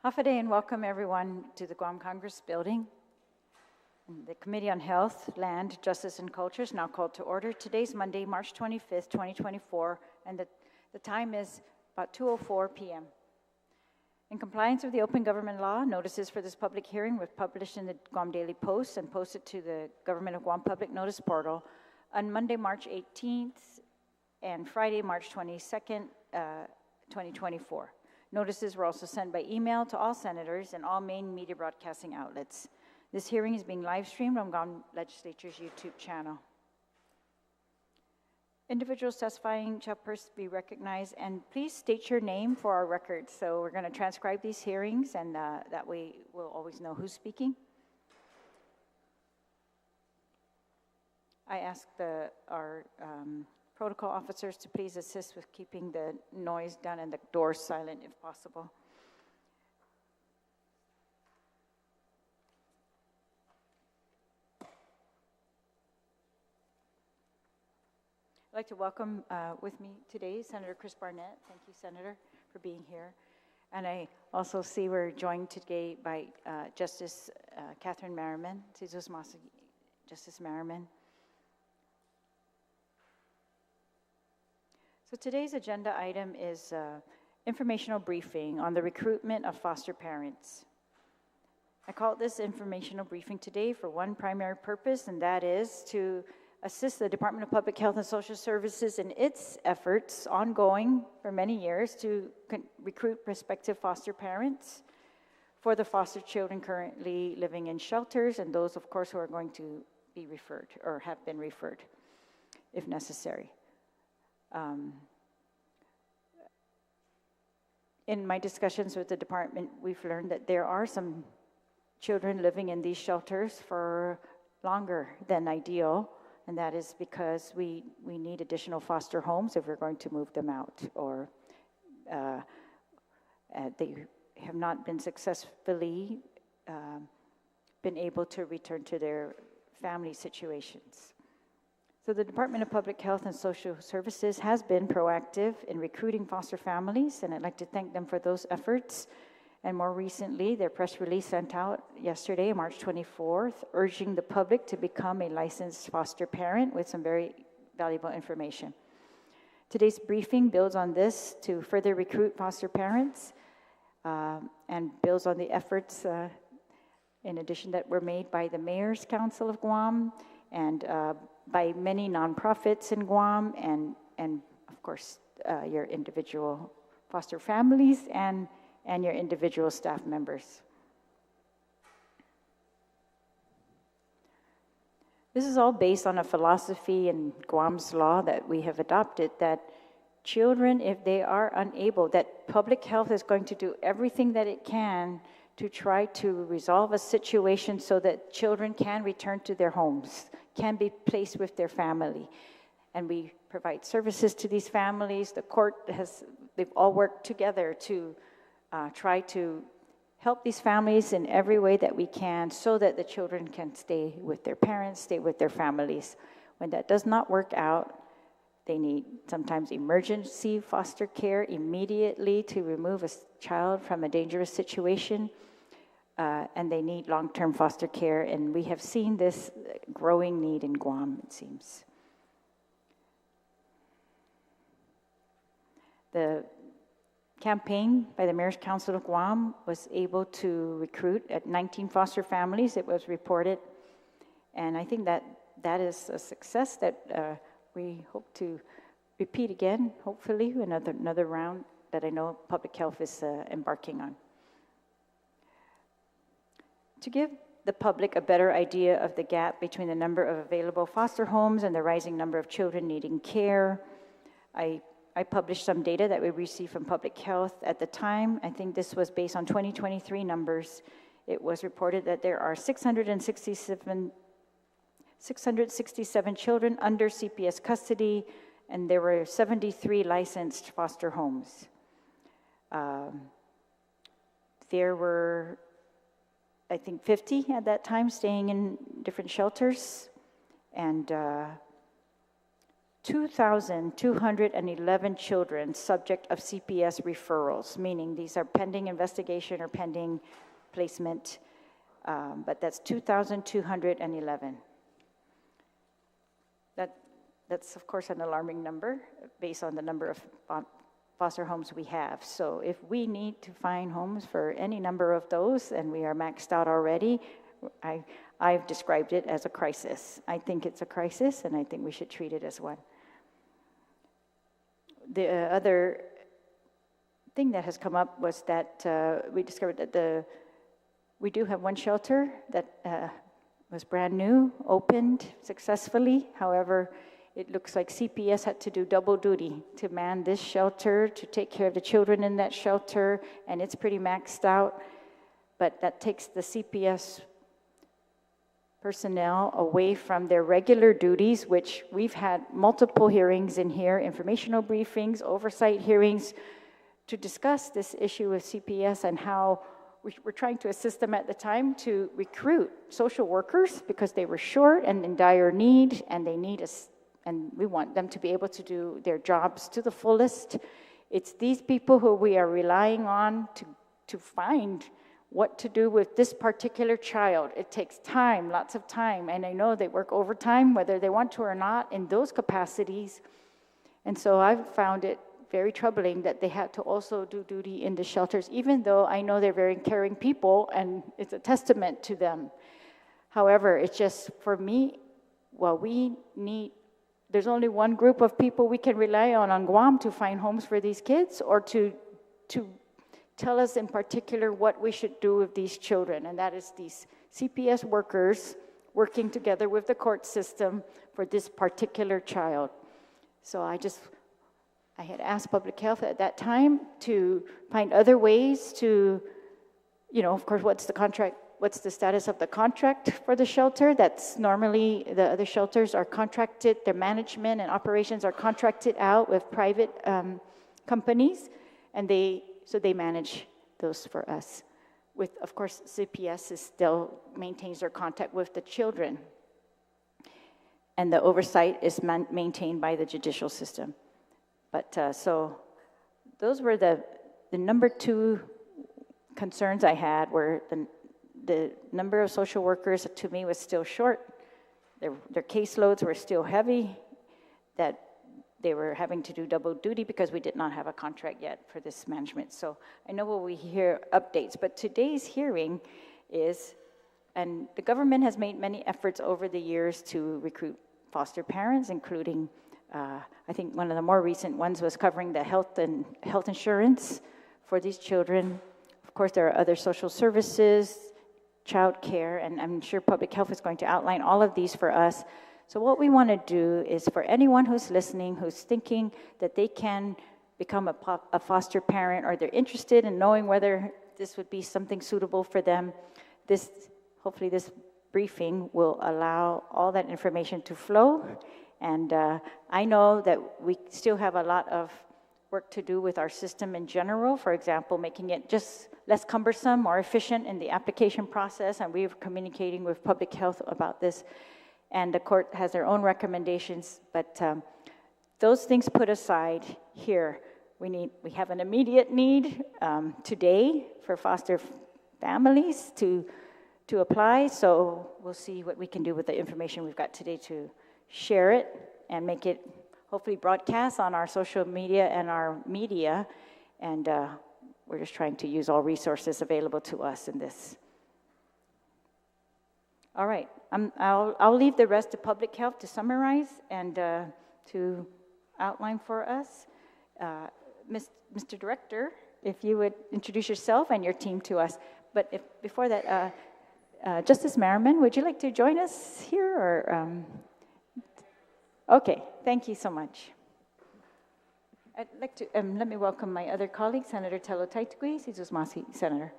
Hafa and welcome everyone to the Guam Congress Building. The Committee on Health, Land, Justice, and Culture is now called to order. Today's Monday, March 25th, 2024, and the time is about 2:04 p.m. In compliance with the Open Government Law, notices for this public hearing were published in the Guam Daily Post and posted to the Government of Guam Public Notice Portal on Monday, March 18th and Friday, March 22nd, 2024. Notices were also sent by email to all senators and all main media broadcasting outlets. This hearing is being live streamed on Guam Legislature's YouTube channel. Individuals testifying shall first be recognized, and please state your name for our records. So we're going to transcribe these hearings, and that way we'll always know who's speaking. I ask our protocol officers to please assist with keeping the noise down and the doors silent if possible. I'd like to welcome with me today Senator Chris Barnett. Thank you, Senator, for being here. And I also see we're joined today by Justice Catherine Merriman, Justice Merriman. So today's agenda item is informational briefing on the recruitment of foster parents. I called this informational briefing today for one primary purpose, and that is to assist the Department of Public Health and Social Services in its efforts, ongoing for many years, to recruit prospective foster parents for the foster children currently living in shelters, and those, of course, who are going to be referred or have been referred, if necessary. In my discussions with the department, we've learned that there are some children living in these shelters for longer than ideal, and that is because we need additional foster homes if we're going to move them out, or they have not been successfully been able to return to their family situations. So the Department of Public Health and Social Services has been proactive in recruiting foster families, and I'd like to thank them for those efforts. And more recently, their press release sent out yesterday, March 24th, urging the public to become a licensed foster parent with some very valuable information. Today's briefing builds on this to further recruit foster parents and builds on the efforts, in addition, that were made by the Mayor's Council of Guam and by many nonprofits in Guam, and of course, your individual foster families and your individual staff members. This is all based on a philosophy in Guam's law that we have adopted, that children, if they are unable, that public health is going to do everything that it can to try to resolve a situation so that children can return to their homes, can be placed with their family. And we provide services to these families. The court they've all worked together to try to help these families in every way that we can so that the children can stay with their parents, stay with their families. When that does not work out, they need sometimes emergency foster care immediately to remove a child from a dangerous situation. And they need long-term foster care, and we have seen this growing need in Guam, it seems. The campaign by the Mayor's Council of Guam was able to recruit at 19 foster families, it was reported, and I think that is a success that we hope to repeat again, hopefully, another round that I know Public Health is embarking on. To give the public a better idea of the gap between the number of available foster homes and the rising number of children needing care, I published some data that we received from Public Health at the time. I think this was based on 2023 numbers. It was reported that there are 667 children under CPS custody, and there were 73 licensed foster homes. There were, I think, 50 at that time staying in different shelters, and 2,211 children subject of CPS referrals, meaning these are pending investigation or pending placement, but that's 2,211. That's, of course, an alarming number based on the number of foster homes we have. So if we need to find homes for any number of those, and we are maxed out already, I've described it as a crisis. I think it's a crisis, and I think we should treat it as one. The other thing that has come up was that we discovered that we do have one shelter that was brand new, opened successfully. However, it looks like CPS had to do double duty to man this shelter, to take care of the children in that shelter, and it's pretty maxed out. But that takes the CPS personnel away from their regular duties, which we've had multiple hearings in here, informational briefings, oversight hearings, to discuss this issue with CPS and how we're trying to assist them at the time to recruit social workers because they were short and in dire need, and they need us, and we want them to be able to do their jobs to the fullest. It's these people who we are relying on to find what to do with this particular child. It takes time, lots of time, and I know they work overtime, whether they want to or not, in those capacities. And so I've found it very troubling that they had to also do duty in the shelters, even though I know they're very caring people, and it's a testament to them. However, it's just, for me, there's only one group of people we can rely on Guam to find homes for these kids, or to tell us in particular what we should do with these children, and that is these CPS workers working together with the court system for this particular child. So I had asked Public Health at that time to find other ways to, of course, what's the status of the contract for the shelter? That's normally, the other shelters are contracted, their management and operations are contracted out with private companies, and they manage those for us. With, of course, CPS still maintains their contact with the children, and the oversight is maintained by the judicial system. But so those were the number two concerns I had, were the number of social workers, to me, was still short. Their caseloads were still heavy, that they were having to do double duty because we did not have a contract yet for this management. So I know we'll hear updates, but today's hearing is, and the government has made many efforts over the years to recruit foster parents, including, I think one of the more recent ones was covering the health insurance for these children. Of course, there are other social services, child care, and I'm sure Public Health is going to outline all of these for us. So what we want to do is, for anyone who's listening, who's thinking that they can become a foster parent, or they're interested in knowing whether this would be something suitable for them, hopefully this briefing will allow all that information to flow. And I know that we still have a lot of work to do with our system in general. For example, making it just less cumbersome, more efficient in the application process, and we're communicating with Public Health about this. And the court has their own recommendations, but those things put aside here, we have an immediate need today for foster families to apply. So we'll see what we can do with the information we've got today to share it and make it hopefully broadcast on our social media and our media. And we're just trying to use all resources available to us in this. All right, I'll leave the rest to Public Health to summarize and to outline for us. Mr. Director, if you would introduce yourself and your team to us. But before that, Justice Merriman, would you like to join us here? Or okay, thank you so much. I'd like to, let me welcome my other colleague, Senator Terlaje, Senator.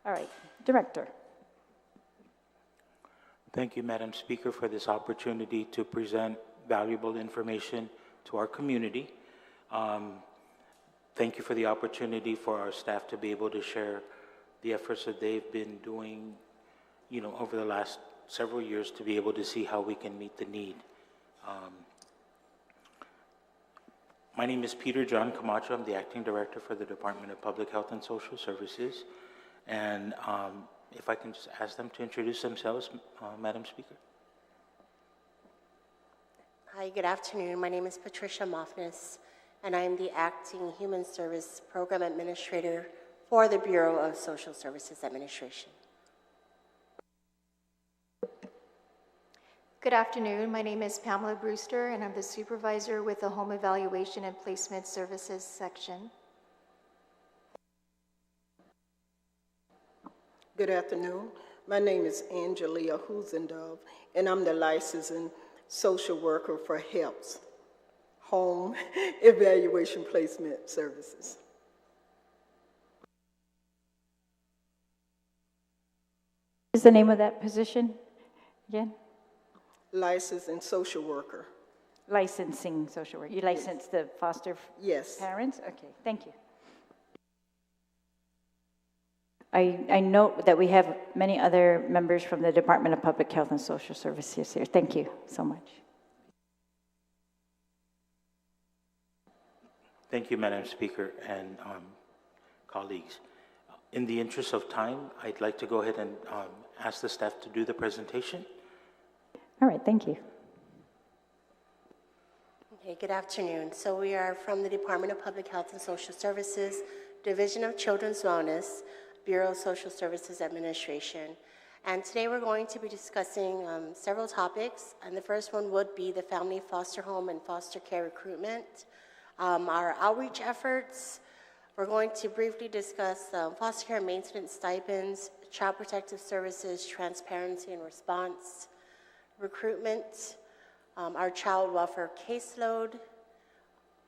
All right, Director. Thank you, Madam Speaker, for this opportunity to present valuable information to our community. Thank you for the opportunity for our staff to be able to share the efforts that they've been doing, over the last several years, to be able to see how we can meet the need. My name is Peter John Camacho. I'm the Acting Director for the Department of Public Health and Social Services. And if I can just ask them to introduce themselves, Madam Speaker. Hi, good afternoon. My name is Patricia Moffness, and I am the Acting Human Service Program Administrator for the Bureau of Social Services Administration. Good afternoon. My name is Pamela Brewster, and I'm the supervisor with the Home Evaluation and Placement Services section. Good afternoon. My name is Angelia Husendove, and I'm the licensing social worker for HELPS, Home Evaluation Placement Services. What is the name of that position again? Licensing social worker. Licensing social worker. You license the foster Yes. parents? Okay, thank you. I note that we have many other members from the Department of Public Health and Social Services here. Thank you so much. Thank you, Madam Speaker and colleagues. In the interest of time, I'd like to go ahead and ask the staff to do the presentation. All right, thank you. Okay, good afternoon. So we are from the Department of Public Health and Social Services, Division of Children's Wellness, Bureau of Social Services Administration. And today we're going to be discussing several topics. And the first one would be the family foster home and foster care recruitment, our outreach efforts. We're going to briefly discuss foster care maintenance stipends, child protective services, transparency and response, recruitment, our child welfare caseload.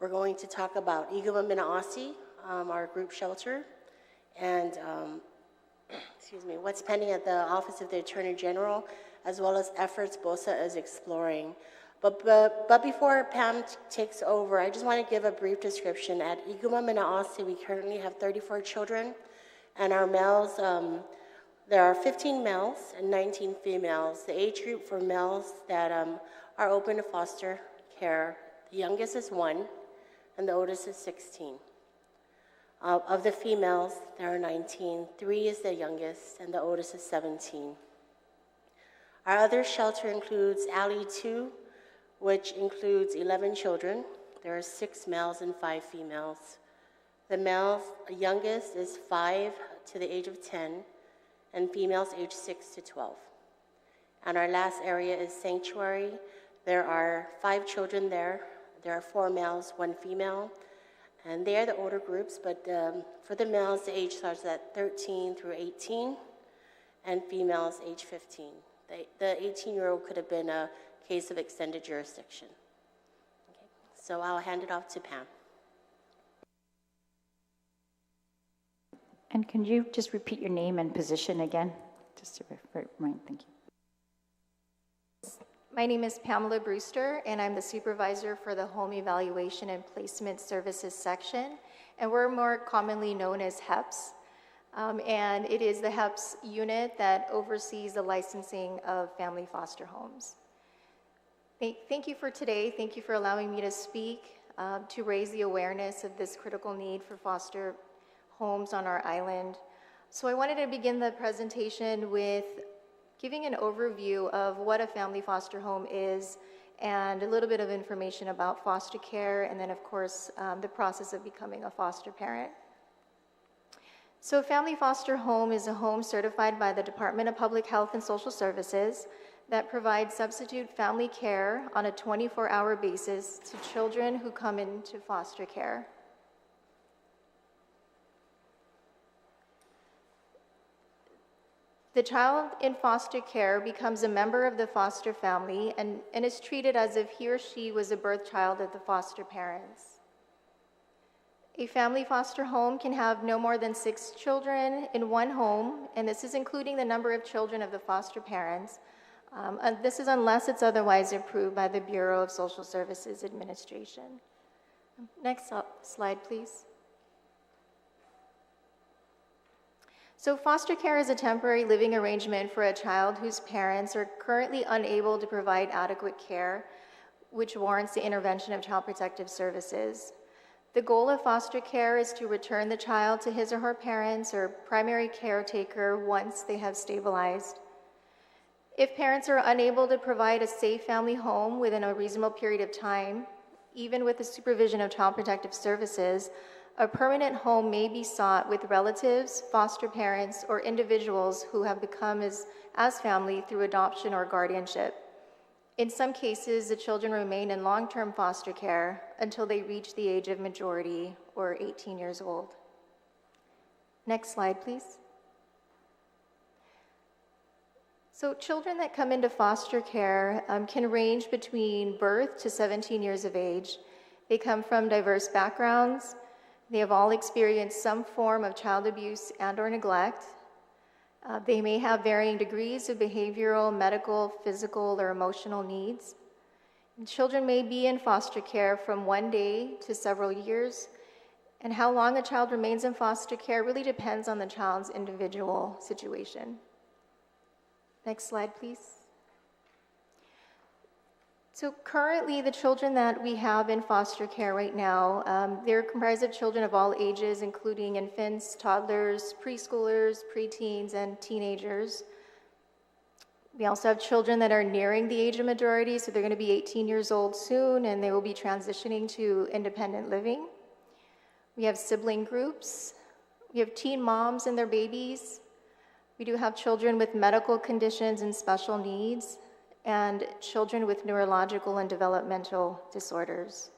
We're going to talk about Iguma Minaasi, our group shelter, and what's pending at the Office of the Attorney General, as well as efforts BOSA is exploring. But before Pam takes over, I just want to give a brief description. At Iguma Minaasi, we currently have 34 children, and our males, there are 15 males and 19 females. The age group for males that are open to foster care, the youngest is 1, and the oldest is 16. Of the females, there are 19. 3 is the youngest, and the oldest is 17. Our other shelter includes Alley 2, which includes 11 children. There are 6 males and 5 females. The males, youngest is 5 to the age of 10, and females age 6 to 12. And our last area is Sanctuary. There are 5 children there. There are 4 males, 1 female. And they are the older groups, but for the males, the age starts at 13 through 18, and females age 15. The 18-year-old could have been a case of extended jurisdiction. Okay. So I'll hand it off to Pam. And can you just repeat your name and position again? Just to remind, thank you. My name is Pamela Brewster, and I'm the supervisor for the Home Evaluation and Placement Services section, and we're more commonly known as HEPS. And it is the HEPS unit that oversees the licensing of family foster homes. Thank you for today. Thank you for allowing me to speak to raise the awareness of this critical need for foster homes on our island. So I wanted to begin the presentation with giving an overview of what a family foster home is and a little bit of information about foster care, and then of course the process of becoming a foster parent. So a family foster home is a home certified by the Department of Public Health and Social Services that provides substitute family care on a 24-hour basis to children who come into foster care. The child in foster care becomes a member of the foster family and is treated as if he or she was a birth child of the foster parents. A family foster home can have no more than 6 children in one home, and this is including the number of children of the foster parents. And this is unless it's otherwise approved by the Bureau of Social Services Administration. Next slide, please. So foster care is a temporary living arrangement for a child whose parents are currently unable to provide adequate care, which warrants the intervention of Child Protective Services. The goal of foster care is to return the child to his or her parents or primary caretaker once they have stabilized. If parents are unable to provide a safe family home within a reasonable period of time, even with the supervision of Child Protective Services, a permanent home may be sought with relatives, foster parents, or individuals who have become as family through adoption or guardianship. In some cases, the children remain in long-term foster care until they reach the age of majority or 18 years old. Next slide, please. So children that come into foster care can range between birth to 17 years of age. They come from diverse backgrounds. They have all experienced some form of child abuse and/or neglect. They may have varying degrees of behavioral, medical, physical, or emotional needs. And children may be in foster care from 1 day to several years, and how long a child remains in foster care really depends on the child's individual situation. Next slide, please. So currently, the children that we have in foster care right now, they're comprised of children of all ages, including infants, toddlers, preschoolers, preteens, and teenagers. We also have children that are nearing the age of majority, so they're going to be 18 years old soon, and they will be transitioning to independent living. We have sibling groups. We have teen moms and their babies. We do have children with medical conditions and special needs, and children with neurological and developmental disorders.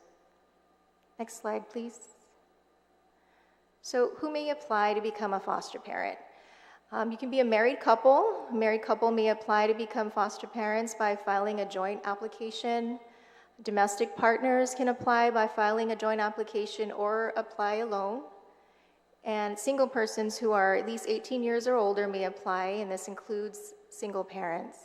Next slide, please. So who may apply to become a foster parent? You can be a married couple. A married couple may apply to become foster parents by filing a joint application. Domestic partners can apply by filing a joint application or apply alone. And single persons who are at least 18 years or older may apply, and this includes single parents.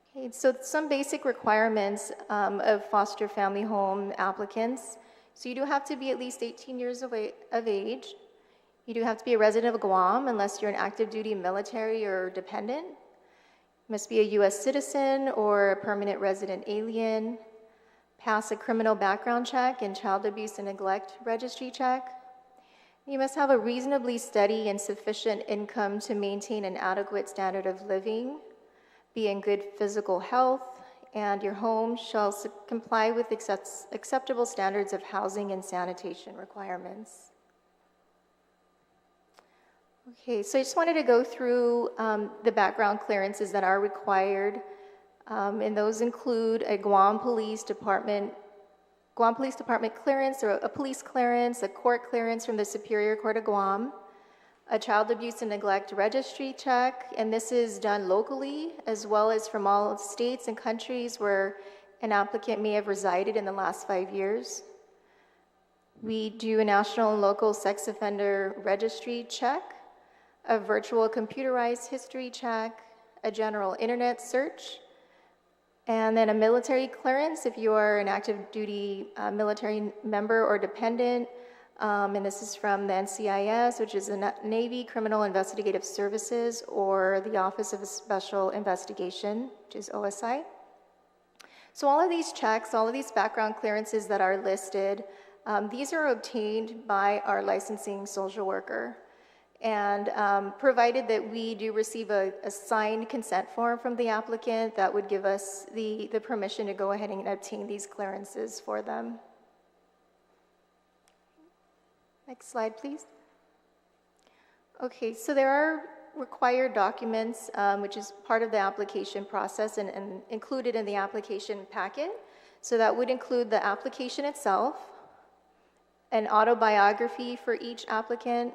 Okay, so some basic requirements of foster family home applicants. So you do have to be at least 18 years of age. You do have to be a resident of Guam unless you're an active duty military or dependent. You must be a U.S. citizen or a permanent resident alien. Pass a criminal background check and child abuse and neglect registry check. You must have a reasonably steady and sufficient income to maintain an adequate standard of living, be in good physical health, and your home shall comply with acceptable standards of housing and sanitation requirements. Okay, so I just wanted to go through the background clearances that are required, and those include a Guam Police Department clearance, or a police clearance, a court clearance from the Superior Court of Guam, a child abuse and neglect registry check, and this is done locally as well as from all states and countries where an applicant may have resided in the last 5 years. We do a national and local sex offender registry check, a virtual computerized history check, a general internet search, and then a military clearance if you are an active duty military member or dependent. And this is from the NCIS, which is the Navy Criminal Investigative Services, or the Office of Special Investigation, which is OSI. So all of these checks, all of these background clearances that are listed, these are obtained by our licensing social worker. And provided that we do receive a signed consent form from the applicant, that would give us the permission to go ahead and obtain these clearances for them. Next slide, please. Okay, so there are required documents, which is part of the application process and included in the application packet. So that would include the application itself, an autobiography for each applicant,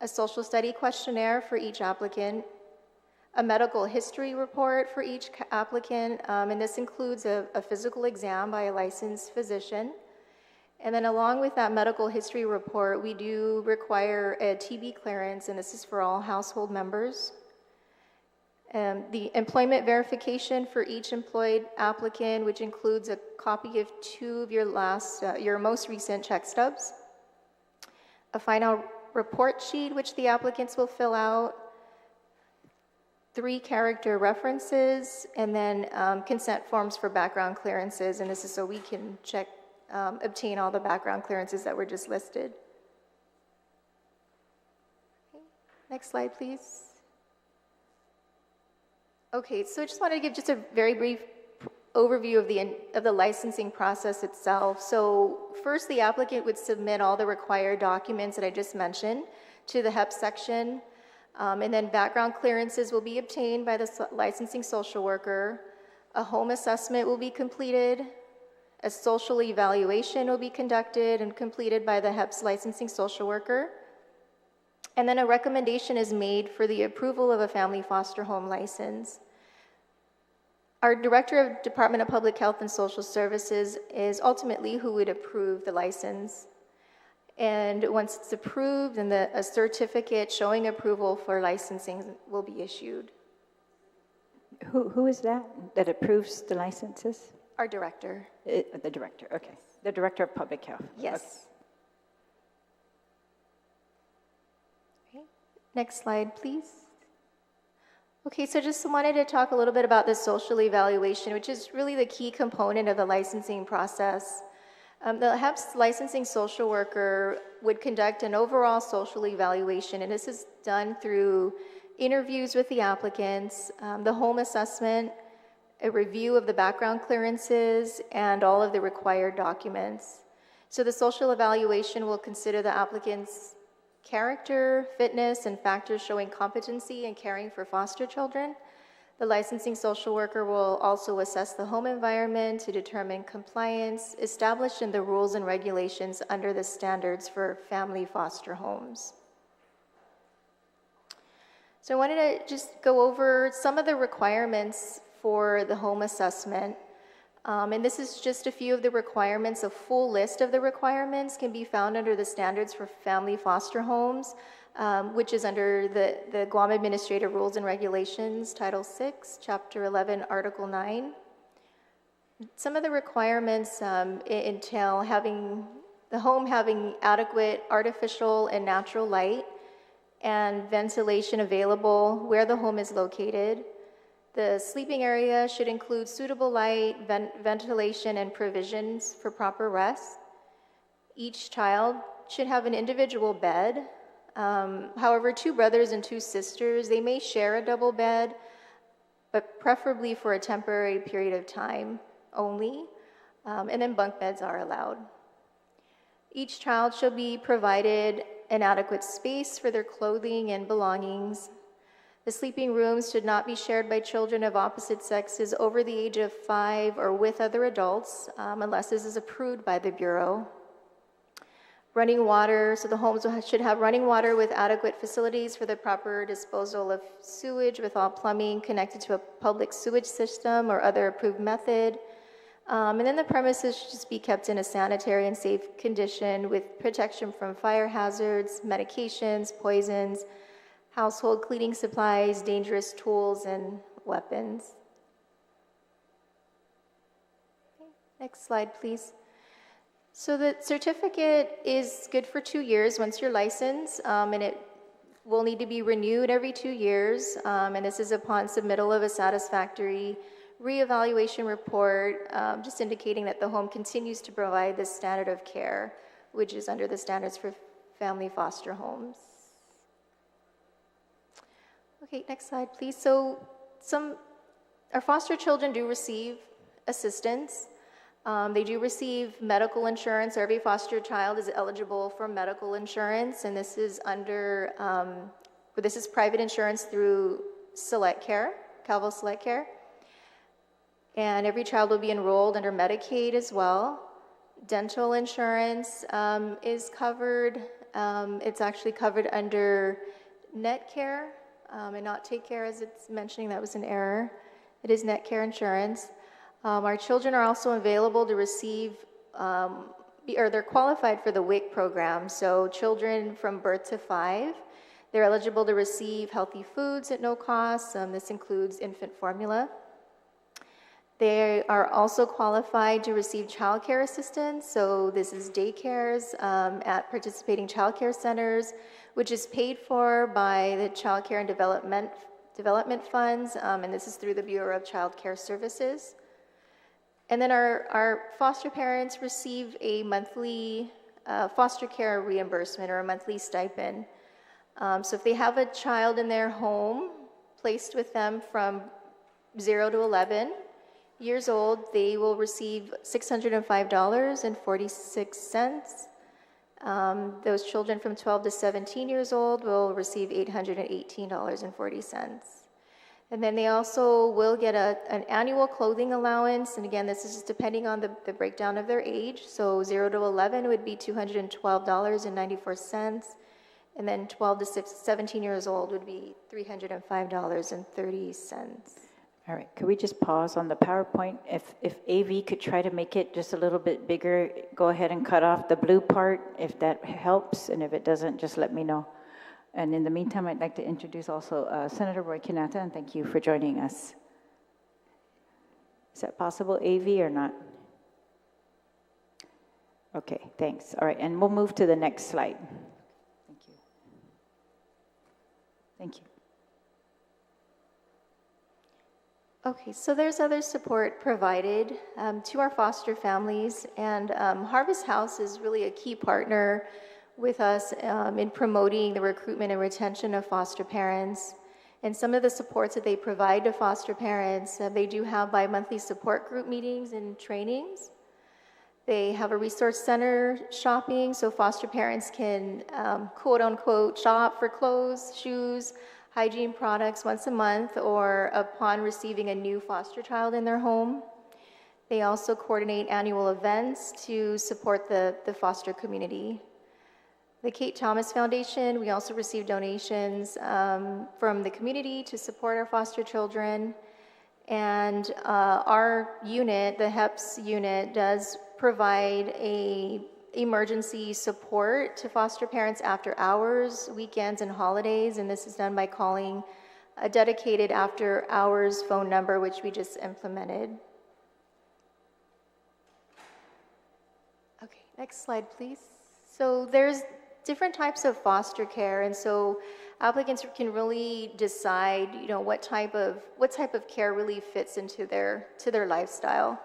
a social study questionnaire for each applicant, a medical history report for each applicant, and this includes a physical exam by a licensed physician. And then along with that medical history report, we do require a TB clearance, and this is for all household members. The employment verification for each employed applicant, which includes a copy of 2 of your most recent check stubs, a final report sheet which the applicants will fill out, 3 character references, and then consent forms for background clearances, and this is so we can check, obtain all the background clearances that were just listed. Okay. Next slide, please. Okay, so I just wanted to give just a very brief overview of the licensing process itself. So first, the applicant would submit all the required documents that I just mentioned to the HEP section, and then background clearances will be obtained by the licensing social worker. A home assessment will be completed. A social evaluation will be conducted and completed by the HEP's licensing social worker. And then a recommendation is made for the approval of a family foster home license. Our Director of Department of Public Health and Social Services is ultimately who would approve the license. And once it's approved, then a certificate showing approval for licensing will be issued. Who is that approves the licenses? Our director. The director, okay. The Director of Public Health. Yes. Okay. Next slide, please. Okay, so just wanted to talk a little bit about the social evaluation, which is really the key component of the licensing process. The HEP's licensing social worker would conduct an overall social evaluation, and this is done through interviews with the applicants, the home assessment, a review of the background clearances, and all of the required documents. So the social evaluation will consider the applicant's character, fitness, and factors showing competency in caring for foster children. The licensing social worker will also assess the home environment to determine compliance established in the rules and regulations under the standards for family foster homes. So I wanted to just go over some of the requirements for the home assessment. And this is just a few of the requirements. A full list of the requirements can be found under the standards for family foster homes, which is under the Guam Administrative Rules and Regulations, Title VI, Chapter 11, Article 9. Some of the requirements entail having the home having adequate artificial and natural light and ventilation available where the home is located. The sleeping area should include suitable light, ventilation, and provisions for proper rest. Each child should have an individual bed. However, 2 brothers and 2 sisters, they may share a double bed, but preferably for a temporary period of time only, and then bunk beds are allowed. Each child should be provided an adequate space for their clothing and belongings. The sleeping rooms should not be shared by children of opposite sexes over the age of 5 or with other adults, unless this is approved by the Bureau. Running water, so the homes should have running water with adequate facilities for the proper disposal of sewage with all plumbing connected to a public sewage system or other approved method. And then the premises should just be kept in a sanitary and safe condition with protection from fire hazards, medications, poisons, household cleaning supplies, dangerous tools, and weapons. Okay, next slide, please. So the certificate is good for 2 years once you're licensed, and it will need to be renewed every 2 years, and this is upon submittal of a satisfactory reevaluation report, just indicating that the home continues to provide the standard of care, which is under the standards for family foster homes. Okay, next slide, please. So our foster children do receive assistance. They do receive medical insurance. Every foster child is eligible for medical insurance, and this is private insurance through Select Care, Calvo Select Care. And every child will be enrolled under Medicaid as well. Dental insurance is covered. It's actually covered under Net Care. And not Take Care, as it's mentioning, that was an error. It is Net Care Insurance. Our children are also available to receive, or they're qualified for the WIC program. So children from birth to 5, they're eligible to receive healthy foods at no cost. This includes infant formula. They are also qualified to receive child care assistance. So this is daycares at participating child care centers, which is paid for by the Child Care and Development funds, and this is through the Bureau of Child Care Services. And then our foster parents receive a monthly foster care reimbursement or a monthly stipend. So if they have a child in their home placed with them from 0 to 11 years old, they will receive $605.46. Those children from 12 to 17 years old will receive $818.40. And then they also will get an annual clothing allowance. And again, this is just depending on the breakdown of their age. So 0 to 11 would be $212.94. And then 12 to 17 years old would be $305.30. All right, could we just pause on the PowerPoint? If AV could try to make it just a little bit bigger, go ahead and cut off the blue part if that helps, and if it doesn't, just let me know. And in the meantime, I'd like to introduce also Senator Roy Kinata, and thank you for joining us. Is that possible, AV, or not? Okay, thanks. All right, and we'll move to the next slide. Thank you. Thank you. Okay, so there's other support provided to our foster families, and Harvest House is really a key partner with us in promoting the recruitment and retention of foster parents. And some of the supports that they provide to foster parents, they do have bi-monthly support group meetings and trainings. They have a resource center shopping, so foster parents can quote-unquote shop for clothes, shoes, hygiene products once a month or upon receiving a new foster child in their home. They also coordinate annual events to support the foster community. The Kate Thomas Foundation, we also receive donations from the community to support our foster children. And our unit, the HEPS unit, does provide emergency support to foster parents after hours, weekends, and holidays, and this is done by calling a dedicated after hours phone number, which we just implemented. Okay, next slide, please. So there's different types of foster care, and so applicants can really decide, what type of care really fits into their lifestyle.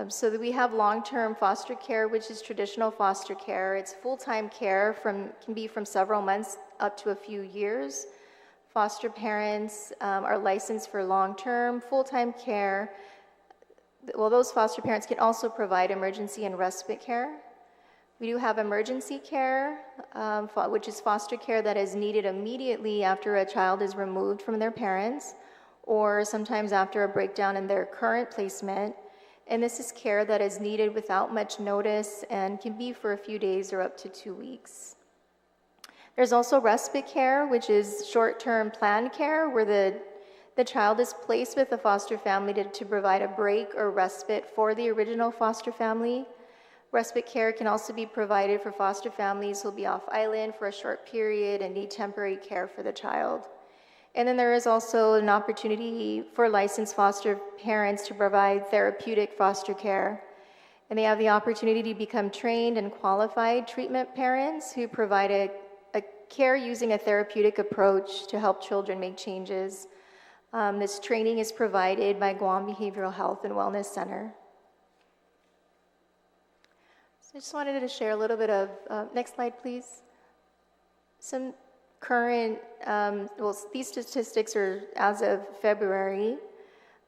So that we have long-term foster care, which is traditional foster care. It's full-time care can be from several months up to a few years. Foster parents are licensed for long-term, full-time care. Well, those foster parents can also provide emergency and respite care. We do have emergency care, which is foster care that is needed immediately after a child is removed from their parents, or sometimes after a breakdown in their current placement. And this is care that is needed without much notice and can be for a few days or up to 2 weeks. There's also respite care, which is short-term planned care, where the child is placed with the foster family to provide a break or respite for the original foster family. Respite care can also be provided for foster families who will be off island for a short period and need temporary care for the child. And then there is also an opportunity for licensed foster parents to provide therapeutic foster care. And they have the opportunity to become trained and qualified treatment parents who provide a care using a therapeutic approach to help children make changes. This training is provided by Guam Behavioral Health and Wellness Center. So I just wanted to share a little bit of, next slide please. Some current, these statistics are as of February.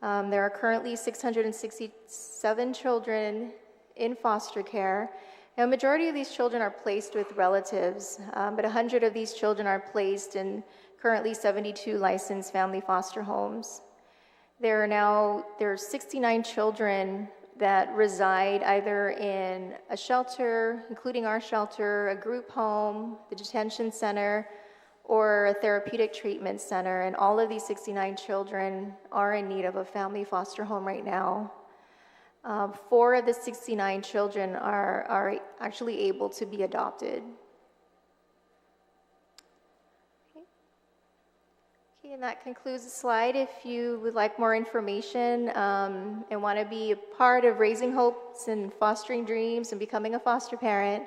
There are currently 667 children in foster care. Now, a majority of these children are placed with relatives, but 100 of these children are placed in currently 72 licensed family foster homes. There are 69 children that reside either in a shelter, including our shelter, a group home, the detention center, or a therapeutic treatment center, and all of these 69 children are in need of a family foster home right now. 4 of the 69 children are actually able to be adopted. Okay, and that concludes the slide. If you would like more information and want to be a part of raising hopes and fostering dreams and becoming a foster parent,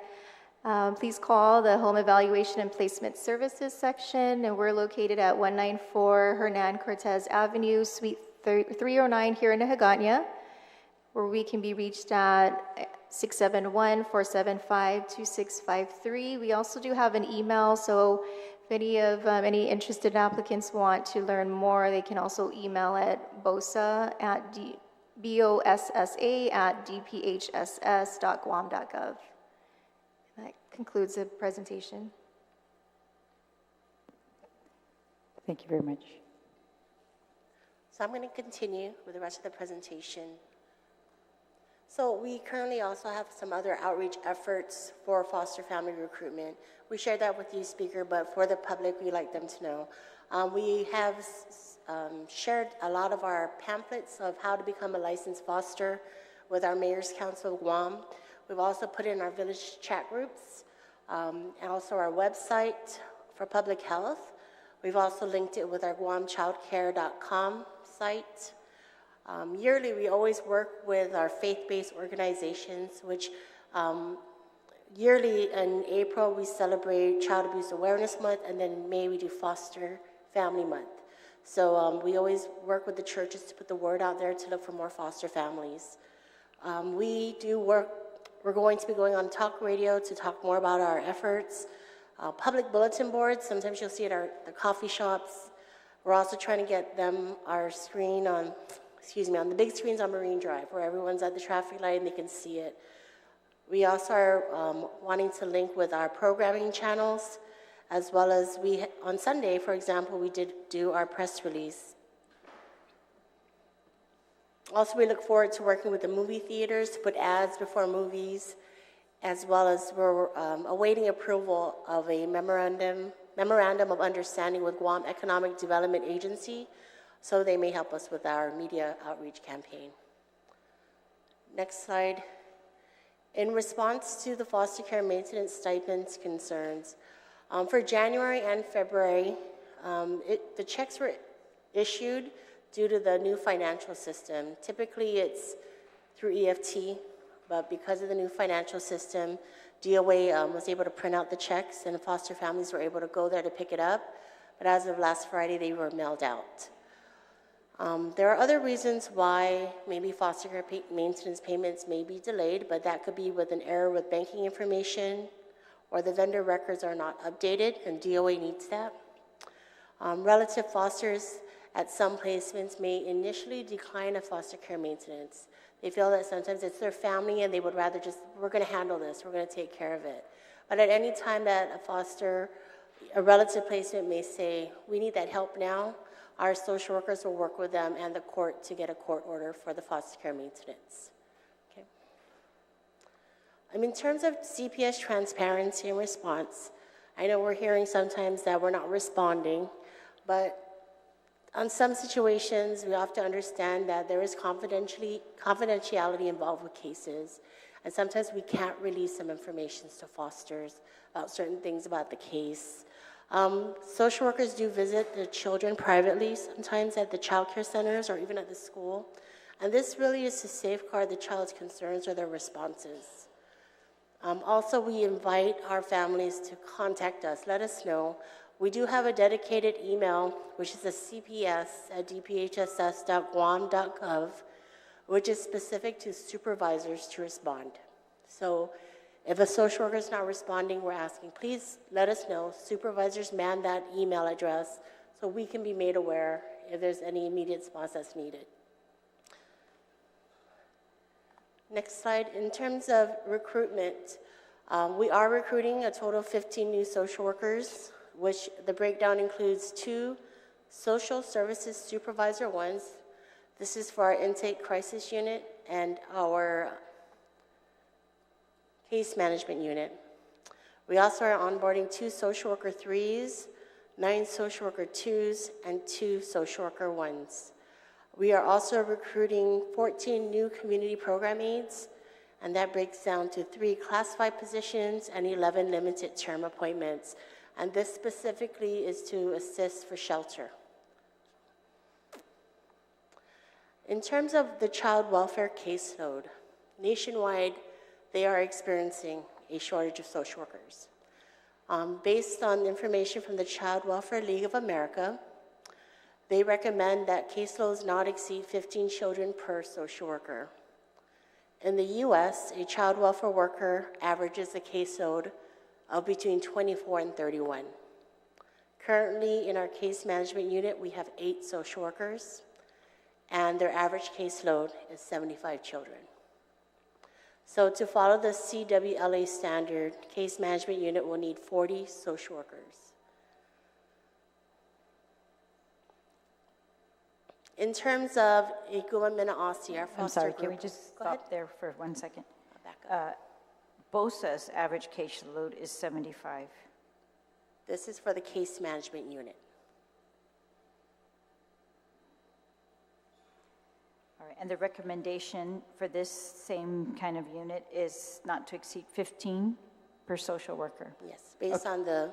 Please call the Home Evaluation and Placement Services section, and we're located at 194 Hernan Cortez Avenue, Suite 309 here in Hagåtña, where we can be reached at 671-475-2653. We also do have an email, so if any interested applicants want to learn more, they can also email at bossa@dphssa@dphss.guam.gov. That concludes the presentation. Thank you very much. So I'm going to continue with the rest of the presentation. So we currently also have some other outreach efforts for foster family recruitment. We shared that with you, Speaker, but for the public, we'd like them to know. We have shared a lot of our pamphlets of how to become a licensed foster with our Mayor's Council of Guam. We've also put in our village chat groups and also our website for public health. We've also linked it with our guamchildcare.com site. Yearly, we always work with our faith-based organizations, which yearly in April, we celebrate Child Abuse Awareness Month, and then in May, we do Foster Family Month. So we always work with the churches to put the word out there to look for more foster families. We do work, we're going to be going on talk radio to talk more about our efforts. Public bulletin boards, sometimes you'll see at the coffee shops. We're also trying to get them our screen on, on the big screens on Marine Drive, where everyone's at the traffic light and they can see it. We also are wanting to link with our programming channels, as well as on Sunday, for example, we did do our press release. Also, we look forward to working with the movie theaters to put ads before movies, as well as we're awaiting approval of a memorandum of understanding with Guam Economic Development Agency, so they may help us with our media outreach campaign. Next slide. In response to the foster care maintenance stipends concerns, for January and February, the checks were issued due to the new financial system. Typically, it's through EFT, but because of the new financial system, DOA was able to print out the checks, and foster families were able to go there to pick it up. But as of last Friday, they were mailed out. There are other reasons why maybe foster care maintenance payments may be delayed, but that could be with an error with banking information, or the vendor records are not updated, and DOA needs that. Relative fosters at some placements may initially decline a foster care maintenance. They feel that sometimes it's their family and they would rather just, we're going to handle this, we're going to take care of it. But at any time that a relative placement may say, we need that help now, our social workers will work with them and the court to get a court order for the foster care maintenance. Okay. In terms of CPS transparency and response, I know we're hearing sometimes that we're not responding, but on some situations, we have to understand that there is confidentiality involved with cases, and sometimes we can't release some information to fosters about certain things about the case. Social workers do visit the children privately, sometimes at the child care centers or even at the school, and this really is to safeguard the child's concerns or their responses. Also, we invite our families to contact us, let us know. We do have a dedicated email, which is a cps@dphss.guam.gov, which is specific to supervisors to respond. So if a social worker is not responding, we're asking, please let us know. Supervisors man that email address so we can be made aware if there's any immediate response that's needed. Next slide. In terms of recruitment, we are recruiting a total of 15 new social workers, which the breakdown includes 2 social services supervisor ones. This is for our intake crisis unit and our case management unit. We also are onboarding 2 social worker 3s, 9 social worker 2s, and 2 social worker 1s. We are also recruiting 14 new community program aides, and that breaks down to 3 classified positions and 11 limited term appointments. And this specifically is to assist for shelter. In terms of the child welfare caseload, nationwide, they are experiencing a shortage of social workers. Based on information from the Child Welfare League of America, they recommend that caseloads not exceed 15 children per social worker. In the U.S., a child welfare worker averages a caseload of between 24 and 31. Currently, in our case management unit, we have 8 social workers, and their average caseload is 75 children. So to follow the CWLA standard, case management unit will need 40 social workers. In terms of Iguma Minaasi, our foster I'm sorry, group. can we just Go ahead. stop there for 1 second? Back up. BOSA's average caseload is 75. This is for the case management unit. All right, and the recommendation for this same kind of unit is not to exceed 15 per social worker. Yes, based on the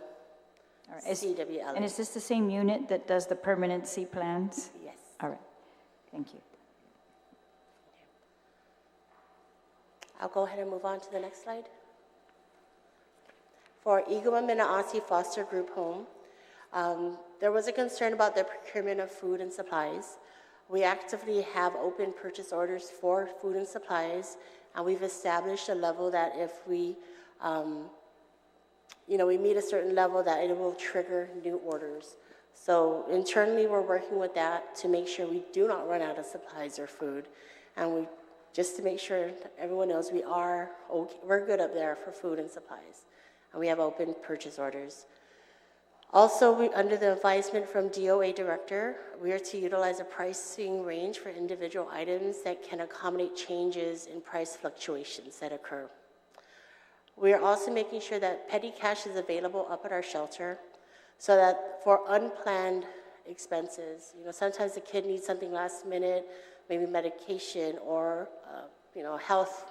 All right. CWLA. And is this the same unit that does the permanency plans? Yes. All right, thank you. I'll go ahead and move on to the next slide. For Iguma Minaasi Foster Group Home, there was a concern about the procurement of food and supplies. We actively have open purchase orders for food and supplies, and we've established a level that if we, we meet a certain level, that it will trigger new orders. So internally, we're working with that to make sure we do not run out of supplies or food, and just to make sure that everyone knows we're good up there for food and supplies, and we have open purchase orders. Also, under the advisement from DOA Director, we are to utilize a pricing range for individual items that can accommodate changes in price fluctuations that occur. We are also making sure that petty cash is available up at our shelter so that for unplanned expenses, sometimes the kid needs something last minute, maybe medication or, health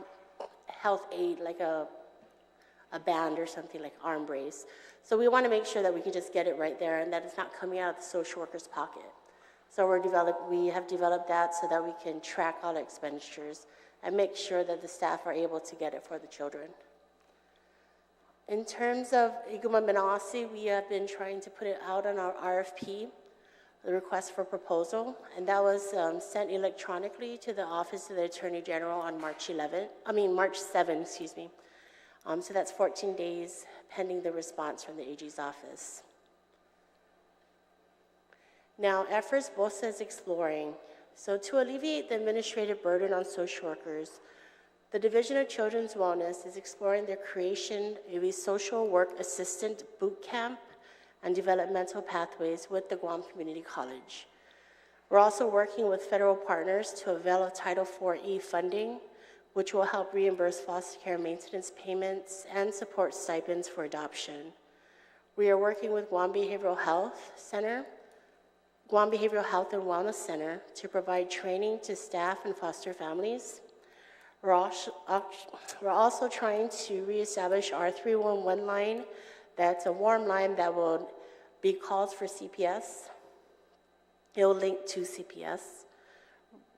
aid like a band or something like arm brace. So we want to make sure that we can just get it right there and that it's not coming out of the social worker's pocket. So we have developed that so that we can track all the expenditures and make sure that the staff are able to get it for the children. In terms of Iguma Minaasi, we have been trying to put it out on our RFP, the request for proposal, and that was sent electronically to the Office of the Attorney General on March 7, excuse me. So that's 14 days pending the response from the AG's office. Now, efforts BOSA is exploring. So to alleviate the administrative burden on social workers, the Division of Children's Wellness is exploring the creation of a social work assistant boot camp and developmental pathways with the Guam Community College. We're also working with federal partners to avail of Title IV-E funding, which will help reimburse foster care maintenance payments and support stipends for adoption. We are working with Guam Behavioral Health and Wellness Center to provide training to staff and foster families. We're also trying to reestablish our 311 line. That's a warm line that will be calls for CPS. It will link to CPS.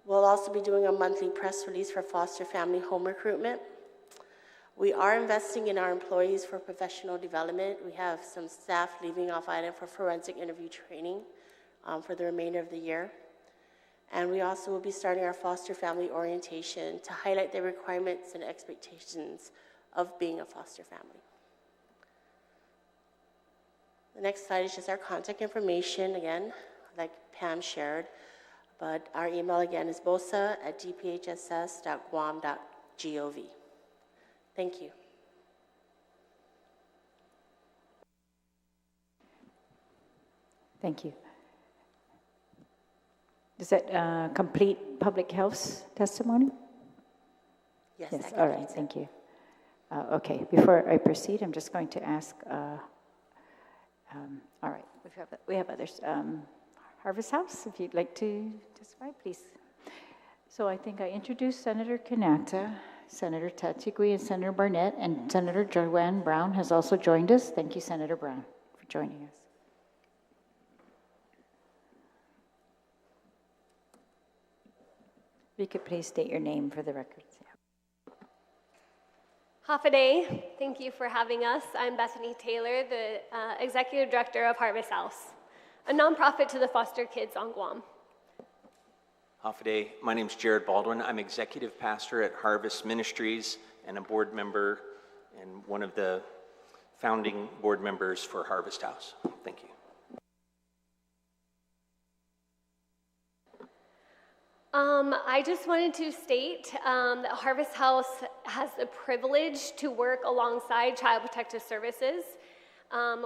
We'll also be doing a monthly press release for foster family home recruitment. We are investing in our employees for professional development. We have some staff leaving off island for forensic interview training for the remainder of the year. And we also will be starting our foster family orientation to highlight the requirements and expectations of being a foster family. The next slide is just our contact information, again, like Pam shared. But our email again is bosa@dphss.guam.gov. Thank you. Thank you. Does that complete public health's testimony? Yes, Yes, that all right, completes it. thank you. Okay, before I proceed, I'm just going to ask, all right, we have others. Harvest House, if you'd like to testify, please. So I think I introduced Senator Kanata, Senator Tatigui, and Senator Barnett, and Senator Joanne Brown has also joined us. Thank you, Senator Brown, for joining us. If you could please state your name for the records. Yeah. Hafaday, thank you for having us. I'm Bethany Taylor, the Executive Director of Harvest House, a nonprofit to the foster kids on Guam. Hafaday, my name's Jared Baldwin. I'm Executive Pastor at Harvest Ministries and a board member and one of the founding board members for Harvest House. Thank you. I just wanted to state that Harvest House has the privilege to work alongside Child Protective Services.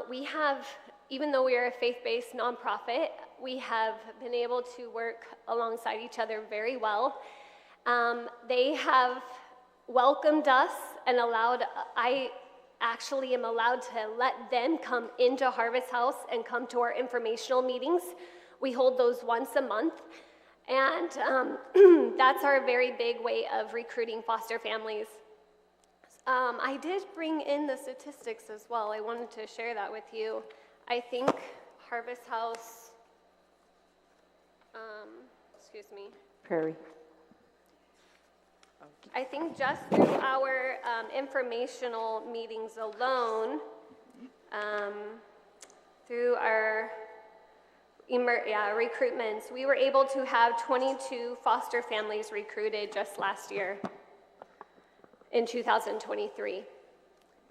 We have, even though we are a faith-based nonprofit, we have been able to work alongside each other very well. They have welcomed us and I actually am allowed to let them come into Harvest House and come to our informational meetings. We hold those once a month. And that's our very big way of recruiting foster families. I did bring in the statistics as well. I wanted to share that with you. I think Harvest House, excuse me. Prairie. I think just through our informational meetings alone, through our recruitments, we were able to have 22 foster families recruited just last year in 2023.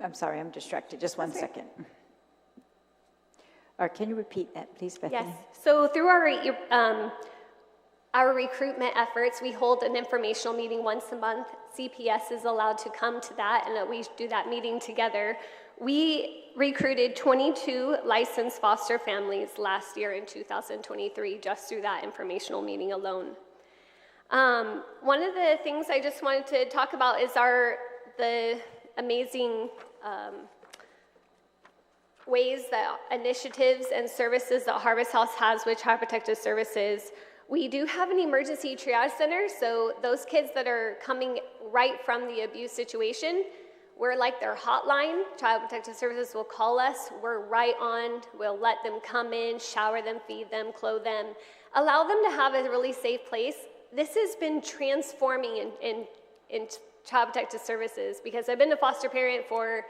I'm sorry, I'm distracted. Just one second. Or can you repeat that, please, Bethany? Yes. So through our recruitment efforts, we hold an informational meeting once a month. CPS is allowed to come to that, and we do that meeting together. We recruited 22 licensed foster families last year in 2023 just through that informational meeting alone. One of the things I just wanted to talk about is the amazing ways that initiatives and services that Harvest House has with Child Protective Services. We do have an emergency triage center, so those kids that are coming right from the abuse situation, we're like their hotline. Child Protective Services will call us. We're right on. We'll let them come in, shower them, feed them, clothe them, allow them to have a really safe place. This has been transforming in Child Protective Services because I've been a foster parent for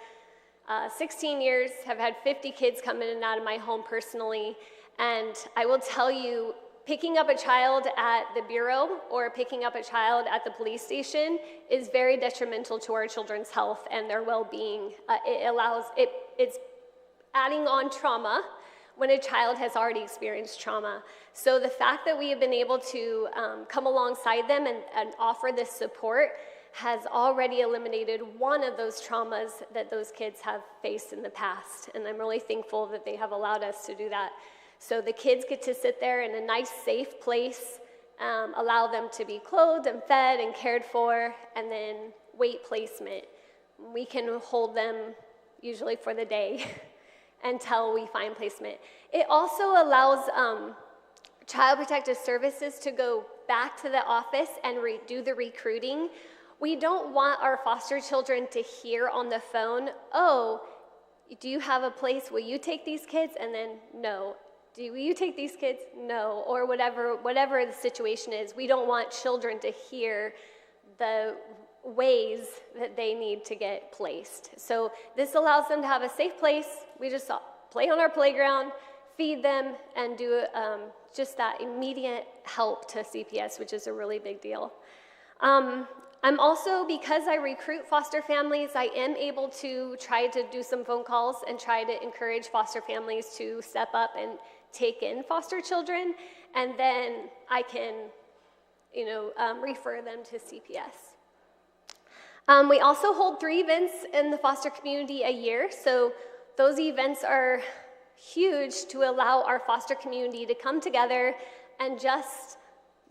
16 years, have had 50 kids come in and out of my home personally, and I will tell you, picking up a child at the bureau or picking up a child at the police station is very detrimental to our children's health and their well-being. It's adding on trauma when a child has already experienced trauma. So the fact that we have been able to come alongside them and offer this support has already eliminated one of those traumas that those kids have faced in the past. And I'm really thankful that they have allowed us to do that. So the kids get to sit there in a nice, safe place, allow them to be clothed and fed and cared for, and then weight placement. We can hold them usually for the day until we find placement. It also allows Child Protective Services to go back to the office and do the recruiting. We don't want our foster children to hear on the phone, oh, do you have a place? Will you take these kids? And then, no. Will you take these kids? No. Or whatever the situation is. We don't want children to hear the ways that they need to get placed. So this allows them to have a safe place. We just play on our playground, feed them, and do just that immediate help to CPS, which is a really big deal. I'm also, because I recruit foster families, I am able to try to do some phone calls and try to encourage foster families to step up and take in foster children, and then I can, refer them to CPS. We also hold 3 events in the foster community a year, so those events are huge to allow our foster community to come together and just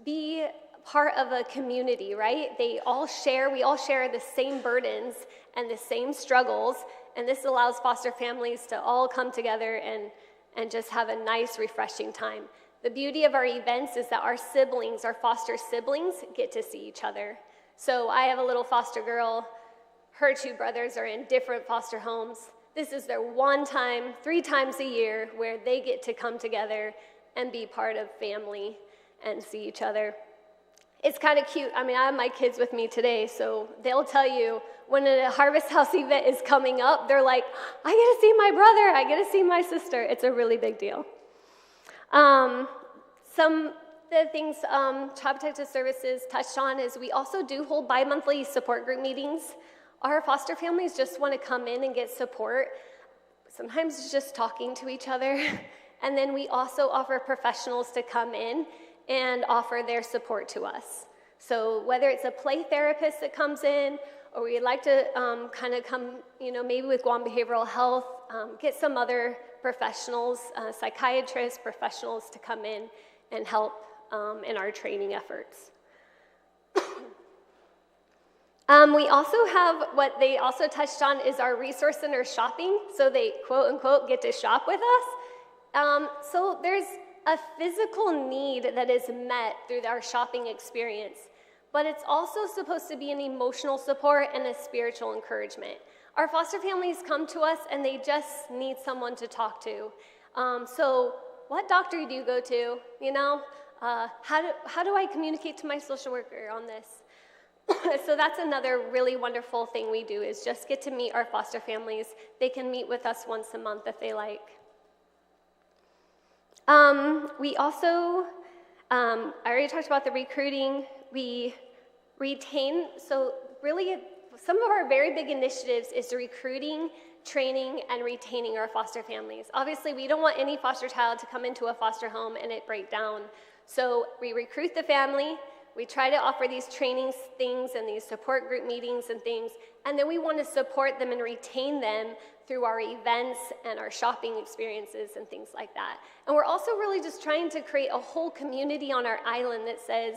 be part of a community, right? We all share the same burdens and the same struggles, and this allows foster families to all come together and just have a nice, refreshing time. The beauty of our events is that our foster siblings, get to see each other. So I have a little foster girl. Her 2 brothers are in different foster homes. This is their one time, 3 times a year, where they get to come together and be part of family and see each other. It's kind of cute. I mean, I have my kids with me today, so they'll tell you when a Harvest House event is coming up, they're like, I get to see my brother, I get to see my sister. It's a really big deal. Some of the things Child Protective Services touched on is we also do hold bi-monthly support group meetings. Our foster families just want to come in and get support. Sometimes it's just talking to each other. And then we also offer professionals to come in and offer their support to us. So whether it's a play therapist that comes in, or we'd like to kind of come, maybe with Guam Behavioral Health, get some other professionals, psychiatrists, professionals to come in and help in our training efforts. We also have what they also touched on is our resource center shopping. So they quote unquote get to shop with us. So there's a physical need that is met through our shopping experience, but it's also supposed to be an emotional support and a spiritual encouragement. Our foster families come to us and they just need someone to talk to. So what doctor do you go to? How do I communicate to my social worker on this? So that's another really wonderful thing we do, is just get to meet our foster families. They can meet with us once a month if they like. We also, I already talked about the recruiting. We retain, so really some of our very big initiatives is the recruiting, training, and retaining our foster families. Obviously, we don't want any foster child to come into a foster home and it break down. So we recruit the family. We try to offer these training things and these support group meetings and things, and then we want to support them and retain them through our events and our shopping experiences and things like that. And we're also really just trying to create a whole community on our island that says,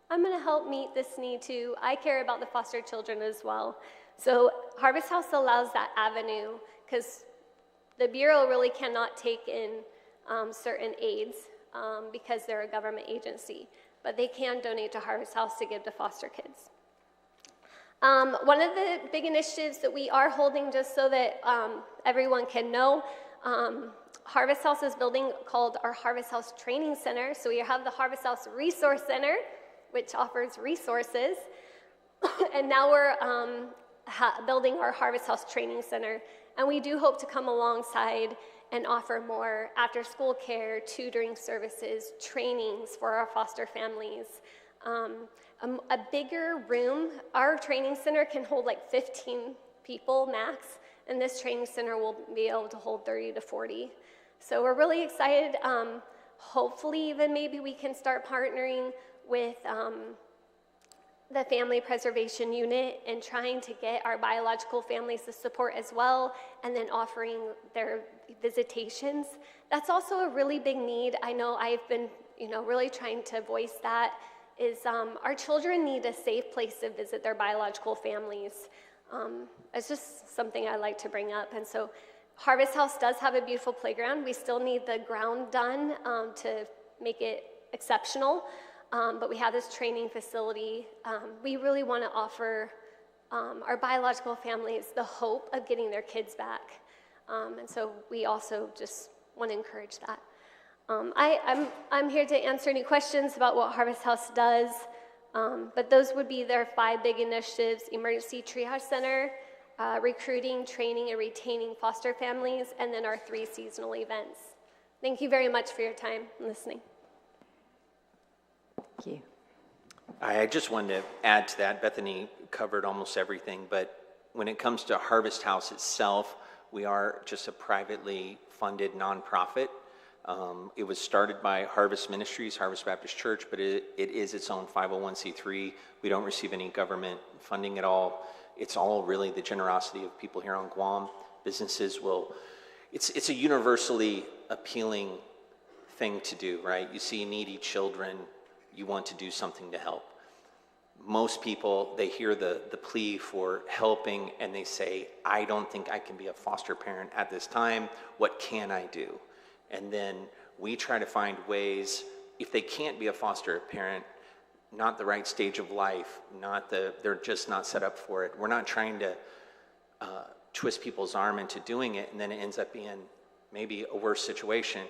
I'm going to help meet this need too. I care about the foster children as well. So Harvest House allows that avenue, because the Bureau really cannot take in certain aids because they're a government agency. But they can donate to Harvest House to give to foster kids. One of the big initiatives that we are holding, just so that everyone can know, Harvest House is building called our Harvest House Training Center. So we have the Harvest House Resource Center, which offers resources. And now we're building our Harvest House Training Center. And we do hope to come alongside and offer more after-school care, tutoring services, trainings for our foster families. A bigger room. Our training center can hold like 15 people max, and this training center will be able to hold 30 to 40. So we're really excited. Hopefully, even maybe we can start partnering with the Family Preservation Unit and trying to get our biological families the support as well, and then offering their visitations. That's also a really big need. I know I've been, really trying to voice that, is our children need a safe place to visit their biological families. It's just something I like to bring up. And so Harvest House does have a beautiful playground. We still need the ground done to make it exceptional. But we have this training facility. We really want to offer our biological families the hope of getting their kids back. And so we also just want to encourage that. I'm here to answer any questions about what Harvest House does, but those would be their 5 big initiatives: Emergency Triage Center, recruiting, training, and retaining foster families, and then our 3 seasonal events. Thank you very much for your time and listening. Thank you. I just wanted to add to that. Bethany covered almost everything, but when it comes to Harvest House itself, we are just a privately funded nonprofit. It was started by Harvest Ministries, Harvest Baptist Church, but it is its own 501c3. We don't receive any government funding at all. It's all really the generosity of people here on Guam. Businesses will, it's a universally appealing thing to do, right? You see needy children, you want to do something to help. Most people, they hear the plea for helping and they say, I don't think I can be a foster parent at this time. What can I do? And then we try to find ways, if they can't be a foster parent, not the right stage of life, they're just not set up for it. We're not trying to twist people's arm into doing it, and then it ends up being maybe a worse situation.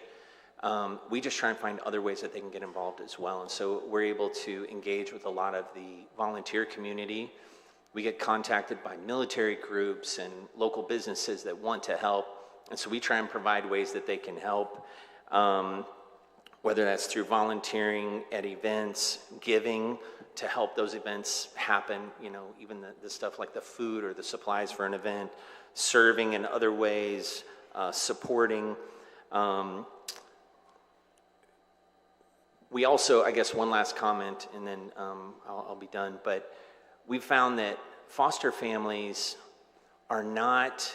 We just try and find other ways that they can get involved as well. And so we're able to engage with a lot of the volunteer community. We get contacted by military groups and local businesses that want to help. And so we try and provide ways that they can help, whether that's through volunteering at events, giving to help those events happen, you know, even the stuff like the food or the supplies for an event, serving in other ways, supporting. We also, I guess one last comment, and then I'll be done, but we've found that foster families are not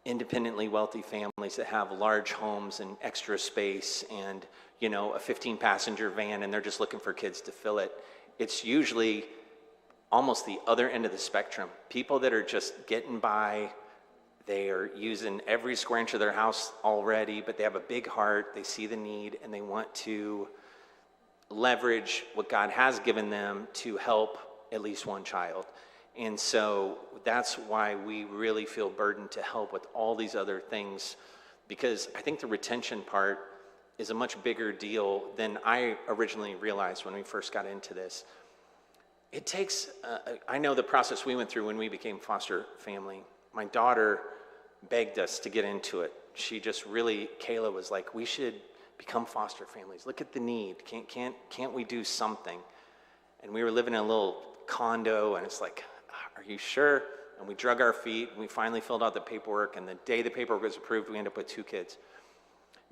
independently wealthy families that have large homes and extra space and, you know, a 15-passenger van, and they're just looking for kids to fill it. It's usually almost the other end of the spectrum. People that are just getting by, they are using every square inch of their house already, but they have a big heart, they see the need, and they want to leverage what God has given them to help at least one child. And so that's why we really feel burdened to help with all these other things, because I think the retention part is a much bigger deal than I originally realized when we first got into this. It takes, I know the process we went through when we became foster family. My daughter begged us to get into it. She just really, Kayla was like, we should become foster families. Look at the need. Can't we do something? And we were living in a little condo, and it's like, are you sure? And we drug our feet, and we finally filled out the paperwork, and the day the paperwork was approved, we ended up with 2 kids.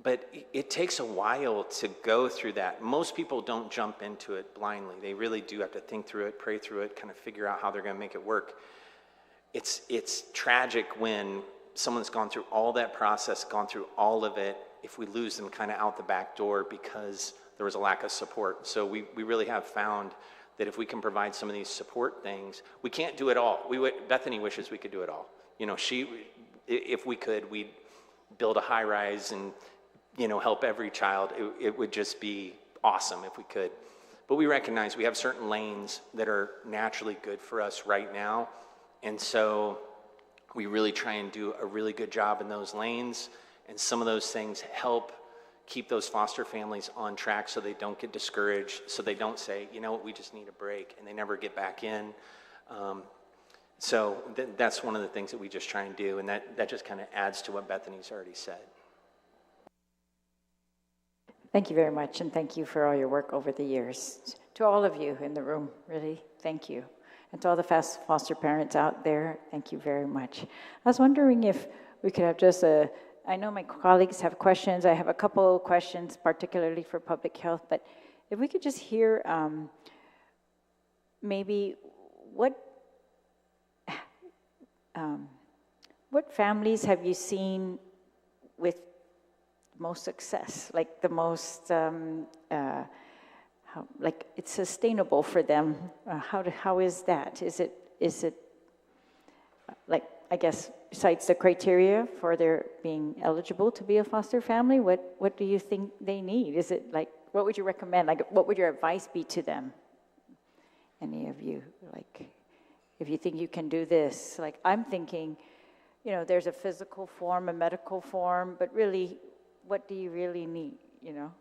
But it takes a while to go through that. Most people don't jump into it blindly. They really do have to think through it, pray through it, kind of figure out how they're going to make it work. It's tragic when someone's gone through all that process, gone through all of it, if we lose them kind of out the back door because there was a lack of support. So we really have found that if we can provide some of these support things, we can't do it all. Bethany wishes we could do it all. You know, if we could, we'd build a high rise and, you know, help every child. It would just be awesome if we could. But we recognize we have certain lanes that are naturally good for us right now. And so we really try and do a really good job in those lanes. And some of those things help keep those foster families on track so they don't get discouraged, so they don't say, you know what, we just need a break, and they never get back in. So that's one of the things that we just try and do, and that just kind of adds to what Bethany's already said. Thank you very much, and thank you for all your work over the years. To all of you in the room, really, thank you. And to all the foster parents out there, thank you very much. I was wondering if we could have just I know my colleagues have questions. I have a couple questions, particularly for public health, but if we could just hear maybe what families have you seen with most success, like the most, like it's sustainable for them? How is that? Is it like, I guess, besides the criteria for their being eligible to be a foster family, what do you think they need? Is it like, what would you recommend? Like, what would your advice be to them? Any of you, like, if you think you can do this, like, I'm thinking, you know, there's a physical form, a medical form, but really, what do you really need, you know?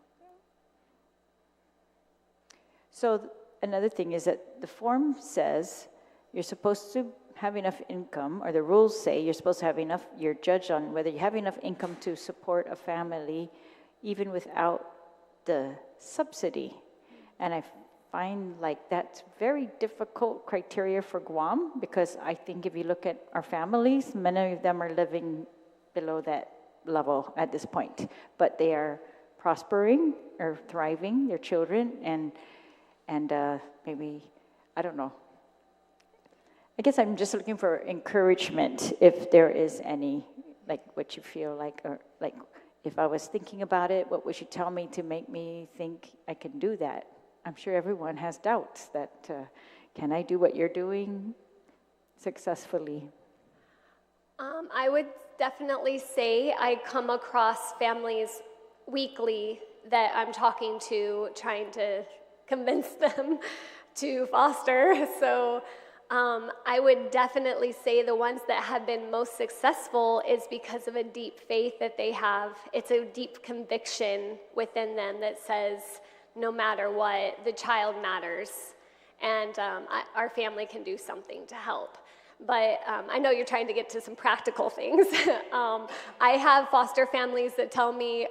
So another thing is that the form says you're supposed to have enough income, or the rules say you're supposed to have enough, you're judged on whether you have enough income to support a family even without the subsidy. And I find like that's very difficult criteria for Guam, because I think if you look at our families, many of them are living below that level at this point, but they are prospering or thriving, their children, and maybe, I don't know. I guess I'm just looking for encouragement, if there is any, like what you feel like, or like if I was thinking about it, what would you tell me to make me think I can do that? I'm sure everyone has doubts that, can I do what you're doing successfully? I would definitely say I come across families weekly that I'm talking to, trying to convince them to foster. So I would definitely say the ones that have been most successful is because of a deep faith that they have. It's a deep conviction within them that says, no matter what, the child matters, and our family can do something to help. But I know you're trying to get to some practical things. I have foster families that tell me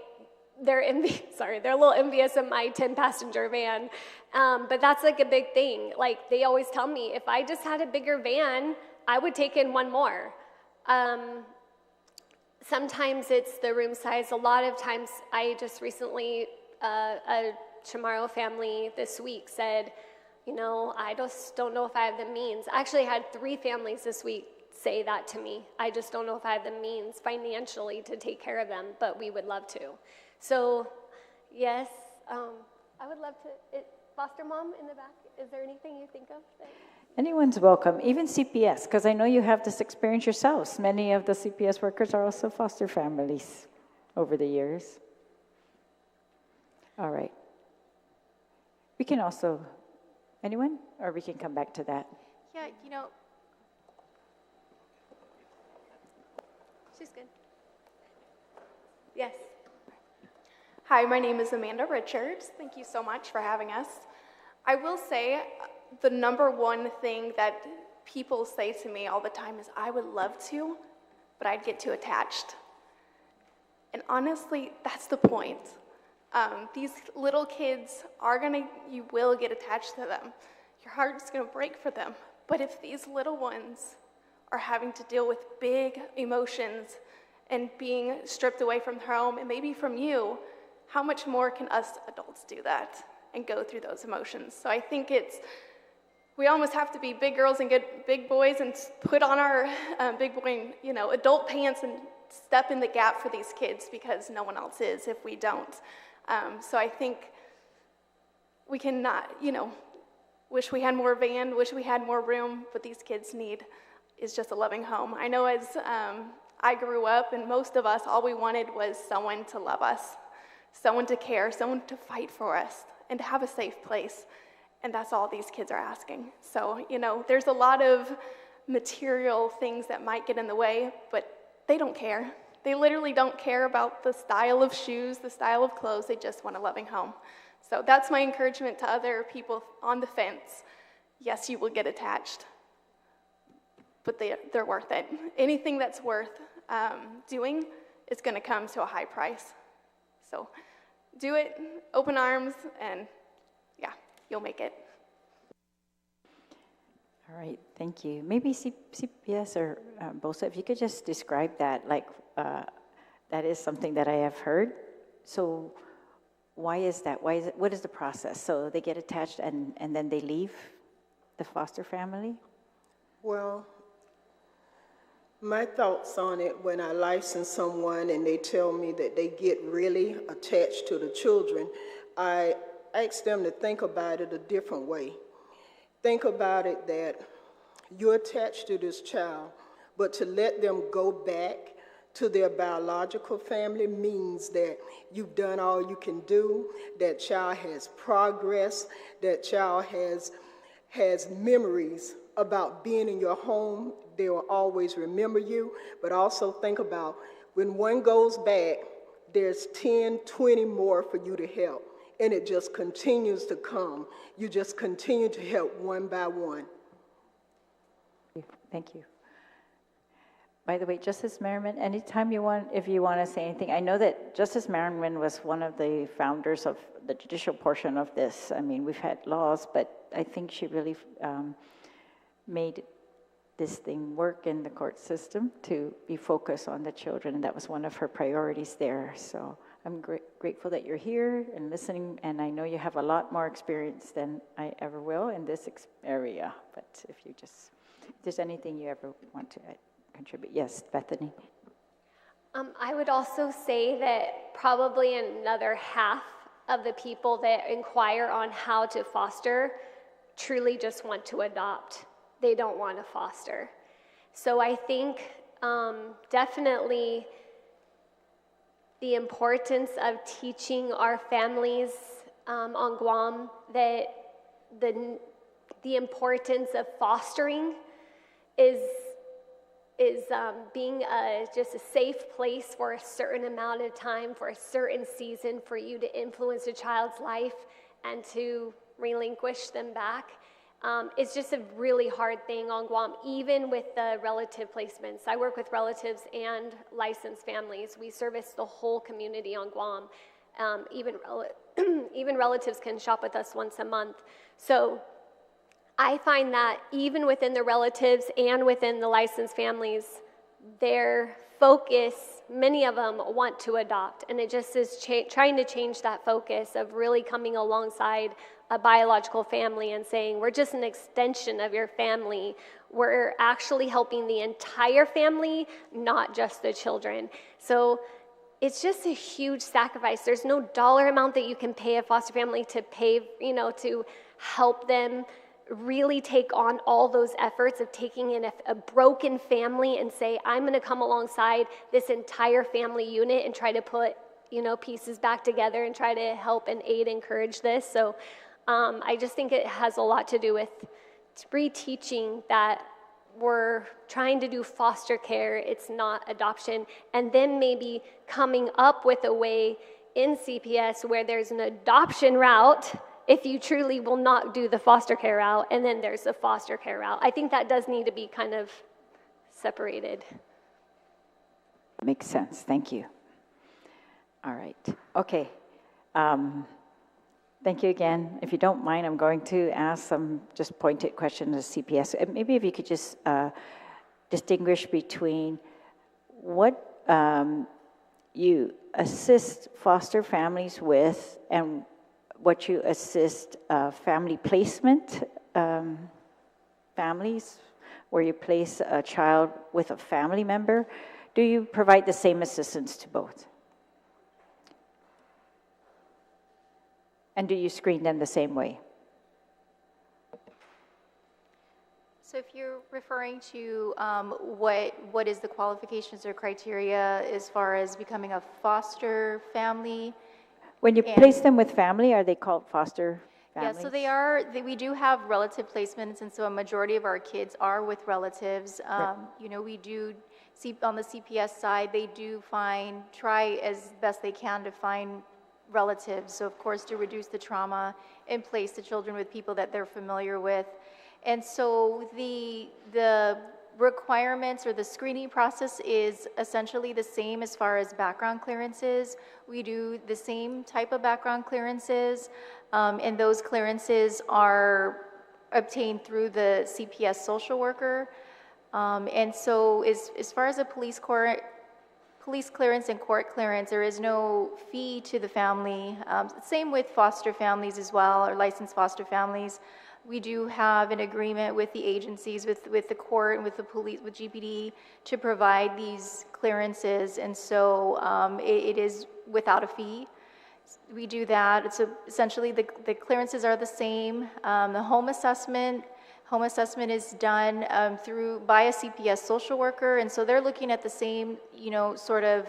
they're a little envious of my 10-passenger van. But that's like a big thing. Like, they always tell me, if I just had a bigger van, I would take in one more. Sometimes it's the room size. A lot of times, I just recently, a Chamorro family this week said, you know, I just don't know if I have the means. I actually had 3 families this week say that to me. I just don't know if I have the means financially to take care of them, but we would love to. So, yes, I would love to. Foster mom in the back, is there anything you think of? Anyone's welcome, even CPS, because I know you have this experience yourselves. Many of the CPS workers are also foster families over the years. All right. We can also, anyone? Or we can come back to that. Yeah, you know, she's good. Yes. Hi, my name is Amanda Richards. Thank you so much for having us. I will say the number one thing that people say to me all the time is, I would love to, but I'd get too attached. And honestly, that's the point. These little kids you will get attached to them. Your heart's gonna break for them. But if these little ones are having to deal with big emotions and being stripped away from their home and maybe from you, how much more can us adults do that and go through those emotions? So I think we almost have to be big girls and big boys and put on our big boy, adult pants and step in the gap for these kids, because no one else is if we don't. So I think we cannot, wish we had more van, wish we had more room, but these kids is just a loving home. I know as I grew up, and most of us, all we wanted was someone to love us, someone to care, someone to fight for us, and to have a safe place. And that's all these kids are asking. So, there's a lot of material things that might get in the way, but they don't care. They literally don't care about the style of shoes, the style of clothes. They just want a loving home. So that's my encouragement to other people on the fence. Yes, you will get attached, but they're worth it. Anything that's worth doing is going to come to a high price. So do it, open arms, and yeah, you'll make it. All right, thank you. Maybe CPS or BOSA, if you could just describe that, that is something that I have heard. So why is that? What is the process? So they get attached and then they leave the foster family? Well, my thoughts on it, when I license someone and they tell me that they get really attached to the children, I ask them to think about it a different way. Think about it that you're attached to this child, but to let them go back to their biological family means that you've done all you can do, that child has progress, that child has memories about being in your home. They will always remember you, but also think about when one goes back, there's 10, 20 more for you to help, and it just continues to come. You just continue to help one by one. Thank you. By the way, Justice Merriman, anytime if you want to say anything, I know that Justice Merriman was one of the founders of the judicial portion of this. I mean, we've had laws, but I think she really made this thing work in the court system to be focused on the children, and that was one of her priorities there. So I'm grateful that you're here and listening, and I know you have a lot more experience than I ever will in this area, but if there's anything you ever want to contribute. Yes, Bethany. I would also say that probably another half of the people that inquire on how to foster truly just want to adopt. They don't want to foster. So I think definitely the importance of teaching our families on Guam that the importance of fostering is being just a safe place for a certain amount of time, for a certain season, for you to influence a child's life and to relinquish them back. It's just a really hard thing on Guam, even with the relative placements. I work with relatives and licensed families. We service the whole community on Guam. Even relatives can shop with us once a month. So I find that even within the relatives and within the licensed families, their focus, many of them want to adopt, and it just is trying to change that focus of really coming alongside a biological family and saying, we're just an extension of your family. We're actually helping the entire family, not just the children. So it's just a huge sacrifice. There's no dollar amount that you can pay a foster family to pay, to help them really take on all those efforts of taking in a broken family and say, I'm going to come alongside this entire family unit and try to put, pieces back together and try to help and aid, encourage this. So I just think it has a lot to do with reteaching that we're trying to do foster care, it's not adoption, and then maybe coming up with a way in CPS where there's an adoption route if you truly will not do the foster care route, and then there's the foster care route. I think that does need to be kind of separated. Makes sense. Thank you. All right. Okay. Thank you again. If you don't mind, I'm going to ask some just pointed questions to CPS. Maybe if you could just distinguish between what you assist foster families with and what you assist family placement families, where you place a child with a family member. Do you provide the same assistance to both? And do you screen them the same way? So if you're referring to what is the qualifications or criteria as far as becoming a foster family? When you place them with family, are they called foster families? Yeah, so we do have relative placements, and so a majority of our kids are with relatives. We do see on the CPS side, they do try as best they can to find relatives. So of course, to reduce the trauma and place the children with people that they're familiar with. And so the requirements or the screening process is essentially the same as far as background clearances. We do the same type of background clearances, and those clearances are obtained through the CPS social worker. And so as far as a police clearance and court clearance, there is no fee to the family. Same with foster families as well, or licensed foster families. We do have an agreement with the agencies, with the court and with the police, with GPD, to provide these clearances, and so it is without a fee. We do that. So essentially the clearances are the same. The home assessment is done by a CPS social worker, and so they're looking at the same, sort of,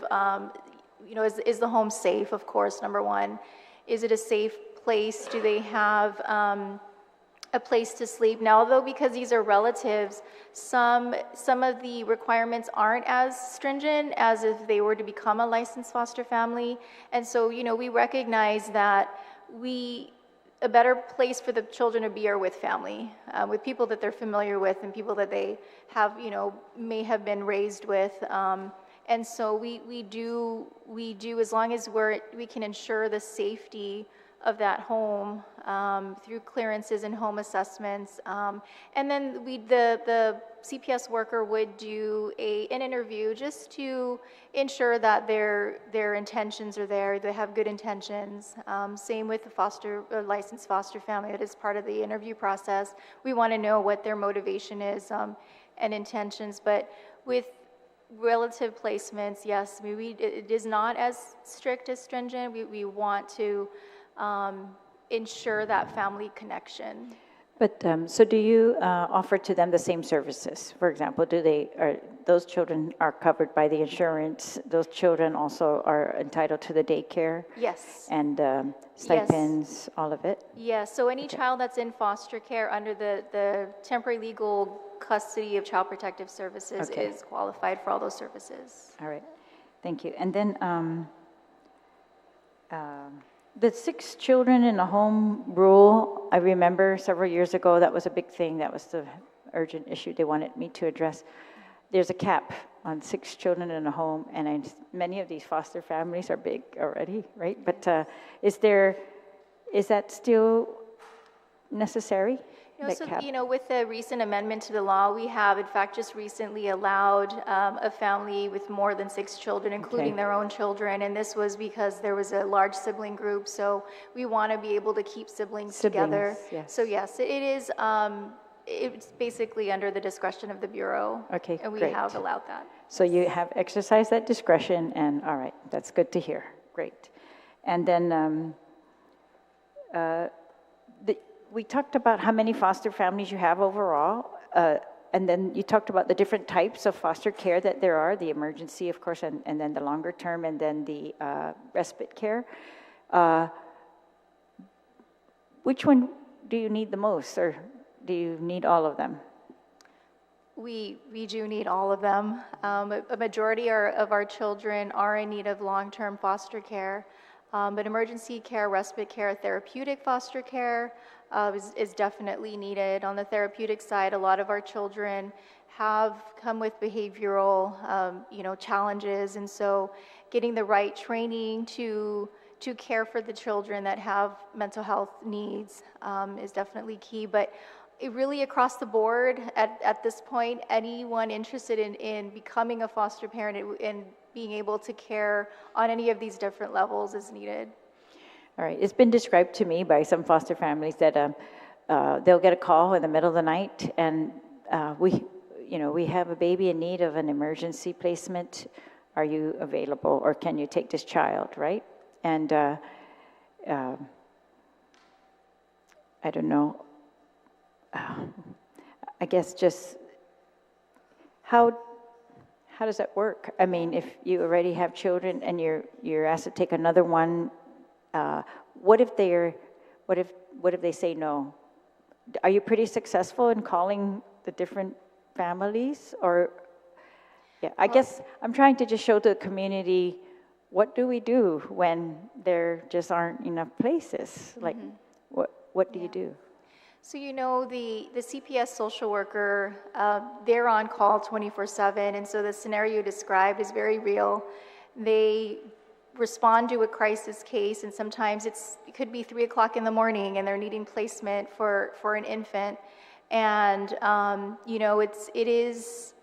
is the home safe, of course, number one. Is it a safe place? Do they have a place to sleep? Now, although because these are relatives, some of the requirements aren't as stringent as if they were to become a licensed foster family, and so, we recognize that a better place for the children to be are with family, with people that they're familiar with and people that they have, may have been raised with. And so we do, as long as we can ensure the safety of that home through clearances and home assessments. And then the CPS worker would do an interview just to ensure that their intentions are there, they have good intentions. Same with the licensed foster family. That is part of the interview process. We want to know what their motivation is and intentions. But with relative placements, yes, it is not as strict as stringent. We want to ensure that family connection. But, so do you offer to them the same services? For example, those children are covered by the insurance? Those children also are entitled to the daycare? Yes. And stipends, all of it? Yes, so any child that's in foster care under the temporary legal custody of Child Protective Services Okay. is qualified for all those services. All right, thank you. And then the 6 children in a home rule, I remember several years ago, that was a big thing. That was the urgent issue they wanted me to address. There's a cap on 6 children in a home, and many of these foster families are big already, right? But is that still necessary? that cap? With the recent amendment to the law, we have, in fact, just recently allowed a family with more than 6 children, including their own children, and this was because there was a large sibling group, so we want to be able to keep siblings together. Yes. So yes, it is, it's basically under the discretion of the Bureau. Okay, And we great. have allowed that. So you have exercised that discretion, and all right, that's good to hear. Great. And then we talked about how many foster families you have overall, and then you talked about the different types of foster care that there are, the emergency, of course, and then the longer term, and then the respite care. Which one do you need the most, or do you need all of them? We do need all of them. A majority of our children are in need of long-term foster care, but emergency care, respite care, therapeutic foster care is definitely needed. On the therapeutic side, a lot of our children have come with behavioral, challenges, and so getting the right training to care for the children that have mental health needs is definitely key. But it really across the board at this point, anyone interested in becoming a foster parent and being able to care on any of these different levels is needed. All right, it's been described to me by some foster families that they'll get a call in the middle of the night, and we have a baby in need of an emergency placement. Are you available, or can you take this child, right? And I don't know. I guess just how does that work? I mean, if you already have children and you're asked to take another one, what if they say no? Are you pretty successful in calling the different families? Or I guess I'm trying to just show to the community, what do we do when there just aren't enough places? Like, what do you do? So the CPS social worker, they're on call 24/7, and so the scenario you described is very real. They respond to a crisis case, and sometimes it could be 3 o'clock in the morning, and they're needing placement for an infant, and it is.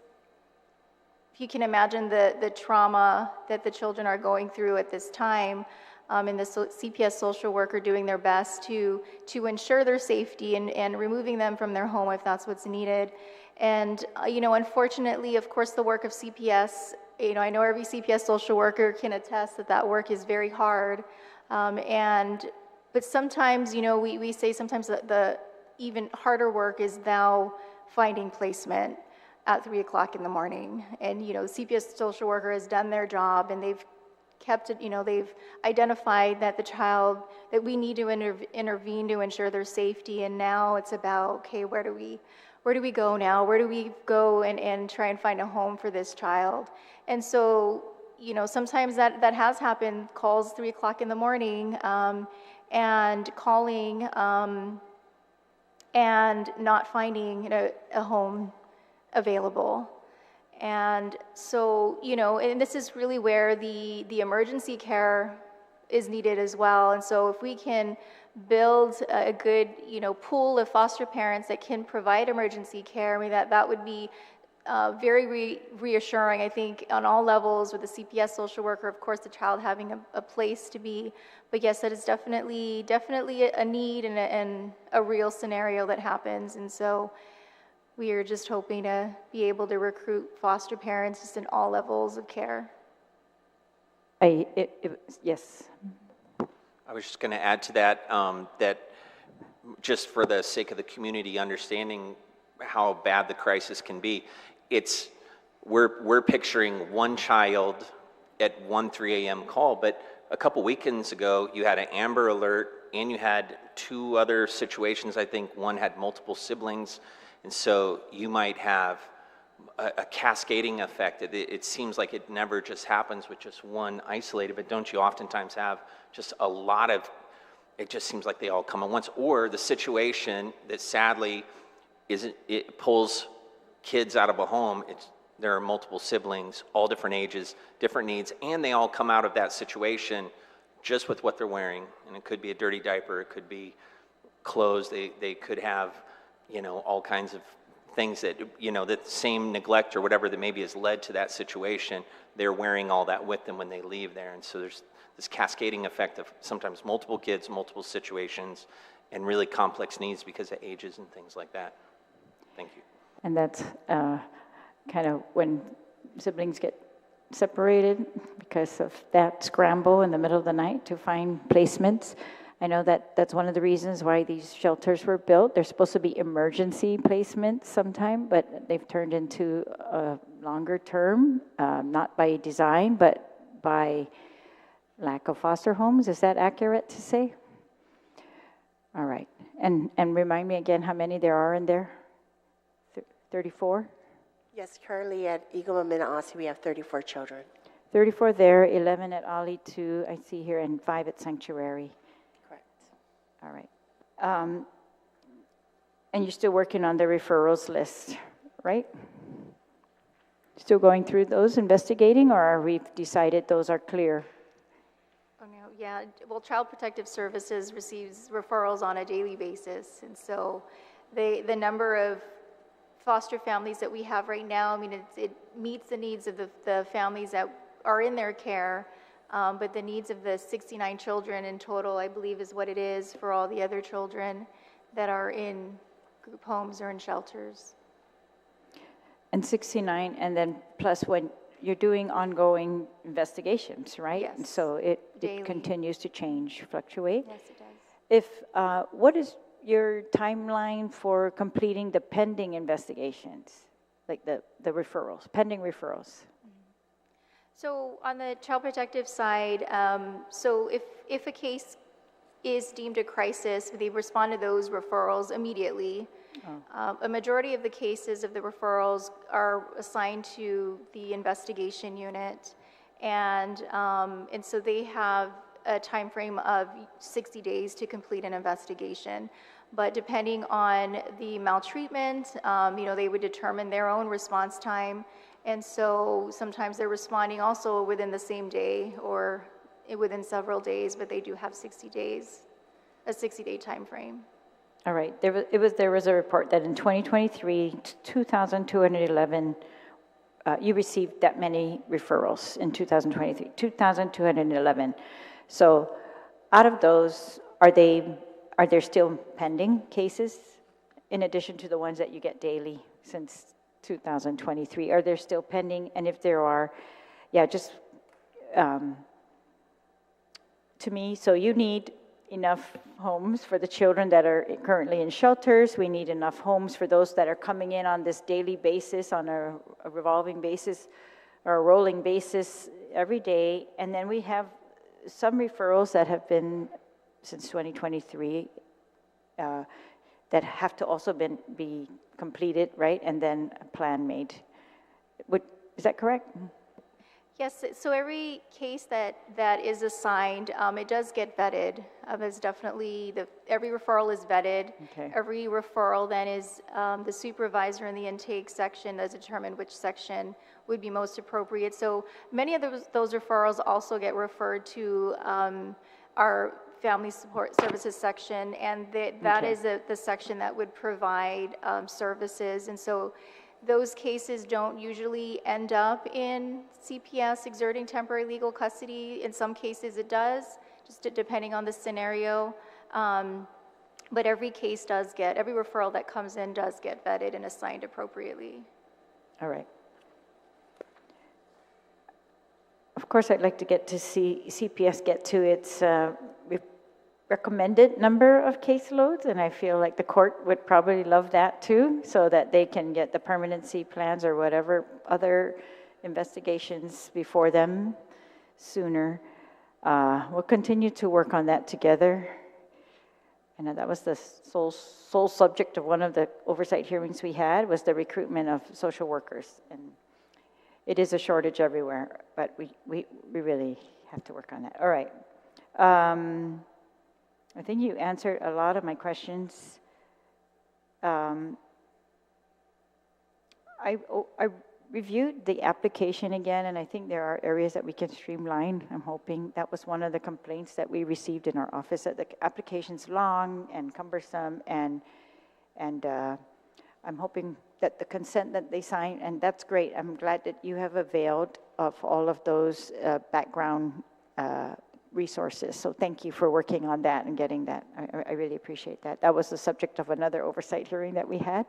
If you can imagine the trauma that the children are going through at this time. And the CPS social worker doing their best to ensure their safety and removing them from their home if that's what's needed. And, unfortunately, of course, the work of CPS, I know every CPS social worker can attest that work is very hard. But sometimes, we say sometimes the even harder work is now finding placement at 3 o'clock in the morning. And, CPS social worker has done their job, and they've kept it, they've identified that that we need to intervene to ensure their safety, and now it's about, okay, where do we go now? Where do we go and try and find a home for this child? And so, sometimes that has happened, calls 3 o'clock in the morning, and calling, and not finding a home available. And so, and this is really where the emergency care is needed as well. And so if we can build a good, pool of foster parents that can provide emergency care, I mean, that would be very reassuring, I think, on all levels with the CPS social worker, of course, the child having a place to be. But yes, that is definitely a need and a real scenario that happens. And so we are just hoping to be able to recruit foster parents just in all levels of care. Yes. I was just going to add to that, that just for the sake of the community understanding how bad the crisis can be, we're picturing one child at 3 a.m. call, but a couple weekends ago, you had an Amber Alert, and you had 2 other situations. I think one had multiple siblings, and so you might have a cascading effect. It seems like it never just happens with just one isolated, but don't you oftentimes have just a lot of, it just seems like they all come at once, or the situation that sadly it pulls kids out of a home. There are multiple siblings, all different ages, different needs, and they all come out of that situation just with what they're wearing. And it could be a dirty diaper, it could be clothes, they could have, all kinds of things that, that same neglect or whatever that maybe has led to that situation, they're wearing all that with them when they leave there. And so there's this cascading effect of sometimes multiple kids, multiple situations, and really complex needs because of ages and things like that. Thank you. And that's kind of when siblings get separated because of that scramble in the middle of the night to find placements. I know that's one of the reasons why these shelters were built. They're supposed to be emergency placements sometime, but they've turned into a longer term, not by design, but by lack of foster homes. Is that accurate to say? All right. And remind me again how many there are in there? 34? Yes, currently at Iguma Minaasi, we have 34 children. 34 there, 11 at Ali 2, I see here, and 5 at Sanctuary. Correct. All right. And you're still working on the referrals list, right? Still going through those, investigating, or are we decided those are clear? Oh, no, yeah. Well, Child Protective Services receives referrals on a daily basis, and so the number of foster families that we have right now, I mean, it meets the needs of the families that are in their care, but the needs of the 69 children in total, I believe, is what it is for all the other children that are in group homes or in shelters. And 69, and then plus when you're doing ongoing investigations, right? Yes. And so it continues to change, fluctuate. Yes, it does. What is your timeline for completing the pending investigations, like the referrals, pending referrals? So on the Child Protective side, so if a case is deemed a crisis, they respond to those referrals immediately. A majority of the cases of the referrals are assigned to the investigation unit, and so they have a time frame of 60 days to complete an investigation. But depending on the maltreatment, they would determine their own response time. And so sometimes they're responding also within the same day or within several days, but they do have 60 days, a 60-day time frame. All right. There was a report that in 2023, 2,211, you received that many referrals in 2023, 2,211. So out of those, are there still pending cases in addition to the ones that you get daily since 2023? Are there still pending? And if there are, just to me, so you need enough homes for the children that are currently in shelters. We need enough homes for those that are coming in on this daily basis, on a revolving basis or a rolling basis every day. And then we have some referrals that have been since 2023 that have to also be completed, right? And then a plan made. Is that correct? Yes, so every case that is assigned, it does get vetted. There's definitely, every referral is vetted. Okay. Every referral then is, the supervisor in the intake section does determine which section would be most appropriate. So many of those referrals also get referred to our Family Support Services section, and that is the section that would provide services. And so those cases don't usually end up in CPS exerting temporary legal custody. In some cases it does, just depending on the scenario. But every referral that comes in does get vetted and assigned appropriately. All right. Of course, I'd like to get to see CPS get to its recommended number of caseloads, and I feel like the court would probably love that too, so that they can get the permanency plans or whatever other investigations before them sooner. We'll continue to work on that together. And that was the sole subject of one of the oversight hearings we had, was the recruitment of social workers. And it is a shortage everywhere, but we really have to work on that. All right. I think you answered a lot of my questions. I reviewed the application again, and I think there are areas that we can streamline. I'm hoping that was one of the complaints that we received in our office, that the application's long and cumbersome, and I'm hoping that the consent that they sign, and that's great. I'm glad that you have availed of all of those background resources. So thank you for working on that and getting that. I really appreciate that. That was the subject of another oversight hearing that we had.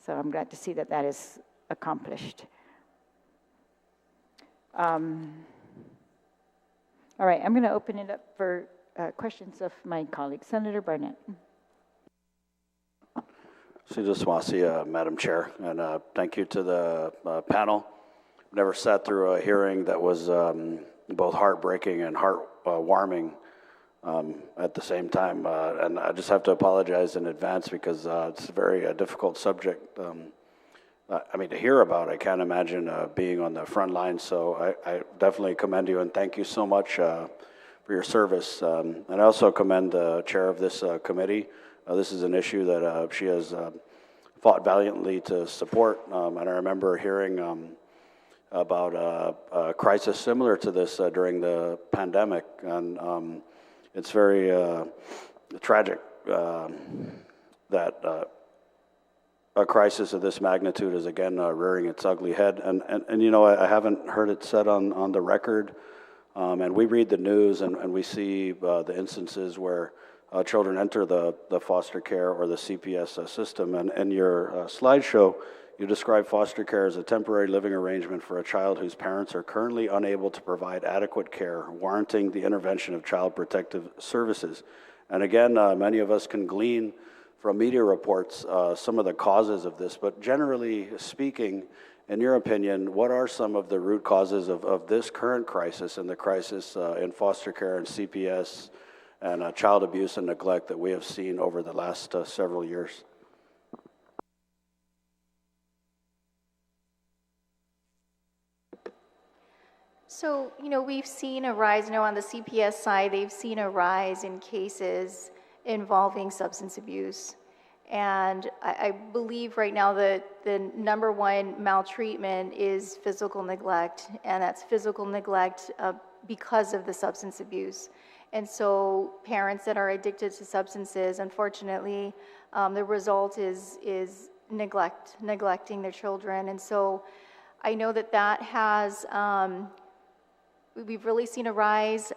So I'm glad to see that that is accomplished. All right, I'm going to open it up for questions of my colleague, Senator Barnett. Madam Chair, and thank you to the panel. Never sat through a hearing that was both heartbreaking and heartwarming at the same time, and I just have to apologize in advance because it's a very difficult subject. I mean, to hear about, I can't imagine being on the front lines, so I definitely commend you and thank you so much for your service. And I also commend the chair of this committee. This is an issue that she has fought valiantly to support, and I remember hearing about a crisis similar to this during the pandemic, and it's very tragic that a crisis of this magnitude is again rearing its ugly head, and you know, I haven't heard it said on the record, and we read the news and we see the instances where children enter the foster care or the CPS system, and in your slideshow, you describe foster care as a temporary living arrangement for a child whose parents are currently unable to provide adequate care, warranting the intervention of Child Protective Services. And again, many of us can glean from media reports some of the causes of this, but generally speaking, in your opinion, what are some of the root causes of this current crisis and the crisis in foster care and CPS and child abuse and neglect that we have seen over the last several years? So, you know, we've seen a rise, you know, on the CPS side, they've seen a rise in cases involving substance abuse. And I believe right now that the number one maltreatment is physical neglect, and that's physical neglect because of the substance abuse. And so parents that are addicted to substances, unfortunately, the result is neglecting their children. And so I know that that has, we've really seen a rise.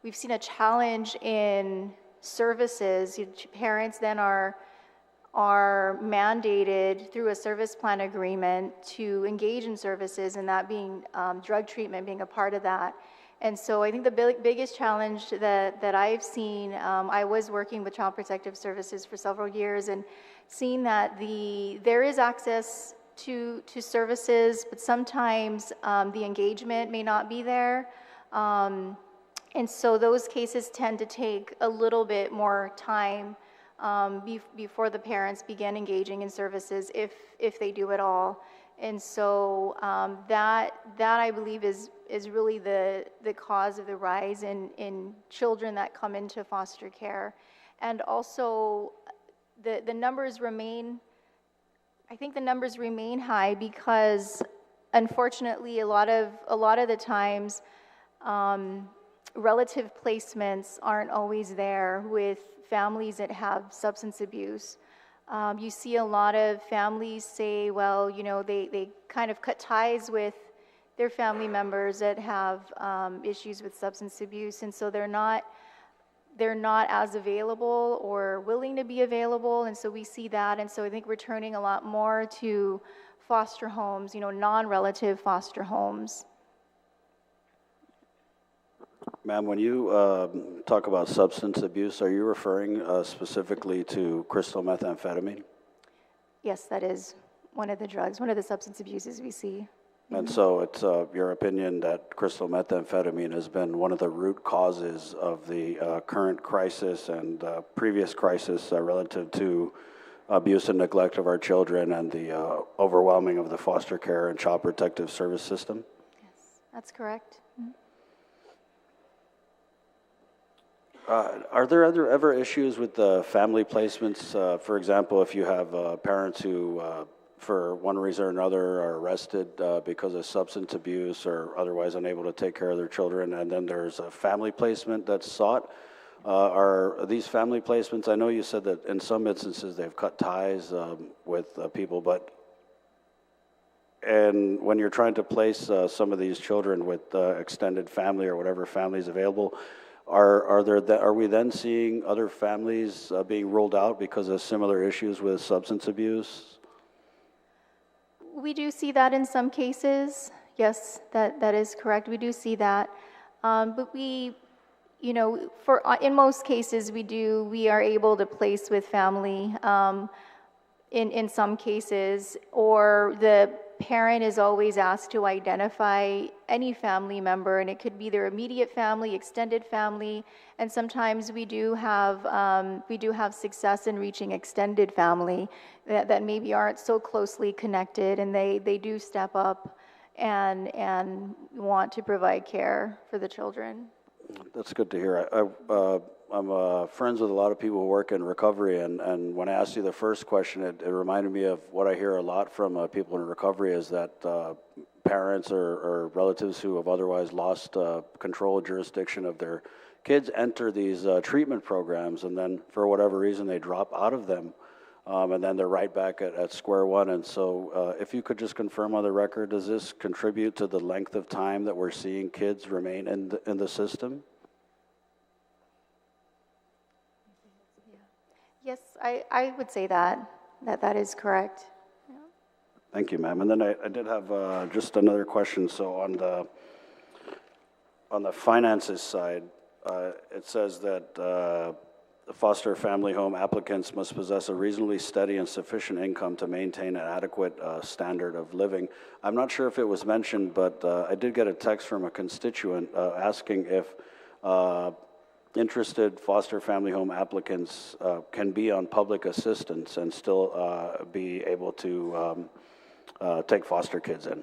We've seen a challenge in services. Parents then are mandated through a service plan agreement to engage in services, and that being drug treatment being a part of that. And so I think the biggest challenge that I've seen, I was working with Child Protective Services for several years and seeing that there is access to services, but sometimes the engagement may not be there. And so those cases tend to take a little bit more time before the parents begin engaging in services, if they do at all. And so that I believe is really the cause of the rise in children that come into foster care. And also the numbers remain, I think the numbers remain high because unfortunately a lot of the times relative placements aren't always there with families that have substance abuse. You see a lot of families say, well, you know, they kind of cut ties with their family members that have issues with substance abuse, and so they're not as available or willing to be available, and so we see that, and so I think we're turning a lot more to foster homes, you know, non-relative foster homes. Ma'am, when you talk about substance abuse, are you referring specifically to crystal methamphetamine? Yes, that is one of the drugs, one of the substance abuses we see. And so it's your opinion that crystal methamphetamine has been one of the root causes of the current crisis and previous crisis relative to abuse and neglect of our children and the overwhelming of the foster care and child protective service system? Yes, that's correct. Are there ever issues with the family placements? For example, if you have parents who, for one reason or another, are arrested because of substance abuse or otherwise unable to take care of their children, and then there's a family placement that's sought. Are these family placements, I know you said that in some instances they've cut ties with people, and when you're trying to place some of these children with extended family or whatever family is available, are we then seeing other families being ruled out because of similar issues with substance abuse? We do see that in some cases. Yes, that is correct. We do see that. But we, in most cases we are able to place with family in some cases, or the parent is always asked to identify any family member, and it could be their immediate family, extended family, and sometimes we do have success in reaching extended family that maybe aren't so closely connected, and they do step up and want to provide care for the children. That's good to hear. I'm friends with a lot of people who work in recovery, and when I asked you the first question, it reminded me of what I hear a lot from people in recovery is that parents or relatives who have otherwise lost control of jurisdiction of their kids enter these treatment programs, and then for whatever reason they drop out of them, and then they're right back at square one. And so if you could just confirm on the record, does this contribute to the length of time that we're seeing kids remain in the system? Yes, I would say that is correct. Yeah. Thank you, ma'am. And then I did have just another question. So on the finances side, it says that the foster family home applicants must possess a reasonably steady and sufficient income to maintain an adequate standard of living. I'm not sure if it was mentioned, but I did get a text from a constituent asking if interested foster family home applicants can be on public assistance and still be able to take foster kids in.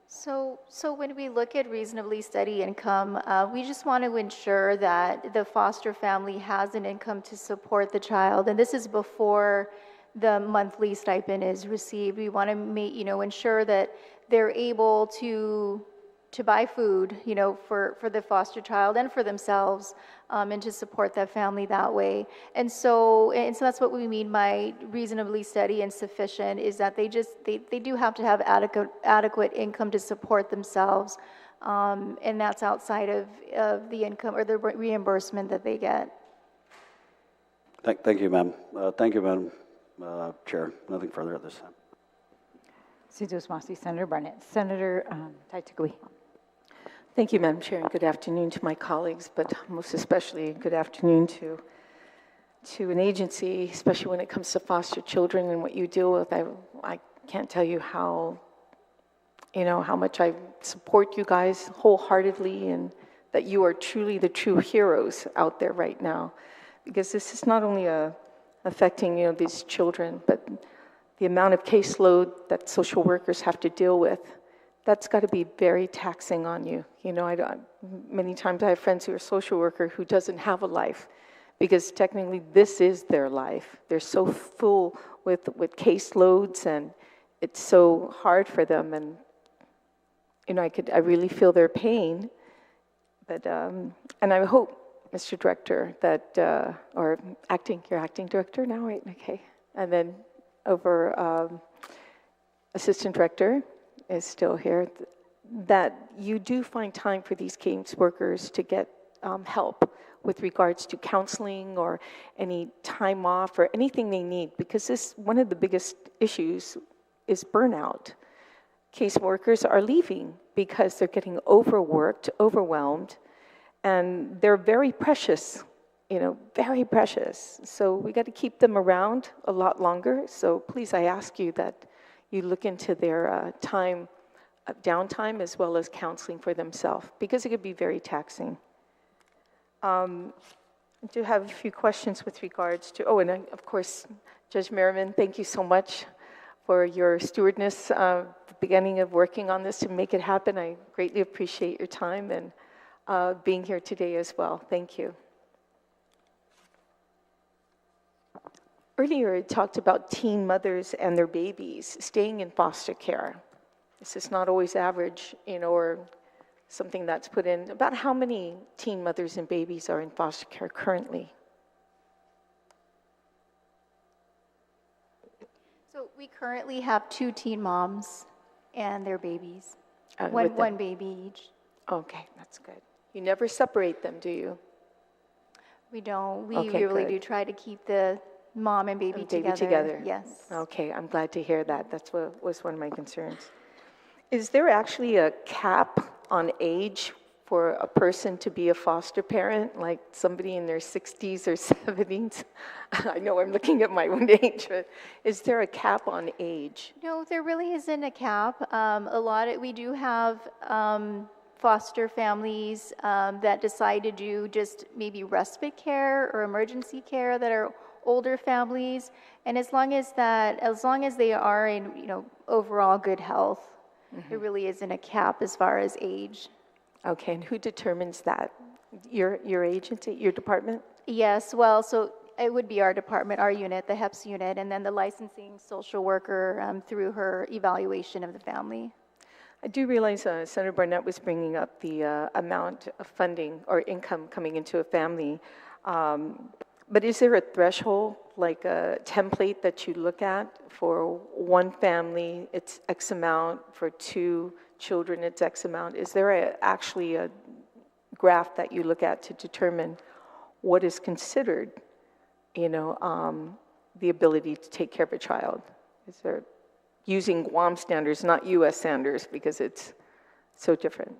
So when we look at reasonably steady income, we just want to ensure that the foster family has an income to support the child, and this is before the monthly stipend is received. We want to ensure that they're able to buy food, for the foster child and for themselves, and to support that family that way. And so that's what we mean by reasonably steady and sufficient, is that they do have to have adequate income to support themselves, and that's outside of the income or the reimbursement that they get. Thank you, ma'am. Thank you, Madam Chair. Nothing further at this time. Senator Barnett. Senator Taitakui. Thank you, Madam Chair, and good afternoon to my colleagues, but most especially good afternoon to an agency, especially when it comes to foster children and what you deal with. I can't tell you how much I support you guys wholeheartedly, and that you are truly the true heroes out there right now, because this is not only affecting these children, but the amount of caseload that social workers have to deal with. That's got to be very taxing on you. Many times I have friends who are social worker who doesn't have a life, because technically this is their life. They're so full with caseloads, and it's so hard for them. And I really feel their pain. But and I hope, Mr. Director, that you're acting director now, right? Okay, and then Assistant Director is still here, that you do find time for these case workers to get help with regards to counseling or any time off or anything they need, because one of the biggest issues is burnout. Case workers are leaving because they're getting overworked, overwhelmed, And they're very precious, very precious. So we got to keep them around a lot longer. So please, I ask you that you look into their time of downtime as well as counseling for themselves, because it could be very taxing. I do have a few questions with regards to, of course, Judge Merriman, thank you so much for your stewardness, the beginning of working on this to make it happen. I greatly appreciate your time and being here today as well. Thank you. Earlier, I talked about teen mothers and their babies staying in foster care. This is not always average, or something that's put in. About how many teen mothers and babies are in foster care currently? So we currently have 2 teen moms and their babies, with one baby each. Okay, that's good. You never separate them, do you? We don't. We Okay, really good. do try to keep the mom and baby together. together. Yes. Okay, I'm glad to hear that. That's what was one of my concerns. Is there actually a cap on age for a person to be a foster parent, like somebody in their 60s or 70s? I know I'm looking at my own age, but is there a cap on age? No, there really isn't a cap. We do have foster families that decide to do just maybe respite care or emergency care that are older families, and as long as they are in overall good health, there really isn't a cap as far as age. Okay, and who determines that? Your agency, your department? Yes, well, so it would be our department, our unit, the HEPS unit, and then the licensing social worker through her evaluation of the family. I do realize Senator Barnett was bringing up the amount of funding or income coming into a family. But is there a threshold, like a template that you look at for one family, it's X amount, for 2 children, it's X amount? Is there actually a graph that you look at to determine what is considered, the ability to take care of a child? Is there, using Guam standards, not US standards, because it's so different?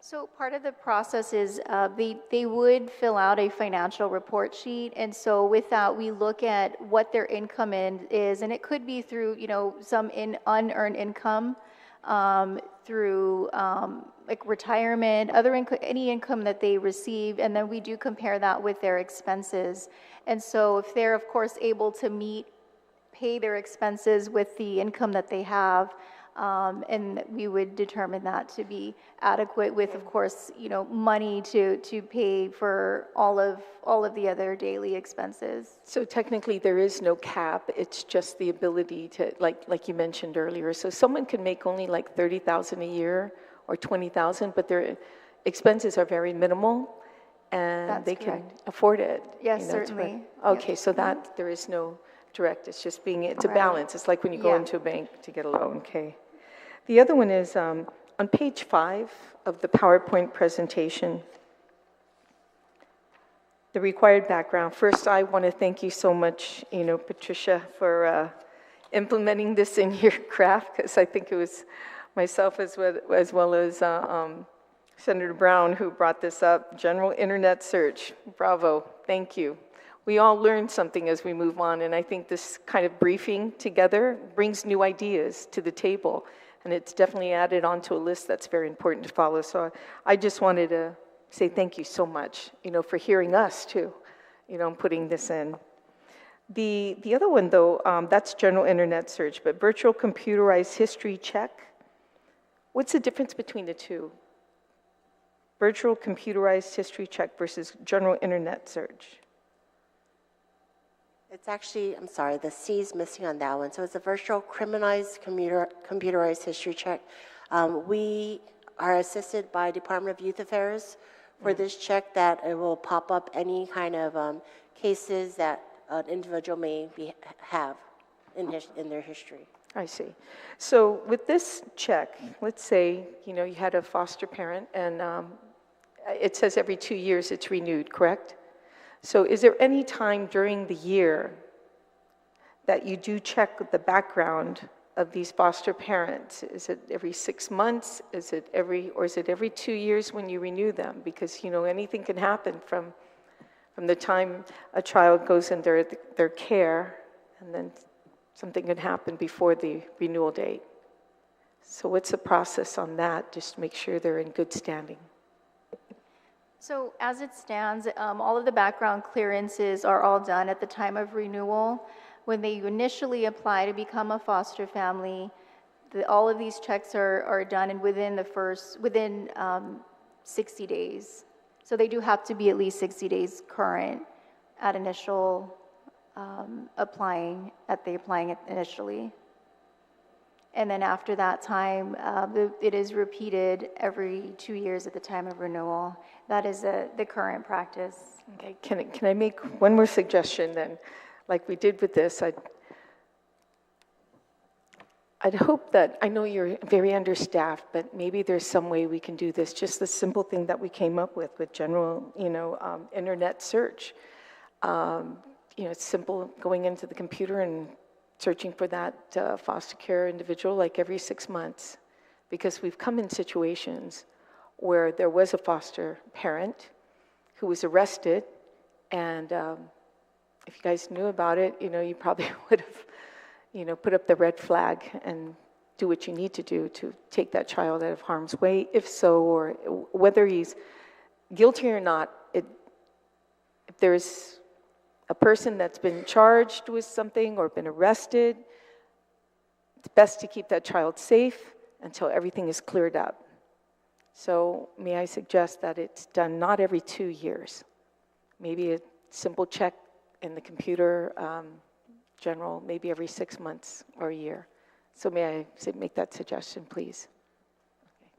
So part of the process is they would fill out a financial report sheet, and so with that we look at what their income is, and it could be through some unearned income, through like retirement, any income that they receive, and then we do compare that with their expenses. And so if they're of course able to pay their expenses with the income that they have, and we would determine that to be adequate with, of course, money to pay for all of the other daily expenses. So technically there is no cap, it's just the ability to, like you mentioned earlier, so someone can make only like $30,000 a year or $20,000, but their expenses are very minimal and That's they correct. can afford it. Yes, certainly. Okay, Yep. so that there is no direct, it's just it's a balance. It's like when you go Yeah. into a bank to get a loan, okay. The other one is on page 5 of the PowerPoint presentation, the required background. First, I want to thank you so much, Patricia, for implementing this in your craft, because I think it was myself as well as Senator Brown who brought this up. General Internet Search, bravo, thank you. We all learn something as we move on, and I think this kind of briefing together brings new ideas to the table, and it's definitely added onto a list that's very important to follow. So I just wanted to say thank you so much, for hearing us too, and putting this in. The other one though, that's general internet search, but virtual computerized history check. What's the difference between the two? Virtual computerized history check versus general internet search. It's actually, I'm sorry, the C is missing on that one. So it's a virtual computerized history check. We are assisted by Department of Youth Affairs for this check, that it will pop up any kind of cases that an individual may have in their history. I see. So with this check, let's say, you had a foster parent and it says every 2 years it's renewed, correct? So is there any time during the year that you do check the background of these foster parents? Is it every 6 months? Is it every 2 years when you renew them? Because, anything can happen from the time a child goes into their care, and then something can happen before the renewal date. So what's the process on that, just to make sure they're in good standing? So as it stands, all of the background clearances are all done at the time of renewal. When they initially apply to become a foster family, all of these checks are done and within 60 days. So they do have to be at least 60 days current at initial applying it initially. And then after that time, it is repeated every 2 years at the time of renewal. That is the current practice. Okay, can I make one more suggestion then? Like we did with this, I'd hope that, I know you're very understaffed, but maybe there's some way we can do this. Just the simple thing that we came up with general, internet search. It's simple, going into the computer and searching for that foster care individual like every 6 months, because we've come in situations where there was a foster parent who was arrested, and if you guys knew about it, you probably would have, put up the red flag and do what you need to do to take that child out of harm's way, if so, or whether he's guilty or not. If there's a person that's been charged with something or been arrested, it's best to keep that child safe until everything is cleared up. So may I suggest that it's done not every 2 years, maybe a simple check in the computer, general, maybe every 6 months or a year. So may I make that suggestion, please?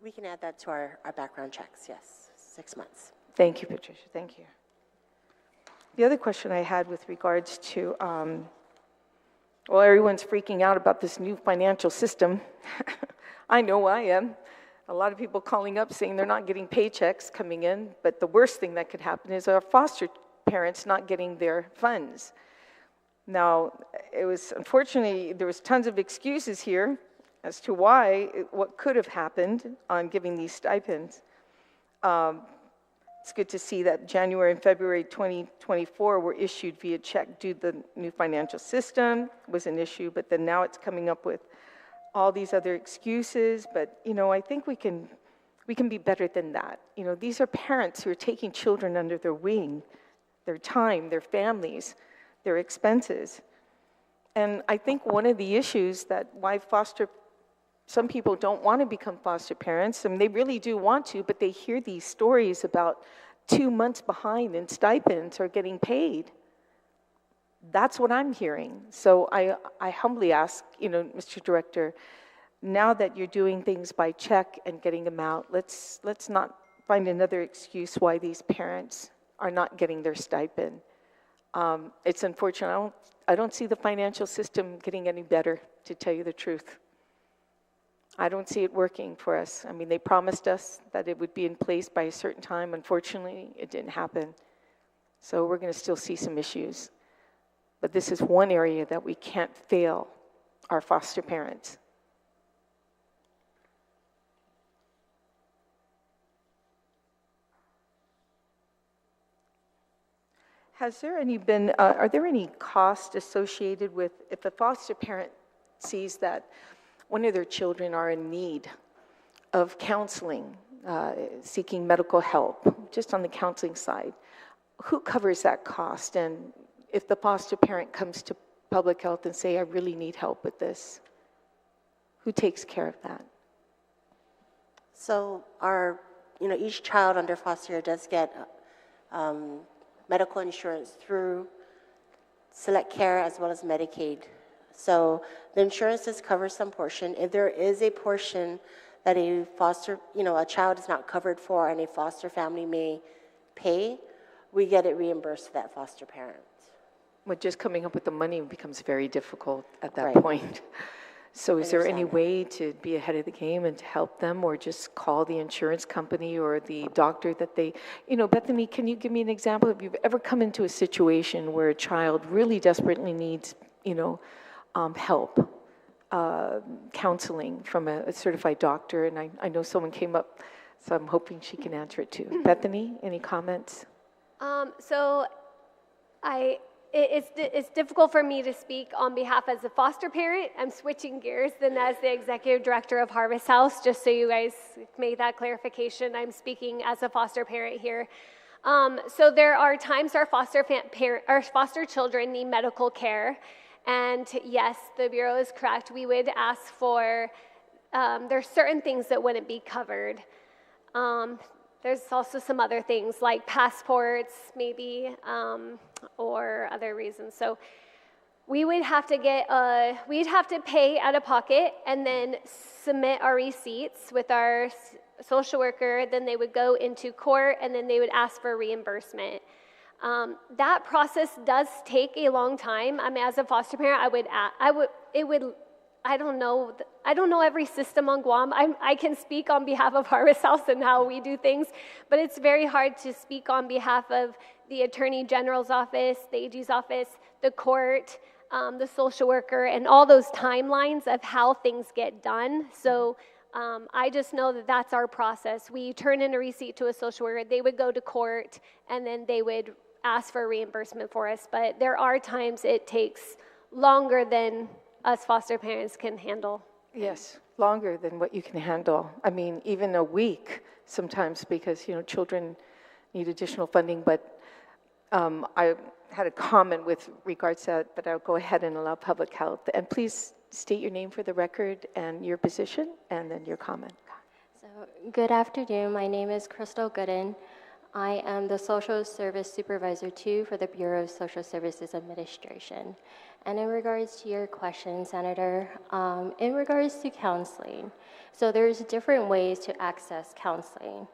We can add that to our background checks, yes, 6 months. Thank you, Patricia, thank you. The other question I had with regards to, everyone's freaking out about this new financial system. I know I am. A lot of people calling up saying they're not getting paychecks coming in, but the worst thing that could happen is our foster parents not getting their funds. Now, unfortunately, there was tons of excuses here as to what could have happened on giving these stipends. It's good to see that January and February 2024 were issued via check due to the new financial system was an issue, but then now it's coming up with all these other excuses. But, I think we can be better than that. These are parents who are taking children under their wing, their time, their families, their expenses. And I think one of the issues that why some people don't want to become foster parents, and they really do want to, but they hear these stories about 2 months behind in stipends or getting paid. That's what I'm hearing. So I humbly ask, Mr. Director, now that you're doing things by check and getting them out, let's not find another excuse why these parents are not getting their stipend. It's unfortunate. I don't see the financial system getting any better, to tell you the truth. I don't see it working for us. I mean, they promised us that it would be in place by a certain time. Unfortunately, it didn't happen. So we're going to still see some issues. But this is one area that we can't fail our foster parents. Are there any costs associated with, if a foster parent sees that one of their children are in need of counseling, seeking medical help, just on the counseling side, who covers that cost? And if the foster parent comes to public health and say, I really need help with this, who takes care of that? So each child under foster care does get medical insurance through Select Care as well as Medicaid. So the insurance does cover some portion. If there is a portion that a child is not covered for and a foster family may pay, we get it reimbursed to that foster parent. But just coming up with the money becomes very difficult at that Right. point. So is there any Understand that. way to be ahead of the game and to help them, or just call the insurance company or the doctor that they, Bethany, can you give me an example? If you've ever come into a situation where a child really desperately needs, help, counseling from a certified doctor, and I know someone came up, so I'm hoping she can answer it too. Bethany, any comments? It's difficult for me to speak on behalf as a foster parent. I'm switching gears then as the executive director of Harvest House, just so you guys make that clarification. I'm speaking as a foster parent here. So there are times our foster children need medical care. And yes, the Bureau is correct. We would ask for, there's certain things that wouldn't be covered. There's also some other things like passports, maybe, or other reasons. So we would have to we'd have to pay out of pocket and then submit our receipts with our social worker. Then they would go into court and then they would ask for reimbursement. That process does take a long time. I mean, as a foster parent, I don't know every system on Guam. I can speak on behalf of Harvest House and how we do things, but it's very hard to speak on behalf of the Attorney General's office, the AG's office, the court, the social worker, and all those timelines of how things get done. So I just know that that's our process. We turn in a receipt to a social worker, they would go to court, and then they would ask for reimbursement for us. But there are times it takes longer than us foster parents can handle. Yes, longer than what you can handle. I mean, even a week sometimes, because, children need additional funding. But I had a comment with regards to that, but I'll go ahead and allow public health. And please state your name for the record and your position, and then your comment. So, good afternoon. My name is Crystal Gooden. I am the Social Service Supervisor 2 for the Bureau of Social Services Administration. And in regards to your question, Senator, in regards to counseling, so there's different ways to access counseling,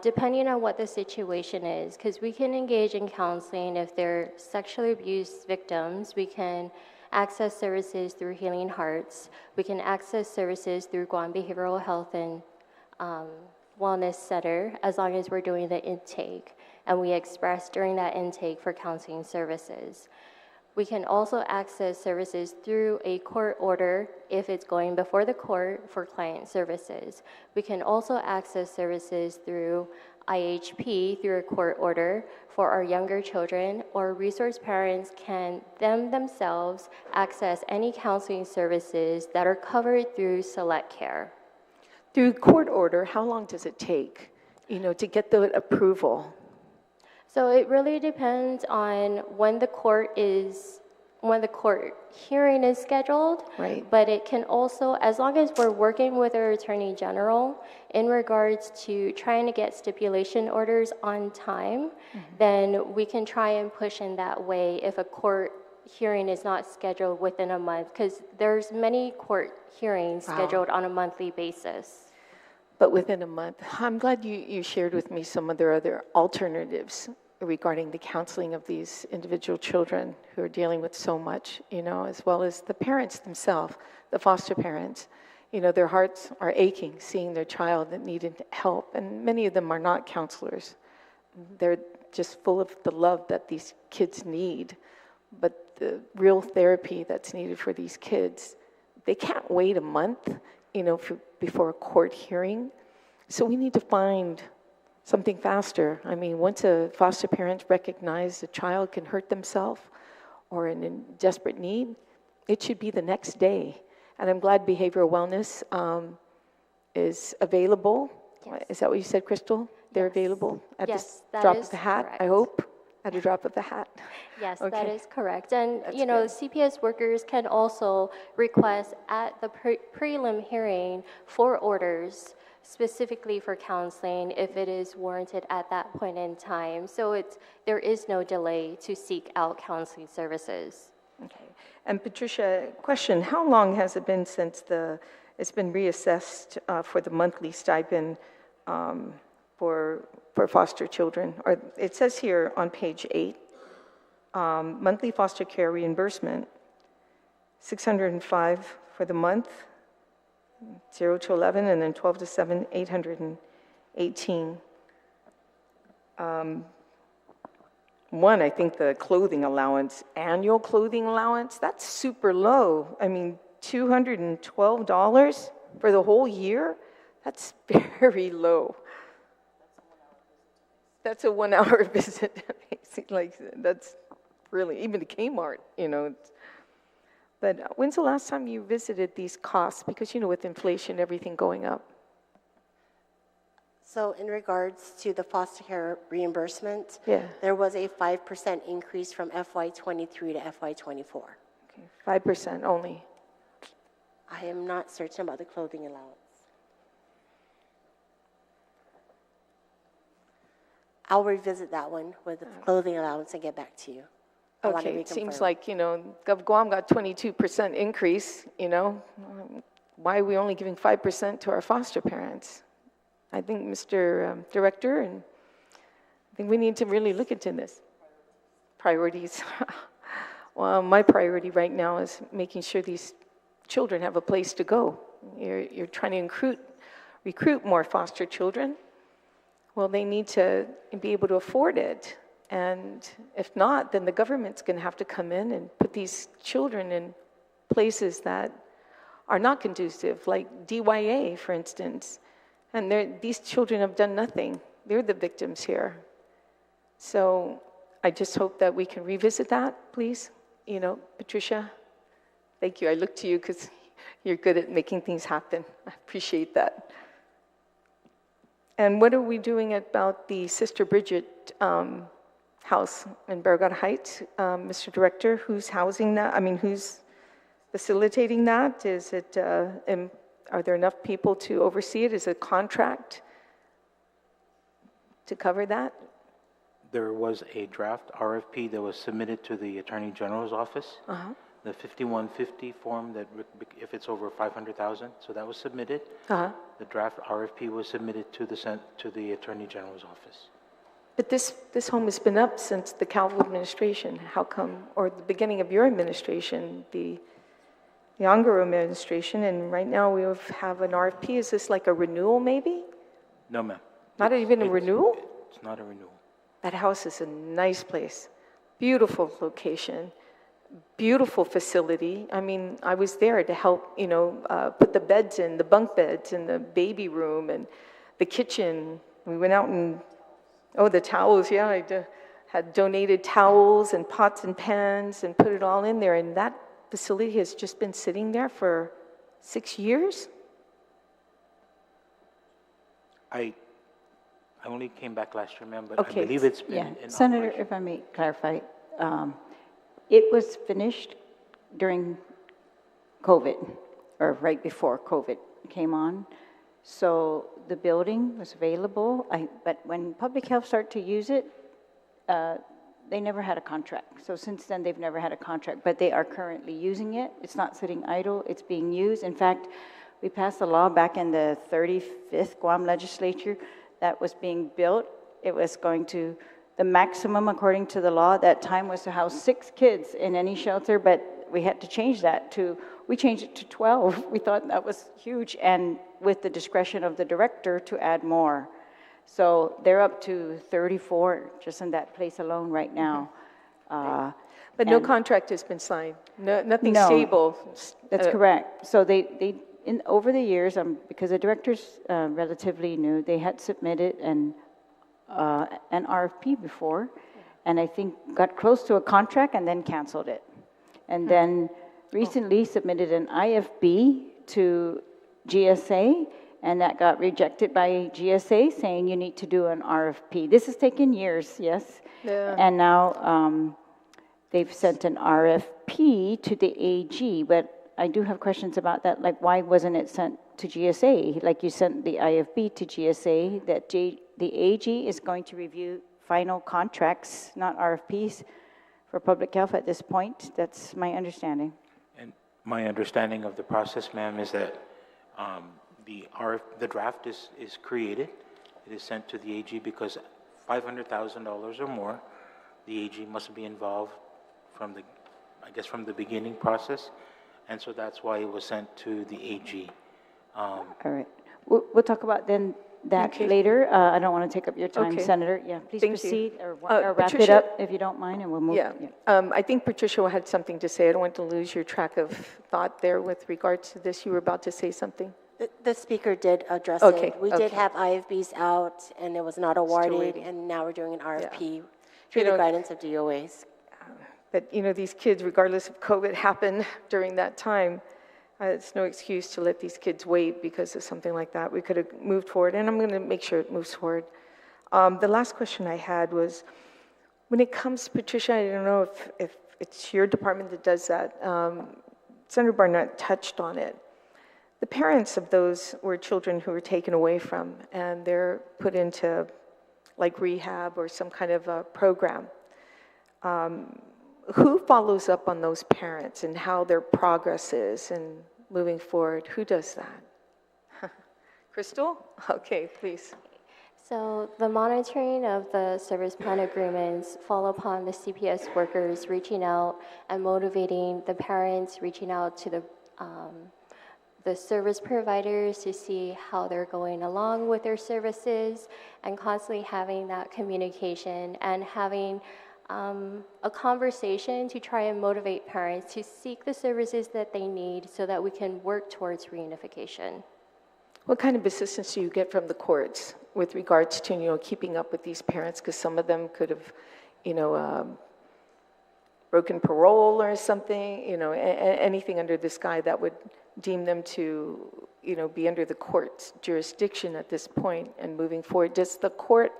depending on what the situation is, because we can engage in counseling if they're sexually abused victims. We can access services through Healing Hearts. We can access services through Guam Behavioral Health and Wellness Center, as long as we're doing the intake, and we express during that intake for counseling services. We can also access services through a court order if it's going before the court for client services. We can also access services through IHP through a court order for our younger children, or resource parents can themselves access any counseling services that are covered through Select Care. Through court order, how long does it take, to get the approval? So it really depends on when the court hearing is scheduled. Right. But it can also, as long as we're working with our Attorney General in regards to trying to get stipulation orders on time, then we can try and push in that way if a court hearing is not scheduled within a month, because there's many court hearings scheduled on a monthly basis. But within a month. I'm glad you shared with me some of their other alternatives regarding the counseling of these individual children who are dealing with so much, as well as the parents themselves, the foster parents. Their hearts are aching seeing their child that needed help, and many of them are not counselors. They're just full of the love that these kids need, but the real therapy that's needed for these kids, they can't wait a month, before a court hearing. So we need to find something faster. I mean, once a foster parent recognizes a child can hurt themselves or in desperate need, it should be the next day. And I'm glad behavioral wellness is available. Yes. Is that what you said, Crystal? They're available at the drop of the hat, correct. I hope? At a drop of the hat? Yes, Okay. that is correct. And, That's you know, good. CPS workers can also request at the prelim hearing for orders specifically for counseling if it is warranted at that point in time. So there is no delay to seek out counseling services. Okay. And Patricia, question, how long has it been since it's been reassessed for the monthly stipend for foster children? Or it says here on page 8, monthly foster care reimbursement, $605 for the month, 0 to 11, and then 12 to 7, $818. One, I think the clothing allowance, annual clothing allowance, that's super low. I mean, $212 for the whole year? That's very low. That's a 1 hour visit. Like, that's really, even to Kmart, you know. But when's the last time you visited these costs? Because, you know, with inflation, everything going up. So in regards to the foster care reimbursement, Yeah. there was a 5% increase from FY23 to FY24. Okay, 5% only. I am not certain about the clothing allowance. I'll revisit that one with the clothing allowance and get back to you. I want to Okay, it seems reconfirm. like, you know, Guam got 22% increase, you know. Why are we only giving 5% to our foster parents? I think, Mr. Director, and I think we need to really look into this. Priorities. Well, my priority right now is making sure these children have a place to go. You're trying to recruit more foster children. Well, they need to be able to afford it. And if not, then the government's going to have to come in and put these children in places that are not conducive, like DYA, for instance. And these children have done nothing. They're the victims here. So I just hope that we can revisit that, please. You know, Patricia, thank you. I look to you because you're good at making things happen. I appreciate that. And what are we doing about the Sister Bridget house in Barragata Heights? Mr. Director, who's housing that? I mean, who's facilitating that? Is it, are there enough people to oversee it? Is it a contract to cover that? There was a draft RFP that was submitted to the Attorney General's office. The 5150 form that if it's over 500,000, so that was submitted. The draft RFP was submitted to the Attorney General's office. But this home has been up since the Calvo administration. How come, or the beginning of your administration, the Angaro administration, and right now we have an RFP. Is this like a renewal maybe? No, ma'am. Not even a renewal? It's not a renewal. That house is a nice place. Beautiful location. Beautiful facility. I mean, I was there to help, you know, put the beds in, the bunk beds in the baby room and the kitchen. We went out and, oh, the towels, yeah. I had donated towels and pots and pans and put it all in there. And that facility has just been sitting there for 6 years. I only came back last year, ma'am, but Okay. I believe it's been in Senator, operation. if I may clarify, it was finished during COVID, or right before COVID came on. So the building was available, but when public health started to use it, they never had a contract. So since then, they've never had a contract, but they are currently using it. It's not sitting idle, it's being used. In fact, we passed a law back in the 35th Guam legislature that was being built. It was going to, the maximum according to the law at that time was to house 6 kids in any shelter, but we had to change that we changed it to 12. We thought that was huge, and with the discretion of the director to add more. So they're up to 34 just in that place alone right now. But no contract has been signed. Nothing No, stable. That's correct. So over the years, because the director's relatively new, they had submitted an RFP before, and I think got close to a contract and then canceled it. And then recently submitted an IFB to GSA, and that got rejected by GSA, saying you need to do an RFP. This has taken years, yes? Yeah. And now they've sent an RFP to the AG, but I do have questions about that, like why wasn't it sent to GSA? Like you sent the IFB to GSA, that the AG is going to review final contracts, not RFPs, for public health at this point. That's my understanding. And my understanding of the process, ma'am, is that the draft is created. It is sent to the AG because $500,000 or more, the AG must be involved from the beginning process. And so that's why it was sent to the AG. All right. We'll talk about then that Okay. later. I don't want to take up your time, Okay. Senator. Yeah, please Thank you. proceed or wrap it Patricia- up if you don't mind, and we'll move. Yeah, I think Patricia had something to say. I don't want to lose your track of thought there with regards to this. You were about to say something. The speaker did address Okay, it. We did okay. have IFBs out, and it was not awarded, waiting. and now we're doing an RFP You through the know- guidance of DOAs. But, you know, these kids, regardless of COVID happened during that time, it's no excuse to let these kids wait because of something like that. We could have moved forward, and I'm going to make sure it moves forward. The last question I had was, when it comes, Patricia, I don't know if it's your department that does that. Senator Barnett touched on it. The parents of those were children who were taken away from, and they're put into like rehab or some kind of a program. Who follows up on those parents and how their progress is and moving forward? Who does that? Crystal? Okay, please. So the monitoring of the service plan agreements fall upon the CPS workers reaching out and motivating the parents, reaching out to the service providers to see how they're going along with their services, and constantly having that communication and having a conversation to try and motivate parents to seek the services that they need so that we can work towards reunification. What kind of assistance do you get from the courts with regards to, you know, keeping up with these parents? Because some of them could have, you know, broken parole or something, you know, anything under the sky that would deem them to, you know, be under the court's jurisdiction at this point and moving forward. Does the court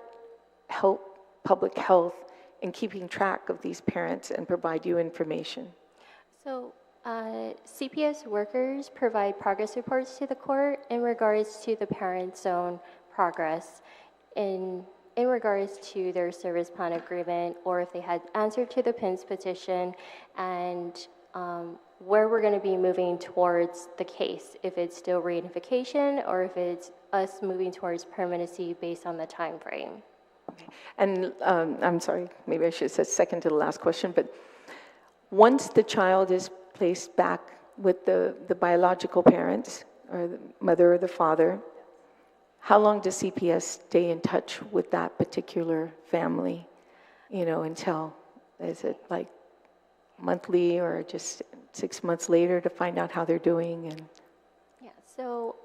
help public health in keeping track of these parents and provide you information? So CPS workers provide progress reports to the court in regards to the parent's own progress in regards to their service plan agreement, or if they had answered to the PINS petition, and where we're going to be moving towards the case, if it's still reunification or if it's us moving towards permanency based on the time frame. And I'm sorry, maybe I should have said second to the last question, but once the child is placed back with the biological parents, or the mother or the father, how long does CPS stay in touch with that particular family, you know, until, is it like monthly or just 6 months later to find out how they're doing? And yeah, so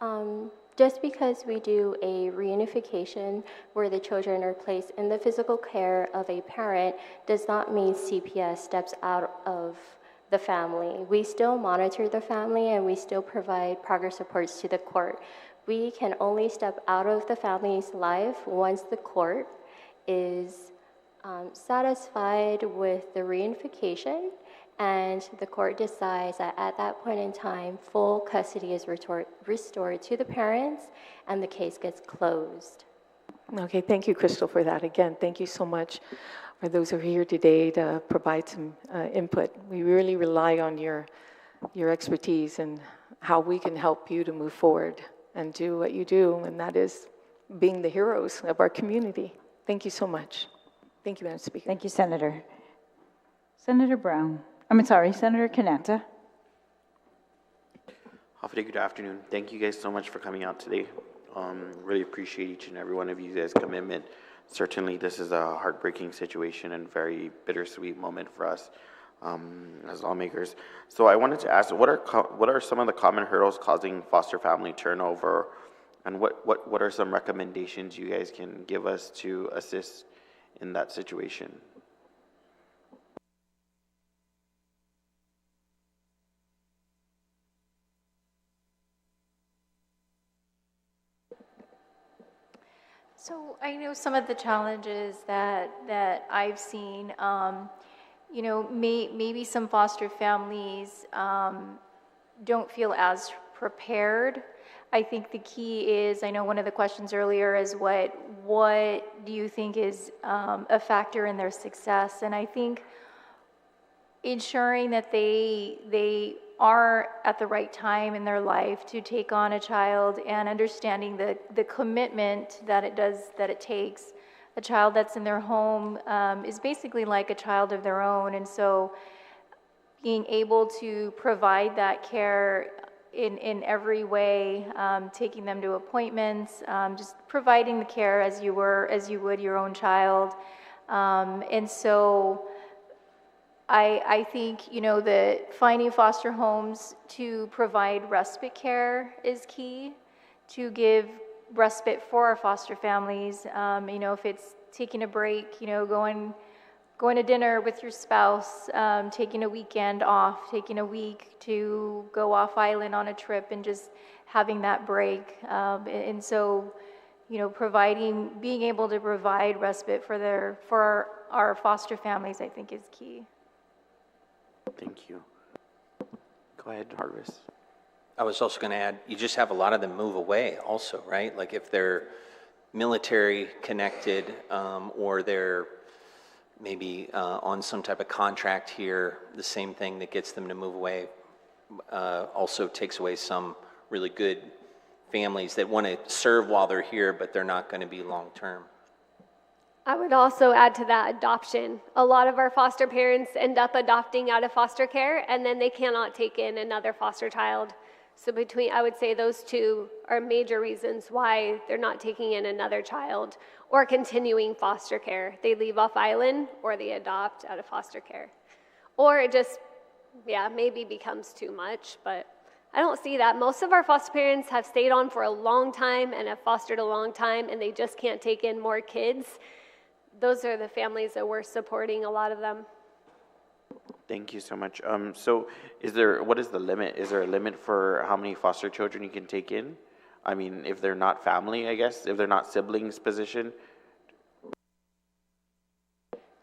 just because we do a reunification where the children are placed in the physical care of a parent does not mean CPS steps out of the family. We still monitor the family and we still provide progress reports to the court. We can only step out of the family's life once the court is satisfied with the reunification and the court decides that at that point in time, full custody is restored to the parents and the case gets closed. okay, thank you, Crystal, for that. Again, thank you so much for those who are here today to provide some input. We really rely on your expertise and how we can help you to move forward and do what you do, and that is being the heroes of our community. Thank you so much. Thank you, Madam Speaker. Thank you, Senator. Senator Brown. I'm sorry, Senator Kanata. Hafide, good afternoon. Thank you guys so much for coming out today. Really appreciate each and every one of you guys' commitment. Certainly, this is a heartbreaking situation and very bittersweet moment for us as lawmakers. So I wanted to ask, what are some of the common hurdles causing foster family turnover, and what are some recommendations you guys can give us to assist in that situation? So I know some of the challenges that I've seen, you know, maybe some foster families don't feel as prepared. I think the key is, I know one of the questions earlier is what do you think is a factor in their success? And I think ensuring that they are at the right time in their life to take on a child and understanding the commitment that it takes. A child that's in their home is basically like a child of their own, and so being able to provide that care in every way, taking them to appointments, just providing the care as you would your own child. And so I think, you know, that finding foster homes to provide respite care is key, to give respite for our foster families. You know, if it's taking a break, you know, going to dinner with your spouse, taking a weekend off, taking a week to go off island on a trip and just having that break. And so, you know, being able to provide respite for our foster families, I think is key. Thank you. Go ahead, Harvest. I was also going to add, you just have a lot of them move away also, right? Like if they're military connected, or they're maybe on some type of contract here, the same thing that gets them to move away also takes away some really good families that want to serve while they're here, but they're not going to be long-term. I would also add to that adoption. A lot of our foster parents end up adopting out of foster care, and then they cannot take in another foster child. So I would say those two are major reasons why they're not taking in another child or continuing foster care. They leave off island or they adopt out of foster care. Or it just, maybe becomes too much, but I don't see that. Most of our foster parents have stayed on for a long time and have fostered a long time, and they just can't take in more kids. Those are the families that we're supporting, a lot of them. Thank you so much. So what is the limit? Is there a limit for how many foster children you can take in? I mean, if they're not family, I guess, if they're not siblings position?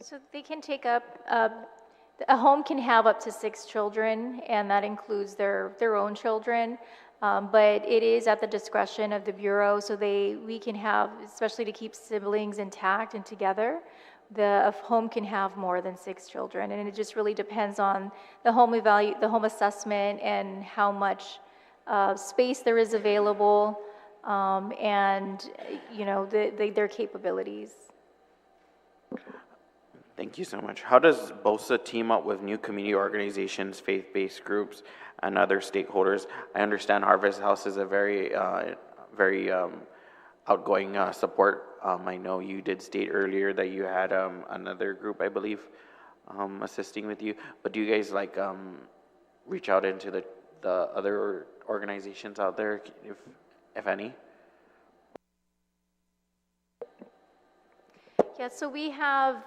So they can take up, a home can have up to 6 children, and that includes their own children. But it is at the discretion of the Bureau, so we can have, especially to keep siblings intact and together, a home can have more than 6 children, and it just really depends on the home assessment and how much space there is available, and you know their capabilities. Thank you so much. How does BOSA team up with new community organizations, faith-based groups, and other stakeholders? I understand Harvest House is a very outgoing support. I know you did state earlier that you had another group, I believe, assisting with you. But do you guys reach out into the other organizations out there, if any? Yeah, so we have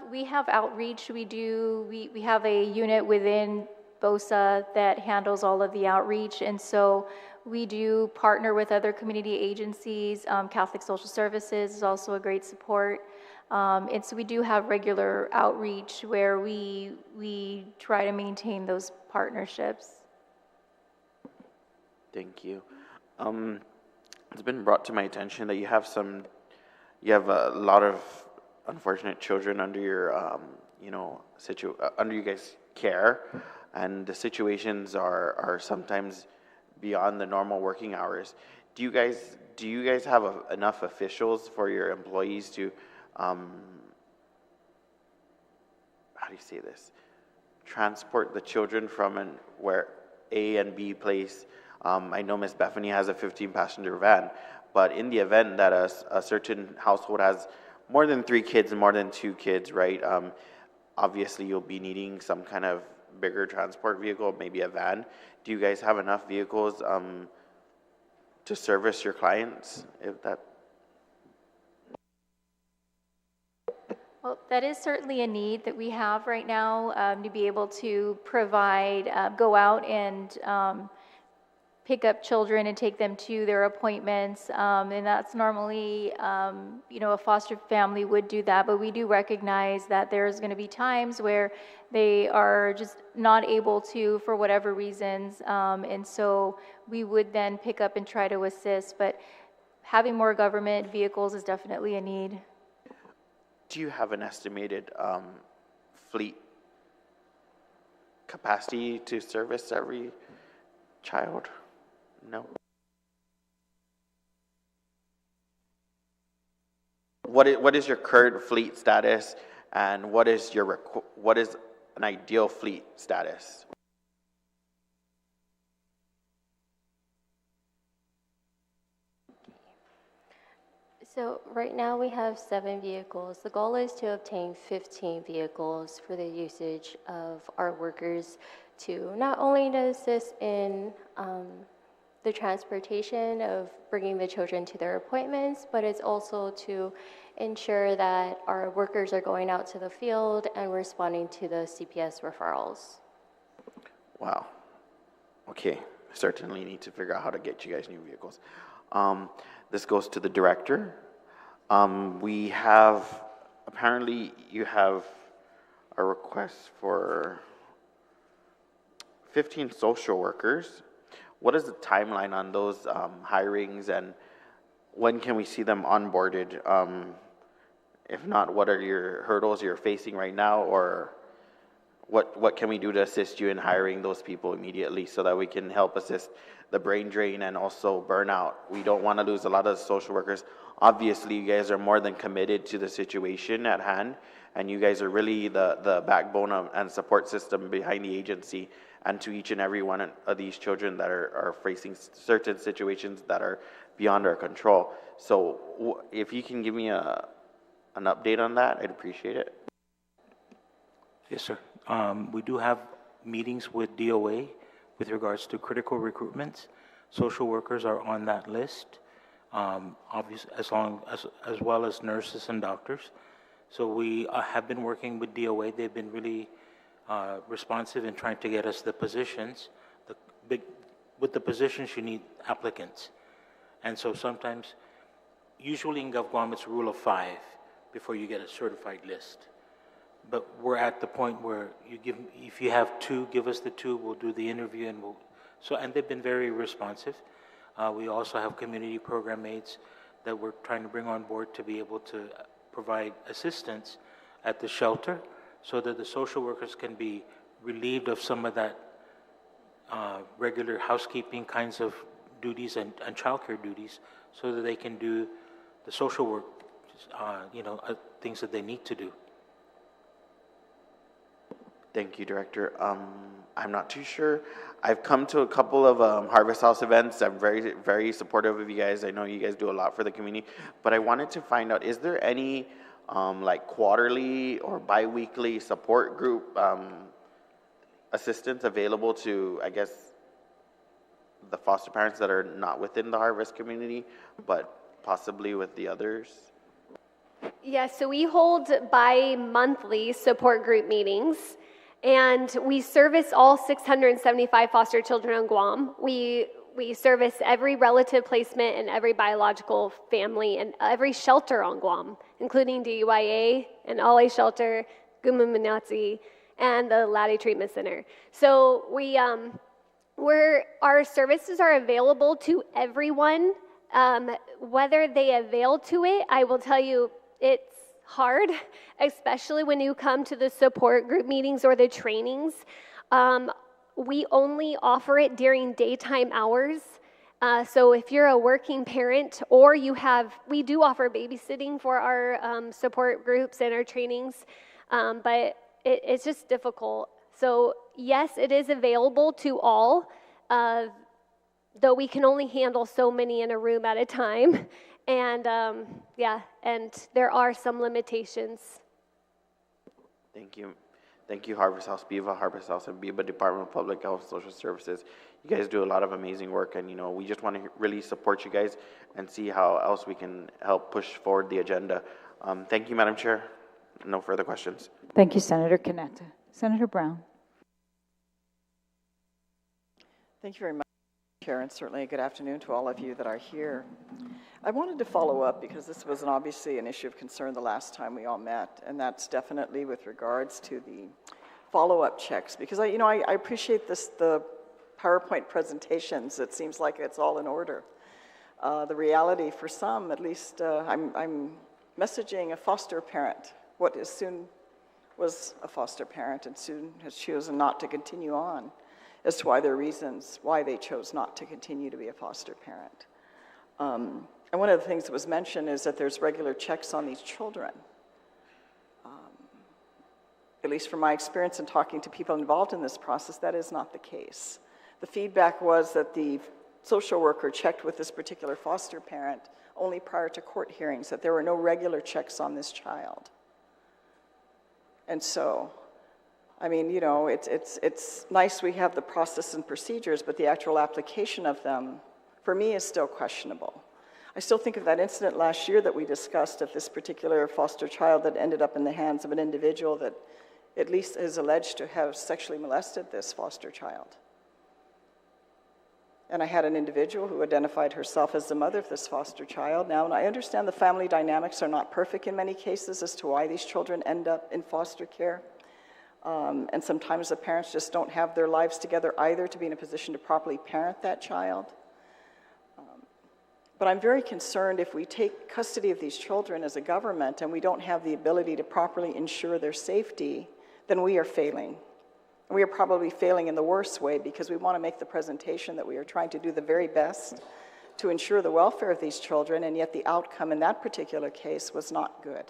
outreach. We have a unit within BOSA that handles all of the outreach, and so we do partner with other community agencies. Catholic Social Services is also a great support, and so we do have regular outreach where we try to maintain those partnerships. Thank you. It's been brought to my attention that you have a lot of unfortunate children under your under you guys' care, and the situations are sometimes beyond the normal working hours. Do you guys have enough officials for your employees to how do you say this, transport the children from where A and B place? I know Miss Bethany has a 15-passenger van, but in the event that a certain household has more than 3 kids and more than 2 kids, right? Obviously, you'll be needing some kind of bigger transport vehicle, maybe a van. Do you guys have enough vehicles to service your clients? Well, that is certainly a need that we have right now, to be able to provide, go out and pick up children and take them to their appointments, and that's normally, a foster family would do that, but we do recognize that there's going to be times where they are just not able to for whatever reasons, and so we would then pick up and try to assist, but having more government vehicles is definitely a need. Do you have an estimated fleet capacity to service every child? No. What is your current fleet status, and what is an ideal fleet status? So right now we have 7 vehicles. The goal is to obtain 15 vehicles for the usage of our workers to not only to assist in the transportation of bringing the children to their appointments, but it's also to ensure that our workers are going out to the field and responding to the CPS referrals. Wow. Okay, certainly need to figure out how to get you guys new vehicles. This goes to the director. We have, apparently you have a request for 15 social workers. What is the timeline on those hirings, and when can we see them onboarded? If not, what are your hurdles you're facing right now, or what can we do to assist you in hiring those people immediately so that we can help assist the brain drain and also burnout? We don't want to lose a lot of social workers. Obviously, you guys are more than committed to the situation at hand, and you guys are really the backbone and support system behind the agency and to each and every one of these children that are facing certain situations that are beyond our control. So if you can give me an update on that, I'd appreciate it. Yes, sir. We do have meetings with DOA with regards to critical recruitments. Social workers are on that list, obviously, as well as nurses and doctors. So we have been working with DOA. They've been really responsive in trying to get us the positions. With the positions, you need applicants. And so sometimes, usually in GovGuam, it's rule of 5 before you get a certified list. But we're at the point where if you have 2, give us the 2, we'll do the interview, and they've been very responsive. We also have community program aides that we're trying to bring on board to be able to provide assistance at the shelter so that the social workers can be relieved of some of that regular housekeeping kinds of duties and childcare duties so that they can do the social work, things that they need to do. Thank you, Director. I'm not too sure. I've come to a couple of Harvest House events. I'm very, very supportive of you guys. I know you guys do a lot for the community, but I wanted to find out, is there any like quarterly or bi-weekly support group assistance available to, I guess, the foster parents that are not within the Harvest community, but possibly with the others? Yeah, so we hold bi-monthly support group meetings, and we service all 675 foster children on Guam. We service every relative placement and every biological family and every shelter on Guam, including DUIA and All Shelter, Gumamanatsi, and the Laddie Treatment Center. So our services are available to everyone. Whether they avail to it, I will tell you, it's hard, especially when you come to the support group meetings or the trainings. We only offer it during daytime hours. So if you're a working parent or we do offer babysitting for our support groups and our trainings, but it's just difficult. So yes, it is available to all, though we can only handle so many in a room at a time. And and there are some limitations. Thank you. Thank you, Harvest House Biva, Harvest House and Biva, Department of Public Health Social Services. You guys do a lot of amazing work, and we just want to really support you guys and see how else we can help push forward the agenda. Thank you, Madam Chair. No further questions. Thank you, Senator Kanata. Senator Brown. Thank you very much, Chair, and certainly a good afternoon to all of you that are here. I wanted to follow up because this was obviously an issue of concern the last time we all met, and that's definitely with regards to the follow-up checks, because I appreciate the PowerPoint presentations. It seems like it's all in order. The reality for some, at least, I'm messaging a foster parent, what as soon was a foster parent and soon has chosen not to continue on, as to why their reasons why they chose not to continue to be a foster parent. And one of the things that was mentioned is that there's regular checks on these children. At least from my experience in talking to people involved in this process, that is not the case. The feedback was that the social worker checked with this particular foster parent only prior to court hearings, that there were no regular checks on this child. And so, I mean, you know, it's nice we have the process and procedures, but the actual application of them, for me, is still questionable. I still think of that incident last year that we discussed of this particular foster child that ended up in the hands of an individual that at least is alleged to have sexually molested this foster child. And I had an individual who identified herself as the mother of this foster child. Now, and I understand the family dynamics are not perfect in many cases as to why these children end up in foster care. And sometimes the parents just don't have their lives together either to be in a position to properly parent that child. But I'm very concerned if we take custody of these children as a government and we don't have the ability to properly ensure their safety, then we are failing. And we are probably failing in the worst way because we want to make the presentation that we are trying to do the very best to ensure the welfare of these children, and yet the outcome in that particular case was not good.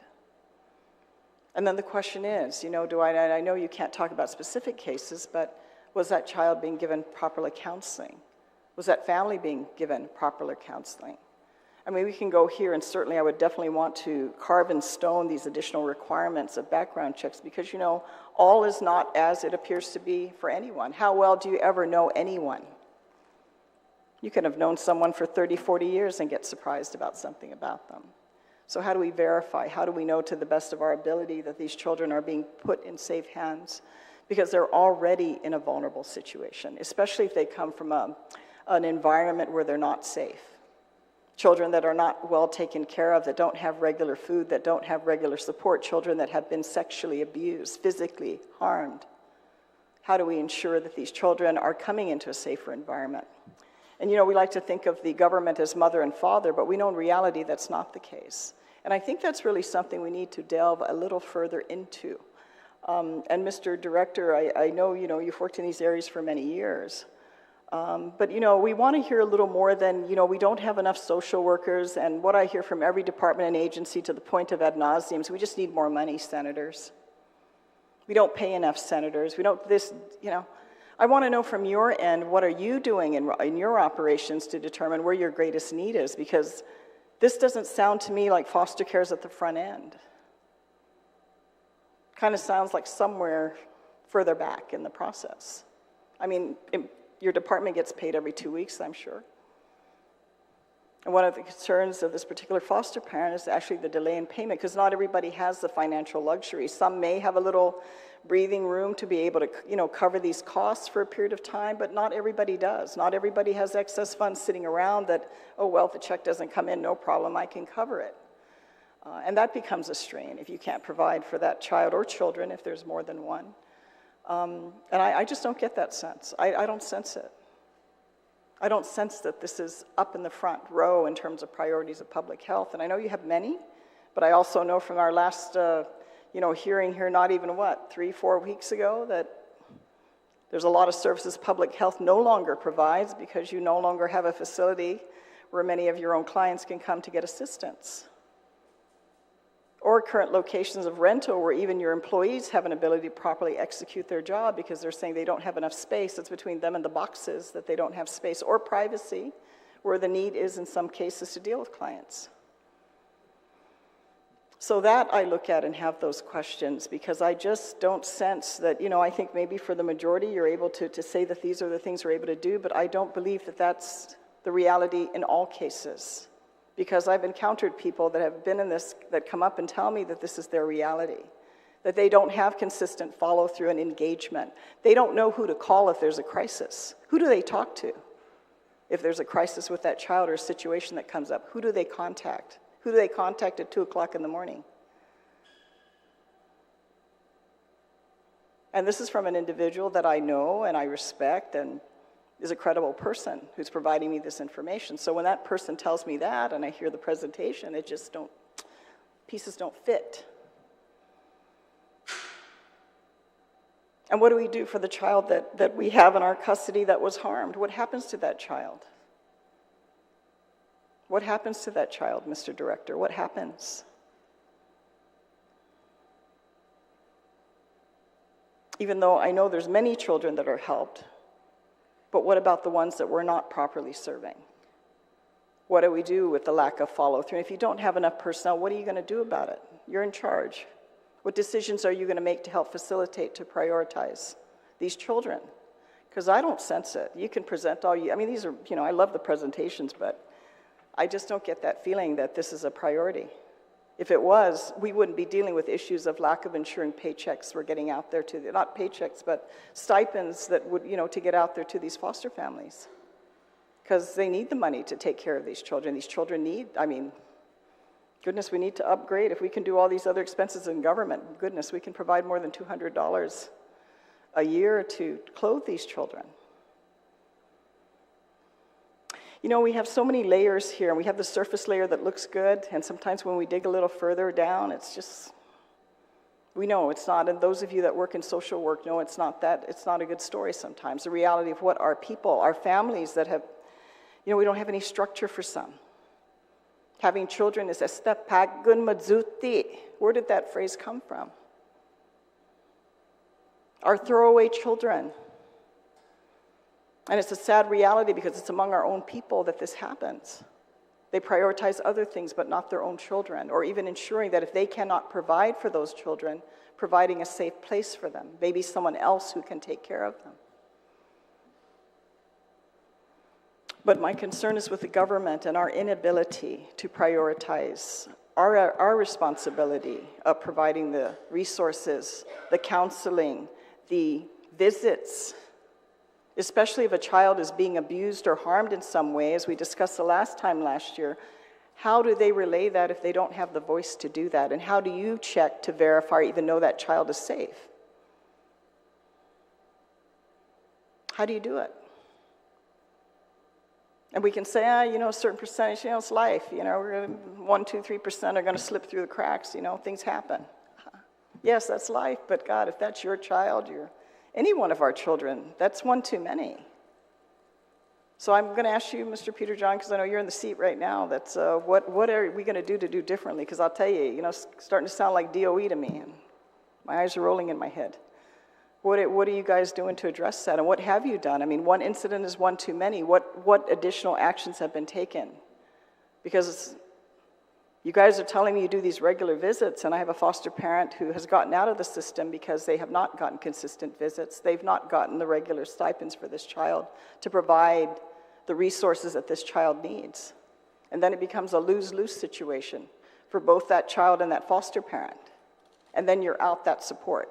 And then the question is, you know, I know you can't talk about specific cases, but was that child being given proper counseling? Was that family being given proper counseling? I mean, we can go here, and certainly I would definitely want to carve in stone these additional requirements of background checks because, you know, all is not as it appears to be for anyone. How well do you ever know anyone? You can have known someone for 30, 40 years and get surprised about something about them. So how do we verify? How do we know to the best of our ability that these children are being put in safe hands? Because they're already in a vulnerable situation, especially if they come from an environment where they're not safe. Children that are not well taken care of, that don't have regular food, that don't have regular support, children that have been sexually abused, physically harmed. How do we ensure that these children are coming into a safer environment? And you know, we like to think of the government as mother and father, but we know in reality that's not the case. And I think that's really something we need to delve a little further into. And Mr. Director, I know, you know, you've worked in these areas for many years. But, you know, we want to hear a little more than, you know, we don't have enough social workers, and what I hear from every department and agency to the point of ad nauseum is we just need more money, senators. We don't pay enough senators. We don't, this, you know. I want to know from your end, what are you doing in your operations to determine where your greatest need is? Because this doesn't sound to me like foster care is at the front end. Kind of sounds like somewhere further back in the process. I mean, your department gets paid every 2 weeks, I'm sure. And one of the concerns of this particular foster parent is actually the delay in payment, because not everybody has the financial luxury. Some may have a little breathing room to be able to, you know, cover these costs for a period of time, but not everybody does. Not everybody has excess funds sitting around that, oh, well, if the check doesn't come in, no problem, I can cover it. And that becomes a strain if you can't provide for that child or children if there's more than one. And I just don't get that sense. I don't sense it. I don't sense that this is up in the front row in terms of priorities of public health. And I know you have many, but I also know from our last hearing here, not even 3-4 weeks ago, that there's a lot of services public health no longer provides because you no longer have a facility where many of your own clients can come to get assistance. Or current locations of rental where even your employees have an ability to properly execute their job because they're saying they don't have enough space. It's between them and the boxes that they don't have space, or privacy, where the need is in some cases to deal with clients. So that I look at and have those questions because I just don't sense that, I think maybe for the majority you're able to say that these are the things we're able to do, but I don't believe that that's the reality in all cases. Because I've encountered people that have been in this, that come up and tell me that this is their reality, that they don't have consistent follow-through and engagement. They don't know who to call if there's a crisis. Who do they talk to if there's a crisis with that child or a situation that comes up? Who do they contact? Who do they contact at 2 o'clock in the morning? And this is from an individual that I know and I respect and is a credible person who's providing me this information. So when that person tells me that and I hear the presentation, pieces don't fit. And what do we do for the child that we have in our custody that was harmed? What happens to that child? What happens to that child, Mr. Director? What happens? Even though I know there's many children that are helped, But what about the ones that we're not properly serving? What do we do with the lack of follow-through? If you don't have enough personnel, what are you going to do about it? You're in charge. What decisions are you going to make to help facilitate, to prioritize these children? Because I don't sense it. You can present all you, I mean, these are, I love the presentations, but I just don't get that feeling that this is a priority. If it was, we wouldn't be dealing with issues of lack of ensuring paychecks were getting out there to, not paychecks, but stipends that would, to get out there to these foster families. Because they need the money to take care of these children. These children need, goodness, we need to upgrade. If we can do all these other expenses in government, goodness, we can provide more than $200 a year to clothe these children. We have so many layers here, and we have the surface layer that looks good, and sometimes when we dig a little further down, it's just, we know it's not, and those of you that work in social work know it's not a good story sometimes. The reality of what our people, our families that have, we don't have any structure for some. Having children is a step back, gun madzuti. Where did that phrase come from? Our throwaway children. And it's a sad reality because it's among our own people that this happens. They prioritize other things but not their own children, or even ensuring that if they cannot provide for those children, providing a safe place for them, maybe someone else who can take care of them. But my concern is with the government and our inability to prioritize our responsibility of providing the resources, the counseling, the visits, especially if a child is being abused or harmed in some way, as we discussed the last year. How do they relay that if they don't have the voice to do that? And how do you check to verify or even know that child is safe? How do you do it? And we can say, a certain percentage, it's life. We're 1%, 2%, 3% are going to slip through the cracks. Things happen. Yes, that's life, but God, if that's your child, any one of our children, that's one too many. So I'm going to ask you, Mr. Peter John, because I know you're in the seat right now, that's what are we going to do differently? Because I'll tell you, it's starting to sound like DOE to me, and my eyes are rolling in my head. What are you guys doing to address that, and what have you done? One incident is one too many. What additional actions have been taken? Because you guys are telling me you do these regular visits, and I have a foster parent who has gotten out of the system because they have not gotten consistent visits. They've not gotten the regular stipends for this child to provide the resources that this child needs. And then it becomes a lose-lose situation for both that child and that foster parent. And then you're out that support.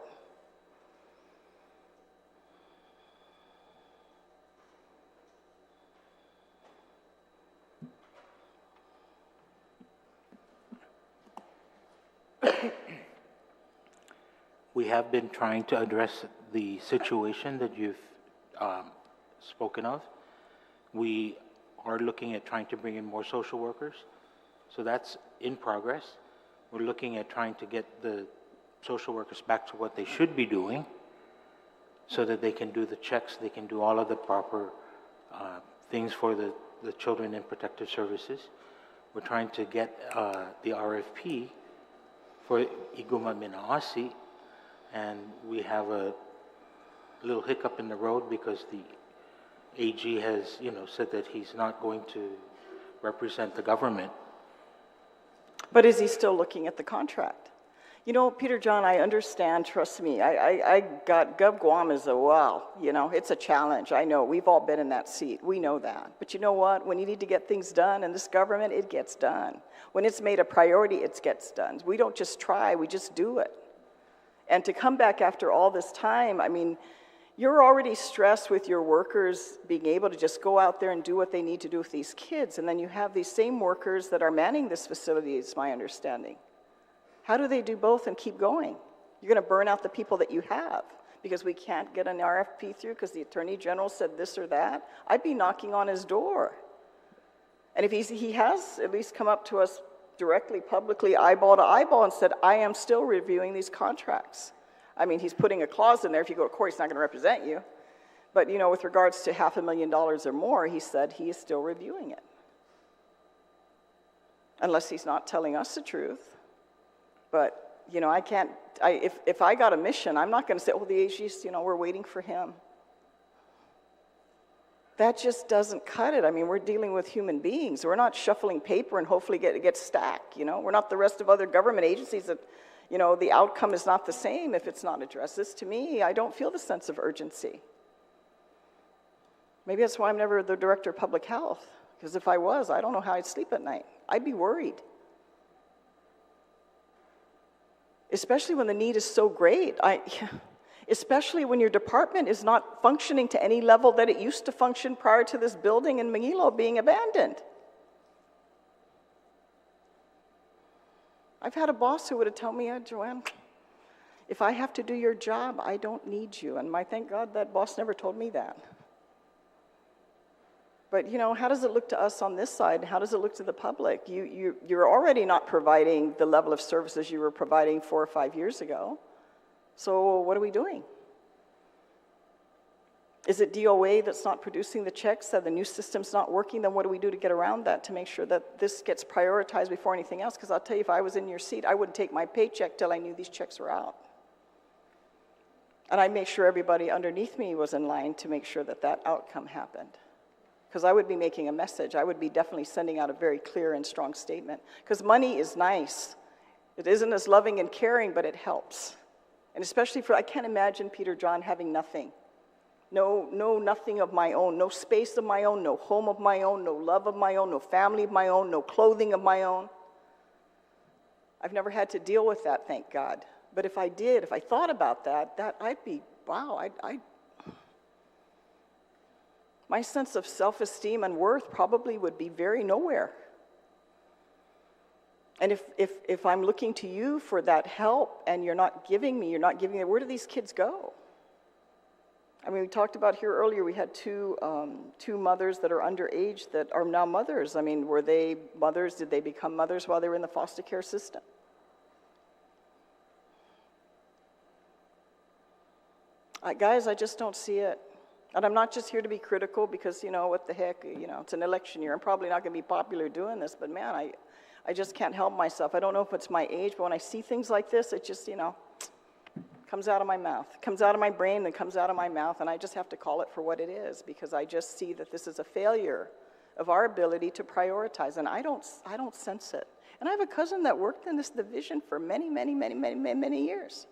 We have been trying to address the situation that you've spoken of. We are looking at trying to bring in more social workers, so that's in progress. We're looking at trying to get the social workers back to what they should be doing so that they can do the checks, they can do all of the proper things for the children in protective services. We're trying to get the RFP for Iguma Minaasi, and we have a little hiccup in the road because the AG has, said that he's not going to represent the government. But is he still looking at the contract? Peter John, I understand, trust me. I got Gov Guam is it's a challenge. I know, we've all been in that seat. We know that. But you know what? When you need to get things done in this government, it gets done. When it's made a priority, it gets done. We don't just try, we just do it. And to come back after all this time, you're already stressed with your workers being able to just go out there and do what they need to do with these kids. And then you have these same workers that are manning this facility, is my understanding. How do they do both and keep going? You're going to burn out the people that you have because we can't get an RFP through because the Attorney General said this or that. I'd be knocking on his door. And if he has at least come up to us directly, publicly, eyeball to eyeball and said, I am still reviewing these contracts. He's putting a clause in there. If you go to court, he's not going to represent you. But, with regards to $500,000 or more, he said he is still reviewing it. Unless he's not telling us the truth. But, I can't, if I got a mission, I'm not going to say, the AG's, we're waiting for him. that just doesn't cut it. I mean, we're dealing with human beings. We're not shuffling paper and hopefully it gets stacked, you know? We're not the rest of other government agencies that, you know, the outcome is not the same if it's not addressed. This, to me, I don't feel the sense of urgency. Maybe that's why I'm never the director of public health, because if I was, I don't know how I'd sleep at night. I'd be worried. Especially when the need is so great. Especially when your department is not functioning to any level that it used to function prior to this building in Manilo being abandoned. I've had a boss who would have told me, Joanne, if I have to do your job, I don't need you. And thank God that boss never told me that. But, you know, how does it look to us on this side? How does it look to the public? You're already not providing the level of services you were providing 4 or 5 years ago. So what are we doing? Is it DOA that's not producing the checks, that the new system's not working? Then what do we do to get around that to make sure that this gets prioritized before anything else? Because I'll tell you, if I was in your seat, I wouldn't take my paycheck till I knew these checks were out. And I'd make sure everybody underneath me was in line to make sure that that outcome happened. Because I would be making a message. I would be definitely sending out a very clear and strong statement. Because money is nice. It isn't as loving and caring, but it helps. And especially I can't imagine Peter John having nothing. Nothing of my own. No space of my own, no home of my own, no love of my own, no family of my own, no clothing of my own. I've never had to deal with that, thank God. But if I did, if I thought about that I'd be, wow, my sense of self-esteem and worth probably would be very nowhere. And if I'm looking to you for that help and you're not giving me, where do these kids go? I mean, we talked about here earlier, we had two mothers that are underage that are now mothers. I mean, were they mothers? Did they become mothers while they were in the foster care system? Guys, I just don't see it. And I'm not just here to be critical because, you know, what the heck, you know, it's an election year. I'm probably not going to be popular doing this, but man, I just can't help myself. I don't know if it's my age, but when I see things like this, it just, you know, comes out of my mouth. It comes out of my brain, then comes out of my mouth, and I just have to call it for what it is because I just see that this is a failure of our ability to prioritize, and I don't sense it. And I have a cousin that worked in this division for many years.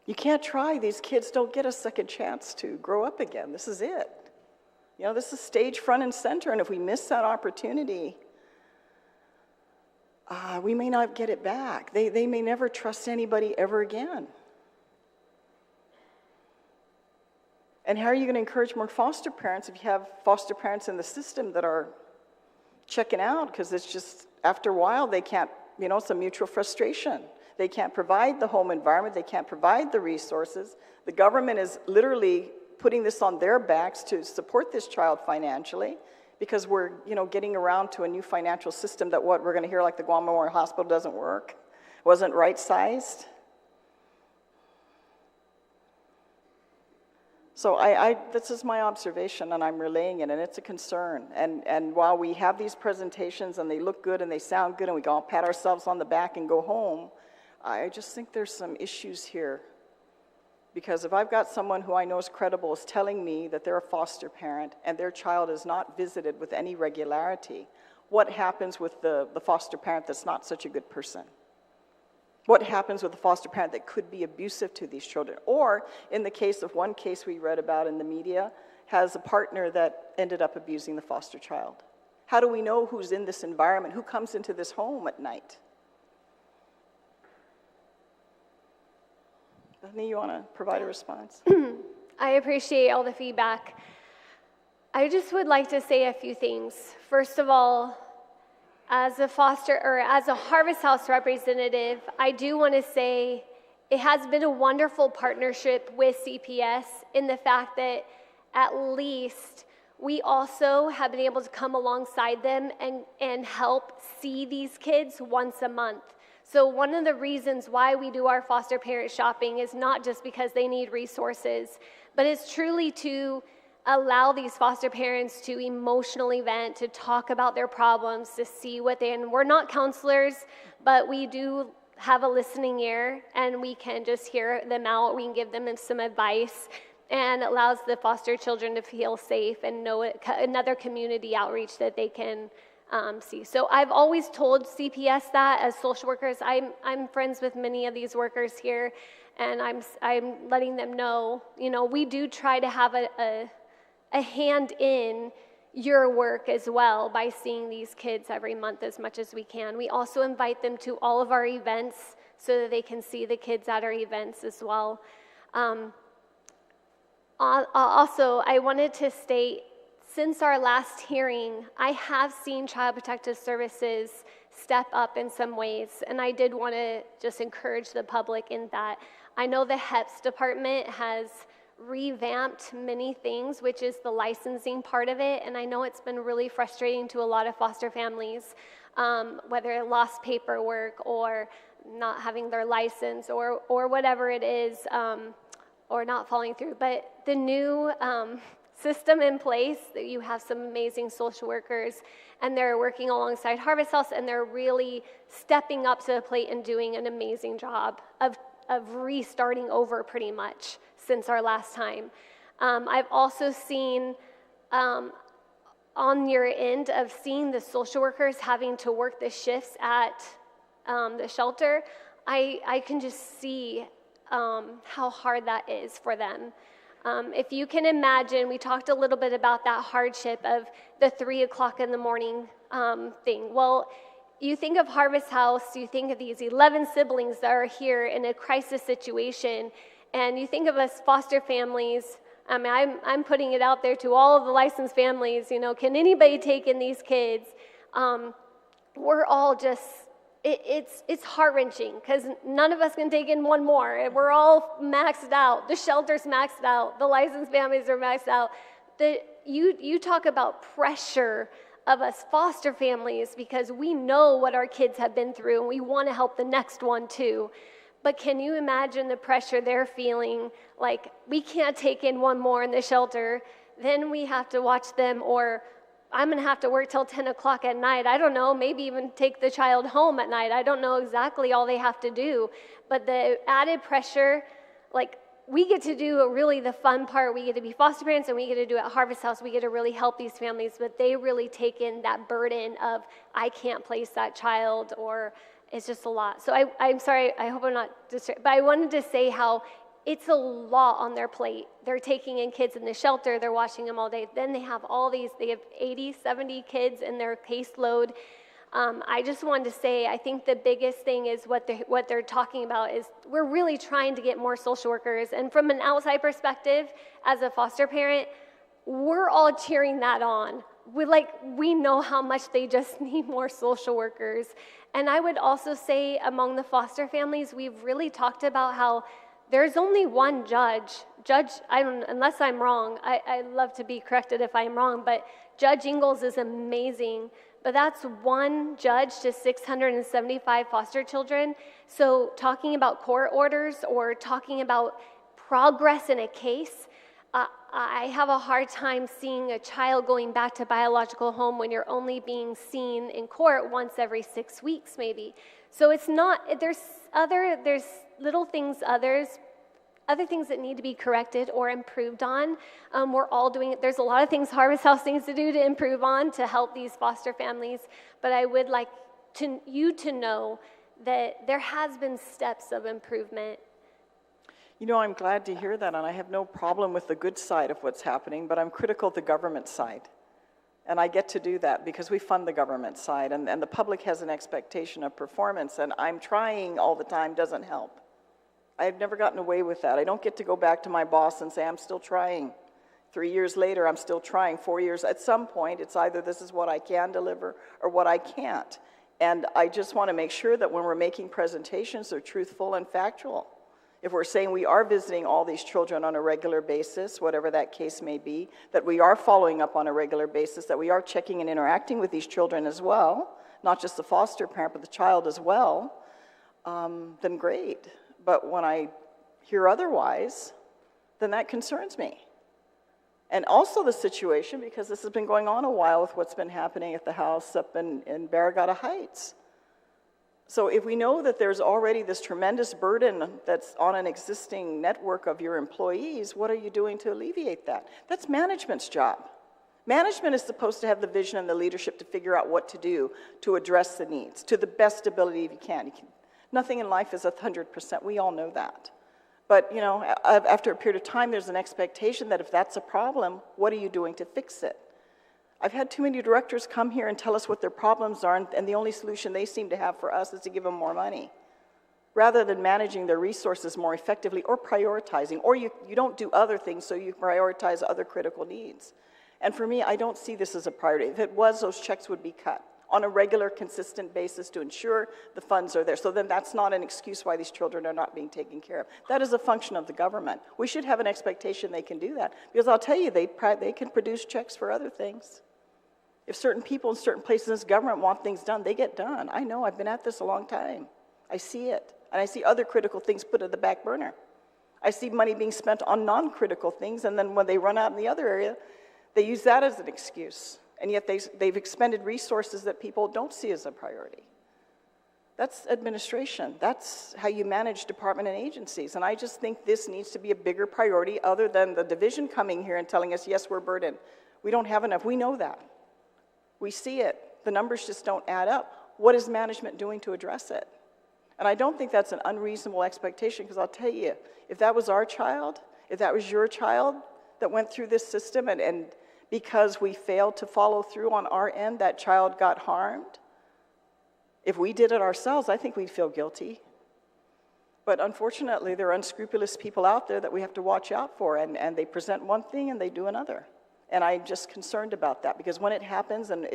You can't try. These kids don't get a second chance to grow up again. This is it. You know, this is stage front and center, and if we miss that opportunity, we may not get it back. They may never trust anybody ever again. And how are you going to encourage more foster parents if you have foster parents in the system that are checking out because it's just, after a while, they can't, you know, it's a mutual frustration. They can't provide the home environment. They can't provide the resources. The government is literally putting this on their backs to support this child financially because we're, you know, getting around to a new financial system that we're going to hear like the Guam Memorial Hospital doesn't work, wasn't right-sized. So this is my observation, and I'm relaying it, and it's a concern. And while we have these presentations, and they look good, and they sound good, and we can all pat ourselves on the back and go home, I just think there's some issues here. Because if I've got someone who I know is credible is telling me that they're a foster parent, and their child is not visited with any regularity, what happens with the foster parent that's not such a good person? What happens with the foster parent that could be abusive to these children? Or, in the case of one case we read about in the media, has a partner that ended up abusing the foster child. How do we know who's in this environment? Who comes into this home at night? Bethany, you want to provide a response? I appreciate all the feedback. I just would like to say a few things. First of all, as a Harvest House representative, I do want to say it has been a wonderful partnership with CPS in the fact that at least we also have been able to come alongside them and help see these kids once a month. So one of the reasons why we do our foster parent shopping is not just because they need resources, but it's truly to allow these foster parents to emotionally vent, to talk about their problems, to see what and we're not counselors, but we do have a listening ear, and we can just hear them out. We can give them some advice, and allows the foster children to feel safe and know another community outreach that they can see. So I've always told CPS that as social workers. I'm friends with many of these workers here, and I'm letting them know, we do try to have a hand in your work as well by seeing these kids every month as much as we can. We also invite them to all of our events so that they can see the kids at our events as well. Also, I wanted to state, since our last hearing, I have seen Child Protective Services step up in some ways, and I did want to just encourage the public in that. I know the HEPS department has revamped many things, which is the licensing part of it, and I know it's been really frustrating to a lot of foster families, whether lost paperwork or not having their license or whatever it is, or not following through. But the new system in place, that you have some amazing social workers, and they're working alongside Harvest House, and they're really stepping up to the plate and doing an amazing job of restarting over pretty much since our last time. I've also seen on your end of seeing the social workers having to work the shifts at the shelter, I can just see how hard that is for them. If you can imagine, we talked a little bit about that hardship of the 3 o'clock in the morning thing. Well, you think of Harvest House, you think of these 11 siblings that are here in a crisis situation, and you think of us foster families. I mean, I'm putting it out there to all of the licensed families, can anybody take in these kids? We're all just, it's heart-wrenching, because none of us can take in one more. We're all maxed out. The shelter's maxed out. The licensed families are maxed out. You talk about pressure of us foster families, because we know what our kids have been through, and we want to help the next one too. But can you imagine the pressure they're feeling? Like, we can't take in one more in the shelter, then we have to watch them, or I'm going to have to work till 10 o'clock at night. I don't know, maybe even take the child home at night. I don't know exactly all they have to do. But the added pressure, like, we get to do really the fun part. We get to be foster parents, and we get to do it at Harvest House. We get to really help these families, but they really take in that burden of, I can't place that child, or it's just a lot. So I'm sorry, I hope I'm not distracted, but I wanted to say how it's a lot on their plate. They're taking in kids in the shelter, they're watching them all day. Then they have they have 80, 70 kids in their caseload. I just wanted to say, I think the biggest thing is what they're talking about is we're really trying to get more social workers. And from an outside perspective, as a foster parent, we're all cheering that on. We know how much they just need more social workers. And I would also say among the foster families, we've really talked about how there's only one judge. Unless I'm wrong, I'd love to be corrected if I'm wrong, but Judge Ingalls is amazing. But that's one judge to 675 foster children. So talking about court orders or talking about progress in a case, I have a hard time seeing a child going back to biological home when you're only being seen in court once every 6 weeks, maybe. So it's not, there's little things, other things that need to be corrected or improved on. We're all doing it. There's a lot of things Harvest House needs to do to improve on to help these foster families, but I would like you to know that there has been steps of improvement. I'm glad to hear that, and I have no problem with the good side of what's happening, but I'm critical of the government side. And I get to do that because we fund the government side, and the public has an expectation of performance, and I'm trying all the time doesn't help. I've never gotten away with that. I don't get to go back to my boss and say, I'm still trying. 3 years later, I'm still trying. 4 years, at some point, it's either this is what I can deliver or what I can't. And I just want to make sure that when we're making presentations, they're truthful and factual. If we're saying we are visiting all these children on a regular basis, whatever that case may be, that we are following up on a regular basis, that we are checking and interacting with these children as well, not just the foster parent, but the child as well, then great. But when I hear otherwise, then that concerns me. And also the situation, because this has been going on a while with what's been happening at the house up in Barragata Heights. So if we know that there's already this tremendous burden that's on an existing network of your employees, what are you doing to alleviate that? That's management's job. Management is supposed to have the vision and the leadership to figure out what to do to address the needs to the best ability you can. Nothing in life is 100%. We all know that. But, you know, after a period of time, there's an expectation that if that's a problem, what are you doing to fix it? I've had too many directors come here and tell us what their problems are, and the only solution they seem to have for us is to give them more money, rather than managing their resources more effectively or prioritizing, or you don't do other things, so you prioritize other critical needs. And for me, I don't see this as a priority. If it was, those checks would be cut on a regular, consistent basis to ensure the funds are there. So then that's not an excuse why these children are not being taken care of. That is a function of the government. We should have an expectation they can do that. Because I'll tell you, they can produce checks for other things. If certain people in certain places in this government want things done, they get done. I know, I've been at this a long time. I see it. And I see other critical things put at the back burner. I see money being spent on non-critical things, and then when they run out in the other area, they use that as an excuse. And yet they've expended resources that people don't see as a priority. That's administration. That's how you manage department and agencies. And I just think this needs to be a bigger priority other than the division coming here and telling us, yes, we're burdened. We don't have enough. We know that. We see it. The numbers just don't add up. What is management doing to address it? And I don't think that's an unreasonable expectation, because I'll tell you, if that was our child, if that was your child that went through this system, and because we failed to follow through on our end, that child got harmed, if we did it ourselves, I think we'd feel guilty. But unfortunately, there are unscrupulous people out there that we have to watch out for, and they present one thing and they do another. And I'm just concerned about that, because when it happens and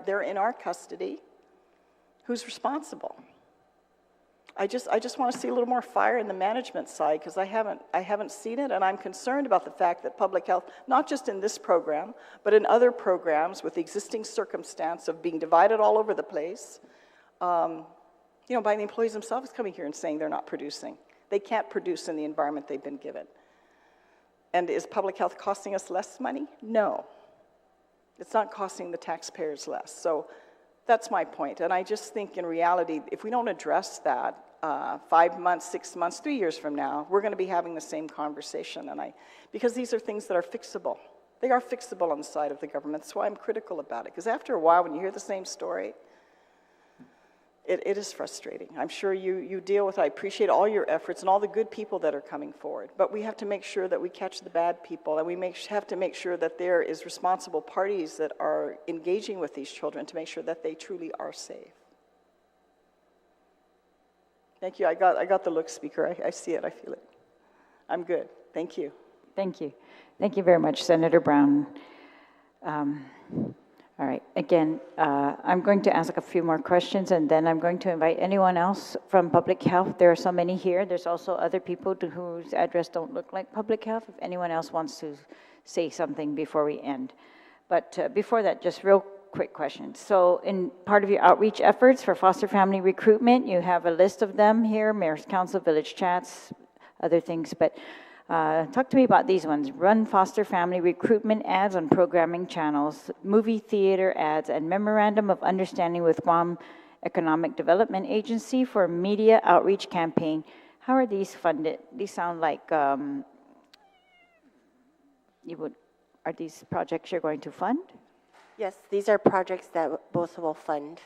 they're in our custody, who's responsible? I just want to see a little more fire in the management side, because I haven't seen it, and I'm concerned about the fact that public health, not just in this program, but in other programs with the existing circumstance of being divided all over the place, by the employees themselves coming here and saying they're not producing. They can't produce in the environment they've been given. And is public health costing us less money? No. It's not costing the taxpayers less. So that's my point. And I just think in reality, if we don't address that 5 months, 6 months, 3 years from now, we're going to be having the same conversation. Because these are things that are fixable. They are fixable on the side of the government. That's why I'm critical about it. Because after a while, when you hear the same story, it is frustrating. I'm sure you deal with it. I appreciate all your efforts and all the good people that are coming forward. But we have to make sure that we catch the bad people, and we have to make sure that there is responsible parties that are engaging with these children to make sure that they truly are safe. Thank you. I got the look, Speaker. I see it. I feel it. I'm good. Thank you. Thank you. Thank you very much, Senator Brown. All right. Again, I'm going to ask a few more questions, and then I'm going to invite anyone else from public health. There are so many here. There's also other people whose address don't look like public health, if anyone else wants to say something before we end. But before that, just real quick questions. So in part of your outreach efforts for foster family recruitment, you have a list of them here, Mayor's Council, Village Chats, other things, but talk to me about these ones. Run foster family recruitment ads on programming channels, movie theater ads, and memorandum of understanding with Guam Economic Development Agency for a media outreach campaign. How are these funded? These sound like are these projects you're going to fund? Yes, these are projects that both will fund.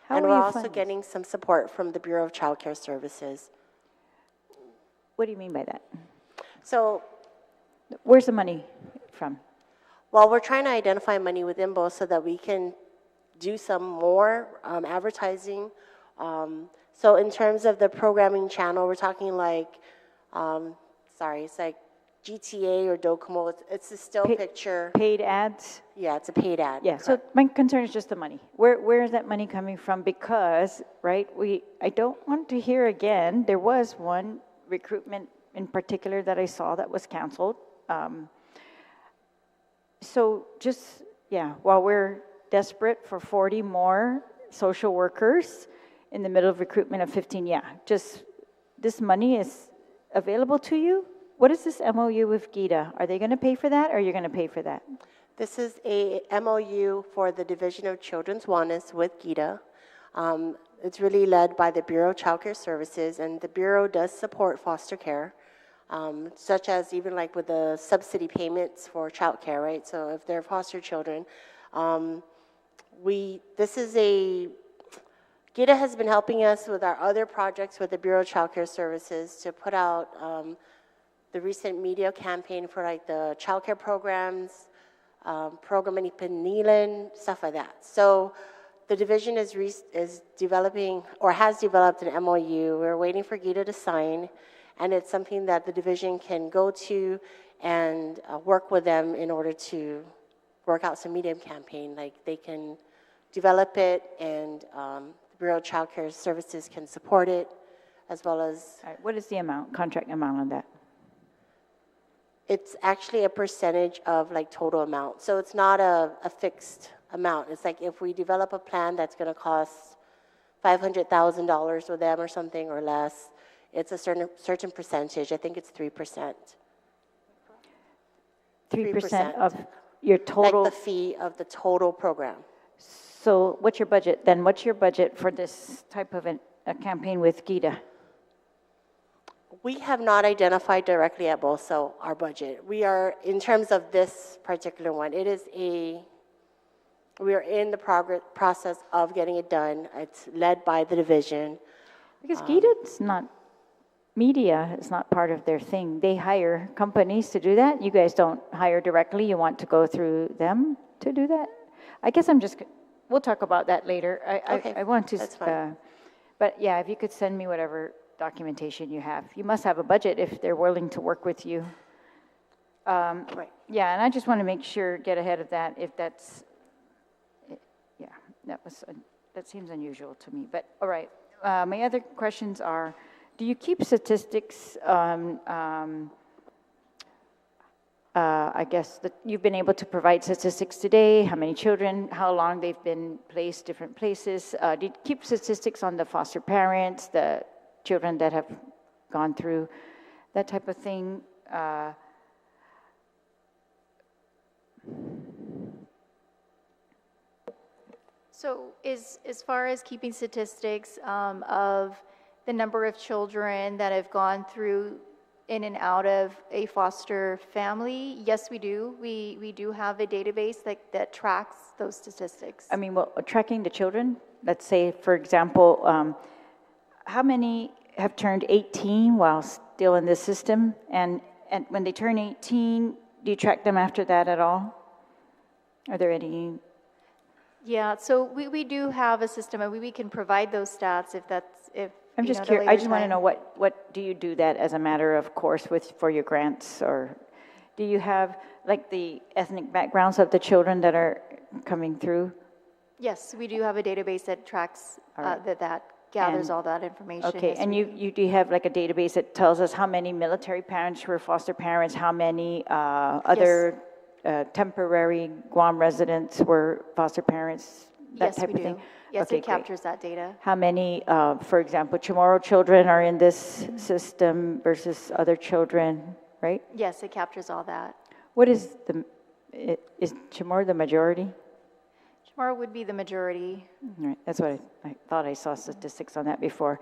And we're also getting some support from the Bureau of Child Care Services. What do you mean by that? So, where's the money from? Well, we're trying to identify money within both so that we can do some more advertising. So in terms of the programming channel, we're talking like, it's like GTA or Docomo. It's a still picture. Paid ads? Yeah, it's a paid ad. Yeah, so my concern is just the money. Where is that money coming from? Because, right, I don't want to hear again, there was one recruitment in particular that I saw that was canceled. So just, while we're desperate for 40 more social workers in the middle of recruitment of 15, just this money is available to you? What is this MOU with GITA? Are they going to pay for that, or are you going to pay for that? This is a MOU for the Division of Children's Wellness with GITA. It's really led by the Bureau of Child Care Services, and the Bureau does support foster care, such as even like with the subsidy payments for child care, right? So if they're foster children, GITA has been helping us with our other projects with the Bureau of Child Care Services to put out the recent media campaign for like the child care programs, program in Penilan, stuff like that. So the division is developing or has developed an MOU. We're waiting for GITA to sign, and it's something that the division can go to and work with them in order to work out some media campaign. Like they can develop it, and the Bureau of Child Care Services can support it, as well as... All right, what is the amount, contract amount on that? It's actually a percentage of like total amount. So it's not a fixed amount. It's like if we develop a plan that's going to cost $500,000 with them or something or less, it's a certain percentage. I think it's 3%. 3% of your total? Like the fee of the total program. So what's your budget then? What's your budget for this type of a campaign with GITA? We have not identified directly at BOSA our budget. We are, in terms of this particular one, we are in the process of getting it done. It's led by the division. Because GITA is not, media is not part of their thing. They hire companies to do that. You guys don't hire directly. You want to go through them to do that? I guess we'll talk about that later. Okay, I want to, that's fine. but yeah, if you could send me whatever documentation you have. You must have a budget if they're willing to work with you. Right. Yeah, and I just want to make sure, get ahead of that, if that's, yeah, that seems unusual to me. But, all right, my other questions are, do you keep statistics on, I guess, that you've been able to provide statistics today, how many children, how long they've been placed different places? Do you keep statistics on the foster parents, the children that have gone through that type of thing? So as far as keeping statistics of the number of children that have gone through in and out of a foster family, yes, we do. We do have a database that tracks those statistics. I mean, well, tracking the children, let's say, for example, how many have turned 18 while still in the system? And when they turn 18, do you track them after that at all? Are there any? Yeah, so we do have a system, and we can provide those stats if I'm just curious. I just want to know what do you do that as a matter of course for your grants, or do you have like the ethnic backgrounds of the children that are coming through? Yes, we do have a database that tracks that gathers all that information. Okay, and you do have like a database that tells us how many military parents were foster parents, how many other temporary Guam residents were foster parents, that type of thing? Yes, okay, it captures that data. How many, for example, Chamorro children are in this system versus other children, right? Yes, it captures all that. What is is Chamorro the majority? Chamorro would be the majority. All right, that's what I thought I saw statistics on that before.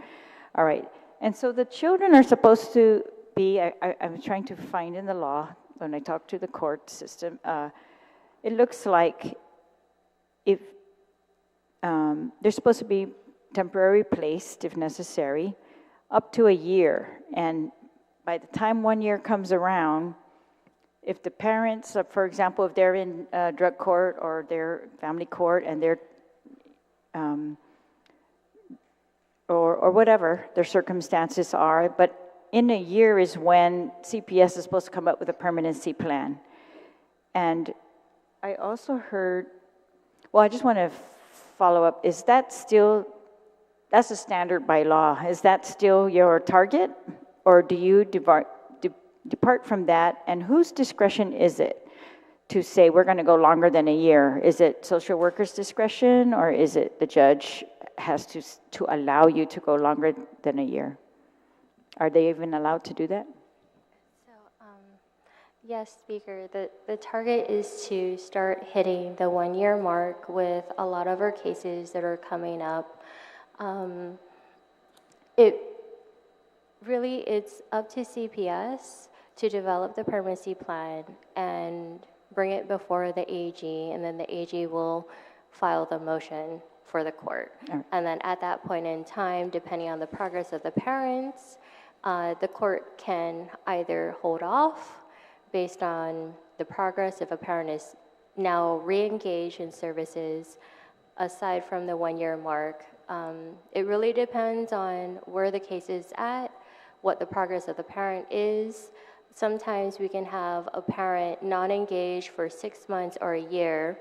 All right, and so the children are supposed to be, I'm trying to find in the law, when I talk to the court system, it looks like if they're supposed to be temporarily placed, if necessary, up to a year. And by the time 1 year comes around, if the parents, for example, if they're in drug court or their family court and they're, or whatever their circumstances are, but in a year is when CPS is supposed to come up with a permanency plan. And I also heard, well, I just want to follow up, is that still, that's a standard by law, is that still your target? Or do you depart from that, and whose discretion is it to say we're going to go longer than a year? Is it social worker's discretion, or is it the judge has to allow you to go longer than a year? Are they even allowed to do that? So Yes, Speaker. The target is to start hitting the 1-year mark with a lot of our cases that are coming up. It's up to CPS to develop the permanency plan and bring it before the AG, and then the AG will file the motion for the court. Right. And then at that point in time, depending on the progress of the parents, the court can either hold off based on the progress if a parent is now re-engaged in services aside from the 1-year mark. It really depends on where the case is at, what the progress of the parent is. Sometimes we can have a parent non-engaged for 6 months or a year.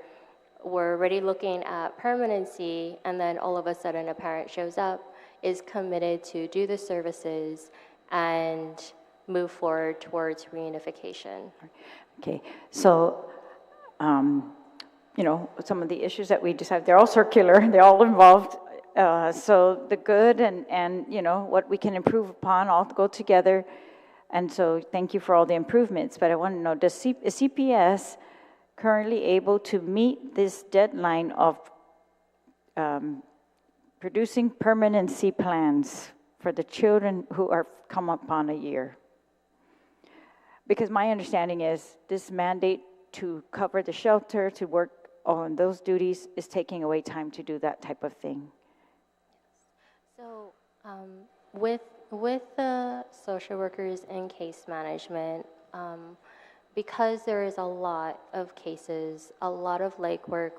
We're already looking at permanency, and then all of a sudden a parent shows up, is committed to do the services, and move forward towards reunification. Okay, so, some of the issues that we decide, they're all circular, they're all involved. So the good and what we can improve upon all go together. And so thank you for all the improvements, but I want to know, is CPS currently able to meet this deadline of producing permanency plans for the children who are come upon a year? Because my understanding is this mandate to cover the shelter, to work on those duties, is taking away time to do that type of thing. So with the social workers in case management, because there is a lot of cases, a lot of legwork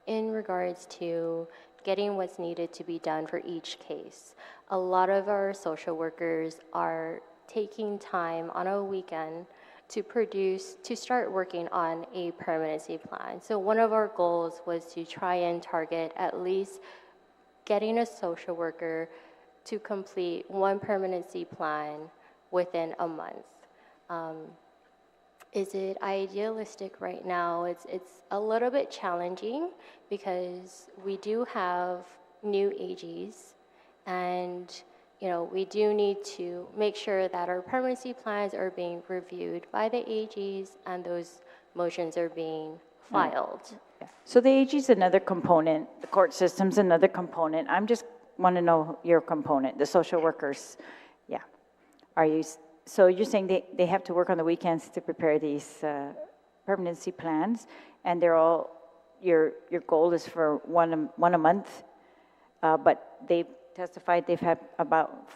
in regards to getting what's needed to be done for each case, a lot of our social workers are taking time on a weekend to start working on a permanency plan. So one of our goals was to try and target at least getting a social worker to complete one permanency plan within a month. Is it idealistic right now? It's a little bit challenging because we do have new AGs, and we do need to make sure that our permanency plans are being reviewed by the AGs and those motions are being filed. Yeah. So the AG is another component, the court system's another component. I'm just want to know your component, the social workers. Yeah. So you're saying they have to work on the weekends to prepare these permanency plans, and they're all, your goal is for one a month, but they've testified they've had about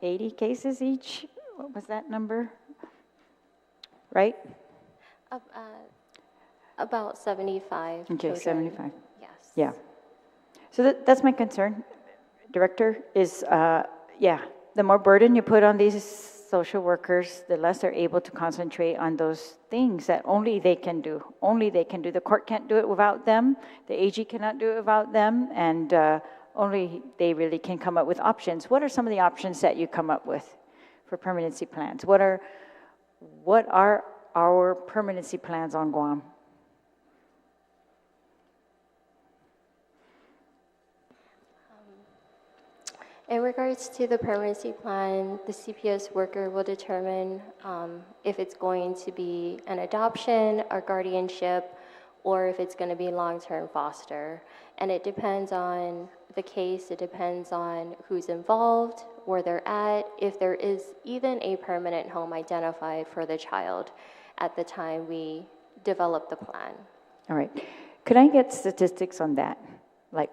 80 cases each. What was that number? Right? About 75 Okay, children. 75. Yes. Yeah. So that's my concern, Director, is, the more burden you put on these social workers, the less they're able to concentrate on those things that only they can do. Only they can do. The court can't do it without them. The AG cannot do it without them. And only they really can come up with options. What are some of the options that you come up with for permanency plans? What are our permanency plans on Guam? In regards to the permanency plan, the CPS worker will determine if it's going to be an adoption or guardianship, or if it's going to be long-term foster. And it depends on the case, it depends on who's involved, where they're at, if there is even a permanent home identified for the child at the time we develop the plan. All right. Could I get statistics on that? Like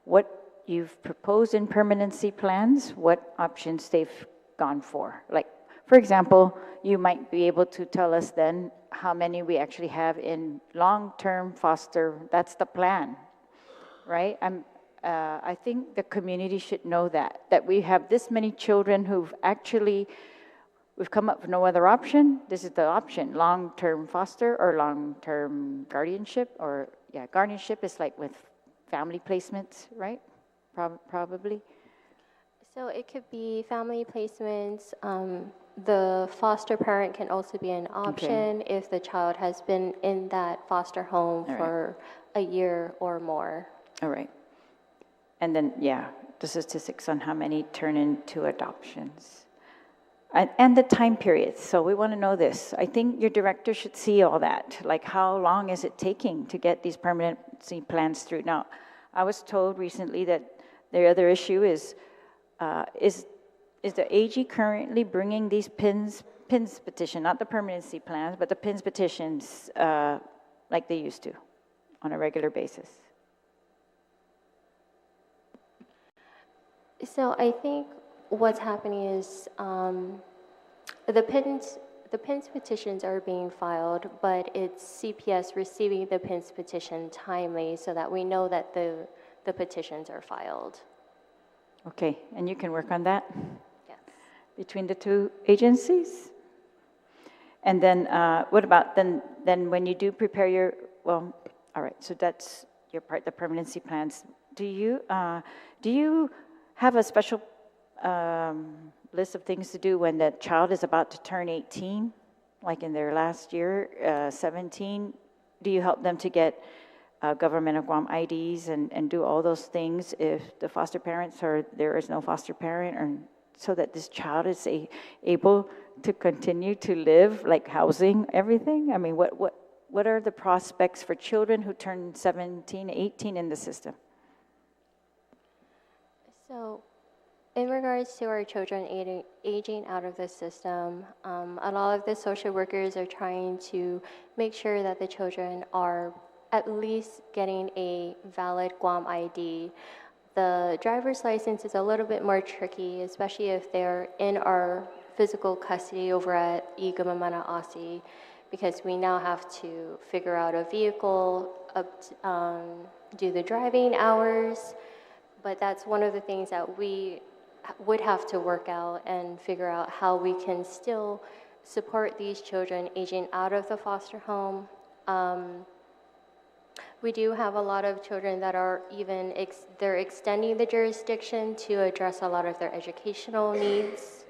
what you've proposed in permanency plans, what options they've gone for? Like, for example, you might be able to tell us then how many we actually have in long-term foster. That's the plan, right? I think the community should know that we have this many children who've actually, we've come up with no other option. This is the option, long-term foster or long-term guardianship, or guardianship is like with family placements, right? Probably. So it could be family placements. The foster parent can also be an option if the child has been in that foster home for a year or more. All right. And then, the statistics on how many turn into adoptions. And the time periods. So we want to know this. I think your director should see all that. Like, how long is it taking to get these permanency plans through? Now, I was told recently that the other issue is the AG currently bringing these PINS petition, not the permanency plans, but the PINS petitions like they used to on a regular basis? So I think what's happening is the PINS petitions are being filed, but it's CPS receiving the PINS petition timely so that we know that the petitions are filed. Okay, and you can work on that? Yes. Between the two agencies? And then what about then when you do prepare your, well, all right, so that's your part, the permanency plans. Do you have a special list of things to do when the child is about to turn 18, like in their last year, 17? Do you help them to get government of Guam IDs and do all those things if the foster parents or there is no foster parent, or so that this child is able to continue to live, like housing, everything? I mean, what are the prospects for children who turn 17, 18 in the system? So, in regards to our children aging out of the system, a lot of the social workers are trying to make sure that the children are at least getting a valid Guam ID. The driver's license is a little bit more tricky, especially if they're in our physical custody over at Igama Asi, because we now have to figure out a vehicle, do the driving hours, but that's one of the things that we would have to work out and figure out how we can still support these children aging out of the foster home. We do have a lot of children that are even, they're extending the jurisdiction to address a lot of their educational needs.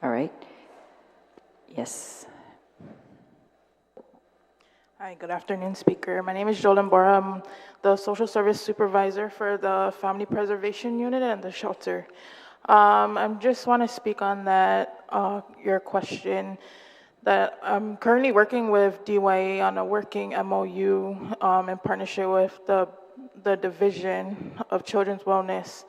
All right. Yes. Hi, good afternoon, Speaker. My name is Jolyn Bora. I'm the Social Service Supervisor for the Family Preservation Unit and the shelter. I just want to speak on that, your question, that I'm currently working with DYA on a working MOU in partnership with the Division of Children's Wellness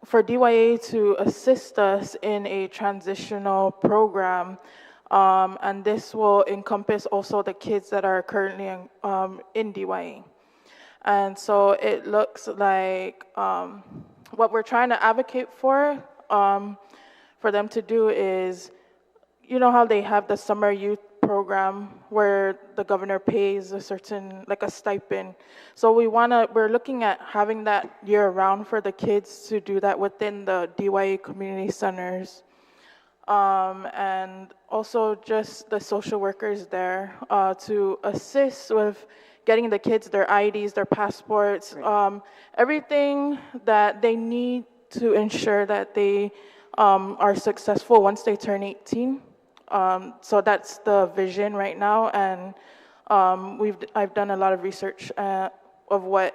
for DYA to assist us in a transitional program. And this will encompass also the kids that are currently in DYA. And so it looks like what we're trying to advocate for them to do is, you know how they have the summer youth program where the governor pays a certain, like a stipend. So we're looking at having that year round for the kids to do that within the DYA community centers. And also just the social workers there to assist with getting the kids their IDs, their passports, everything that they need to ensure that they are successful once they turn 18. So that's the vision right now, and I've done a lot of research of what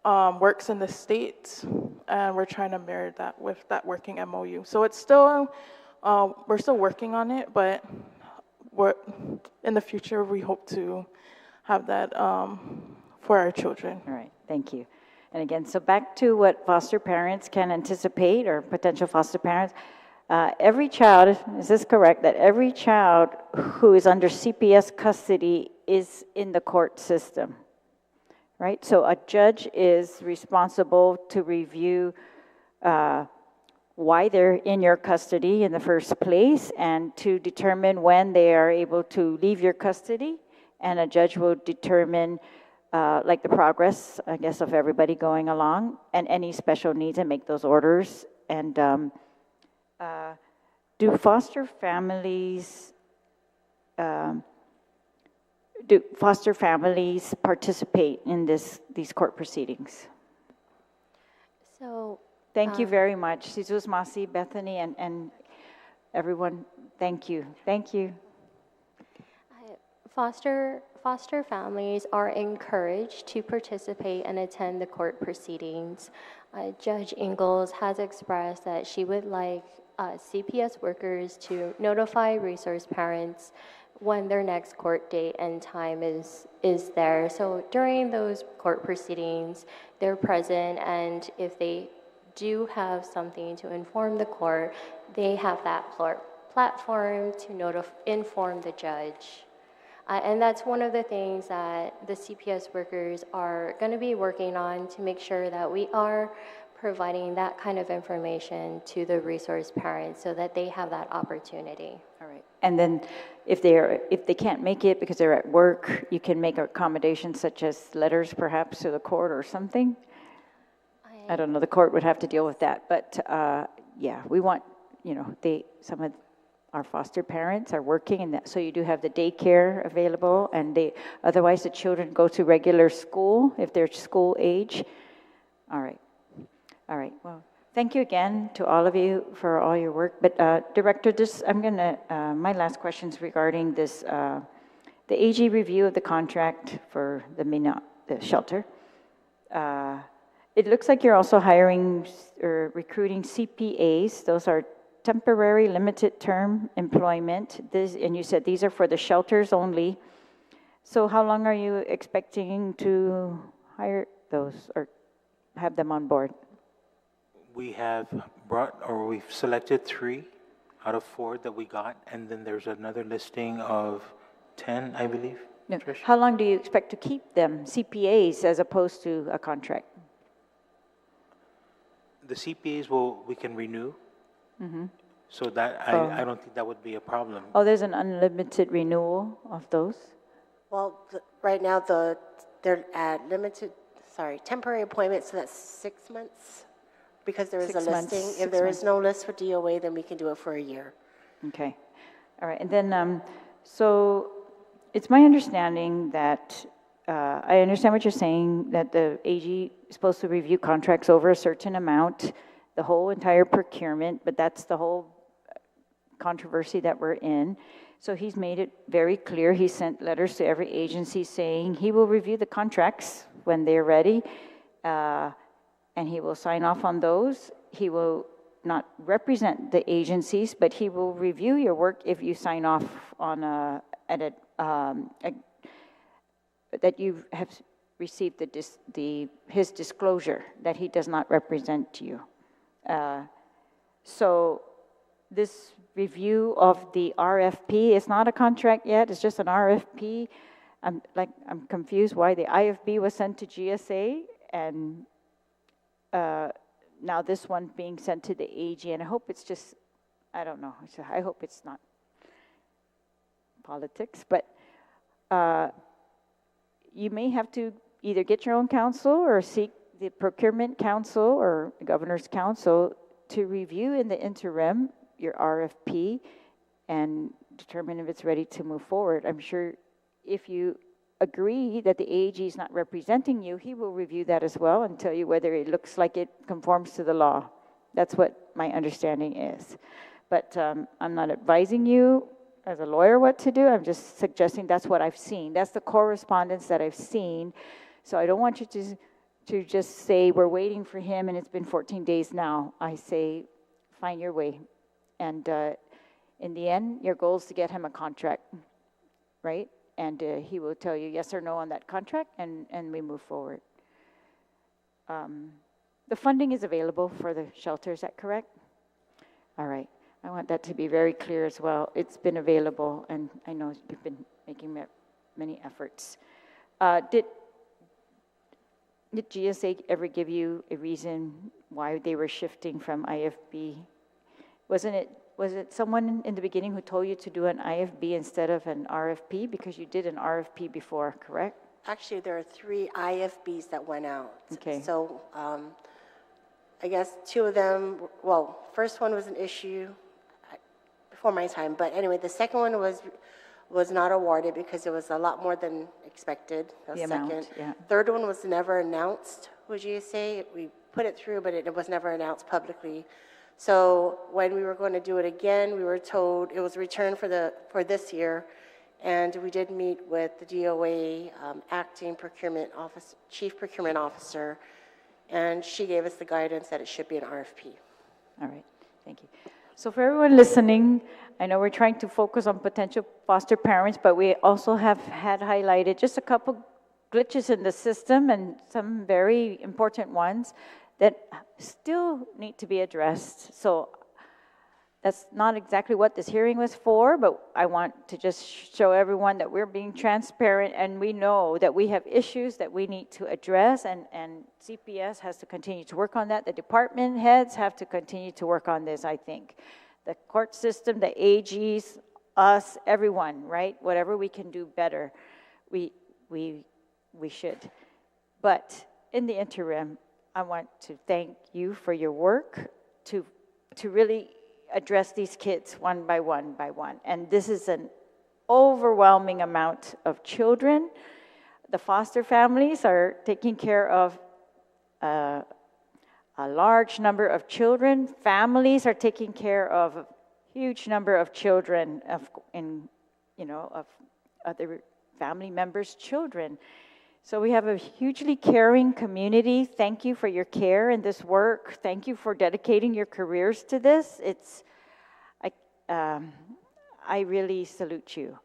works in the States, and we're trying to mirror that with that working MOU. So it's still, we're still working on it, but in the future we hope to have that for our children. All right, thank you. And again, so back to what foster parents can anticipate, or potential foster parents. Every child, is this correct, that every child who is under CPS custody is in the court system, right? So a judge is responsible to review why they're in your custody in the first place, and to determine when they are able to leave your custody, and a judge will determine like the progress, I guess, of everybody going along, and any special needs, and make those orders. And do foster families participate in these court proceedings? So thank you very much, Jesus Masi, Bethany, and everyone. Thank you. Thank you. Foster foster families are encouraged to participate and attend the court proceedings. Judge Ingalls has expressed that she would like CPS workers to notify resource parents when their next court date and time is there. So during those court proceedings, they're present, and if they do have something to inform the court, they have that platform to inform the judge. And that's one of the things that the CPS workers are going to be working on to make sure that we are providing that kind of information to the resource parents so that they have that opportunity. All right. And then if they can't make it because they're at work, you can make accommodations such as letters perhaps to the court or something? I don't know, the court would have to deal with that. But yeah, we want, some of our foster parents are working, and so you do have the daycare available, and otherwise the children go to regular school if they're school age. All right. Well, thank you again to all of you for all your work. But Director, my last question is regarding this, the AG review of the contract for the shelter. It looks like you're also hiring or recruiting CPAs. Those are temporary limited term employment. And you said these are for the shelters only. So how long are you expecting to hire those or have them on board? We have we've selected 3 out of 4 that we got, and then there's another listing of 10, I believe. No. How long do you expect to keep them, CPAs, as opposed to a contract? The CPAs we can renew. Mm-hmm. So that I don't think that would be a problem. Oh, there's an unlimited renewal of those? Well, right now they're at temporary appointments, so that's 6 months. Because there is a listing. If there is no list for DOA, then we can do it for a year. Okay. All right. And then, so it's my understanding that, I understand what you're saying, that the AG is supposed to review contracts over a certain amount, the whole entire procurement, but that's the whole controversy that we're in. So he's made it very clear. He sent letters to every agency saying he will review the contracts when they're ready. And he will sign off on those. He will not represent the agencies, but he will review your work if you sign off on that you have received his disclosure that he does not represent you. So this review of the RFP is not a contract yet. It's just an RFP. I'm confused why the IFB was sent to GSA and now this one being sent to the AG, and I hope it's just, I don't know, I hope it's not politics, but you may have to either get your own counsel or seek the procurement council or the governor's council to review in the interim your RFP and determine if it's ready to move forward. I'm sure if you agree that the AG is not representing you, he will review that as well and tell you whether it looks like it conforms to the law. That's what my understanding is. But I'm not advising you as a lawyer what to do. I'm just suggesting that's what I've seen. That's the correspondence that I've seen. So I don't want you to just say, we're waiting for him and it's been 14 days now. I say, find your way. And in the end, your goal is to get him a contract, right? And he will tell you yes or no on that contract, and we move forward. The funding is available for the shelter, is that correct? All right. I want that to be very clear as well. It's been available, and I know you've been making many efforts. Did GSA ever give you a reason why they were shifting from IFB? Was it someone in the beginning who told you to do an IFB instead of an RFP? Because you did an RFP before, correct? Actually, there are 3 IFBs that went out. Okay. So I guess 2 of them, well, first one was an issue before my time. But anyway, the second one was not awarded because it was a lot more than expected. The amount, yeah. Third one was never announced with GSA. We put it through, but it was never announced publicly. So when we were going to do it again, we were told it was returned for this year, And we did meet with the DOA acting chief procurement officer, and she gave us the guidance that it should be an RFP. All right, thank you. So for everyone listening, I know we're trying to focus on potential foster parents, but we also have had highlighted just a couple glitches in the system and some very important ones that still need to be addressed. So that's not exactly what this hearing was for, but I want to just show everyone that we're being transparent and we know that we have issues that we need to address, and CPS has to continue to work on that. The department heads have to continue to work on this, I think. The court system, the AGs, us, everyone, right? Whatever we can do better, we should. But in the interim, I want to thank you for your work to really address these kids one by one by one. And this is an overwhelming amount of children. The foster families are taking care of a large number of children. Families are taking care of a huge number of children, of other family members' children. So we have a hugely caring community. Thank you for your care in this work. Thank you for dedicating your careers to this. I really salute you.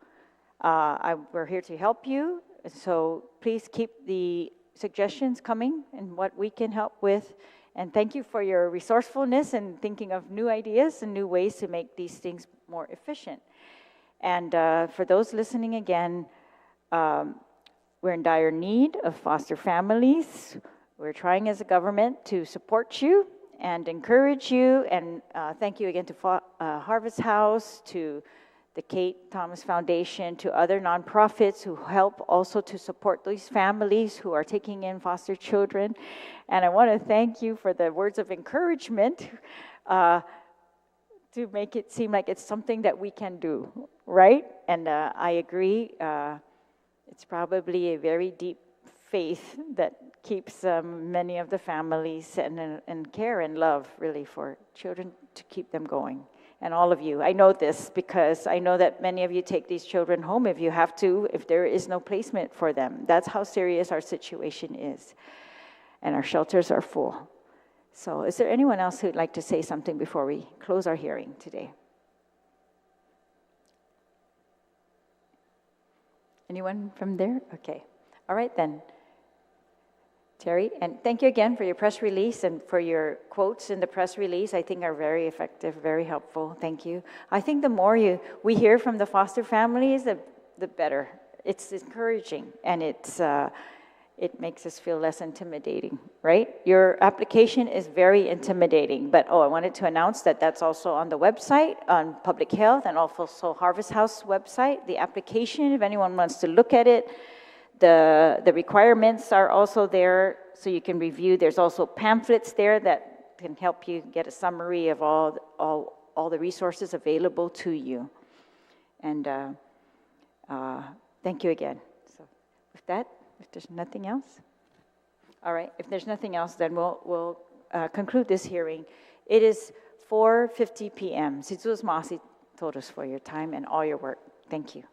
We're here to help you. So please keep the suggestions coming and what we can help with. And thank you for your resourcefulness and thinking of new ideas and new ways to make these things more efficient. And for those listening again, we're in dire need of foster families. We're trying as a government to support you and encourage you. And thank you again to Harvest House, to the Kate Thomas Foundation, to other nonprofits who help also to support these families who are taking in foster children. And I want to thank you for the words of encouragement to make it seem like it's something that we can do, right? And I agree. It's probably a very deep faith that keeps many of the families and care and love, really, for children to keep them going. And all of you, I know this because I know that many of you take these children home if you have to, if there is no placement for them. That's how serious our situation is. And our shelters are full. So is there anyone else who'd like to say something before we close our hearing today? Anyone from there? Okay. All right then. Terry, and thank you again for your press release and for your quotes in the press release. I think are very effective, very helpful. Thank you. I think the more we hear from the foster families, the better. It's encouraging, and it makes us feel less intimidating, right? Your application is very intimidating, but I wanted to announce that that's also on the website, on Public Health, and also Harvest House website. The application, if anyone wants to look at it, the requirements are also there, so you can review. There's also pamphlets there that can help you get a summary of all the resources available to you. And thank you again. So with that, if there's nothing else, all right. If there's nothing else, then we'll conclude this hearing. It is 4:50 p.m. Situas Masi todos for your time and all your work. Thank you.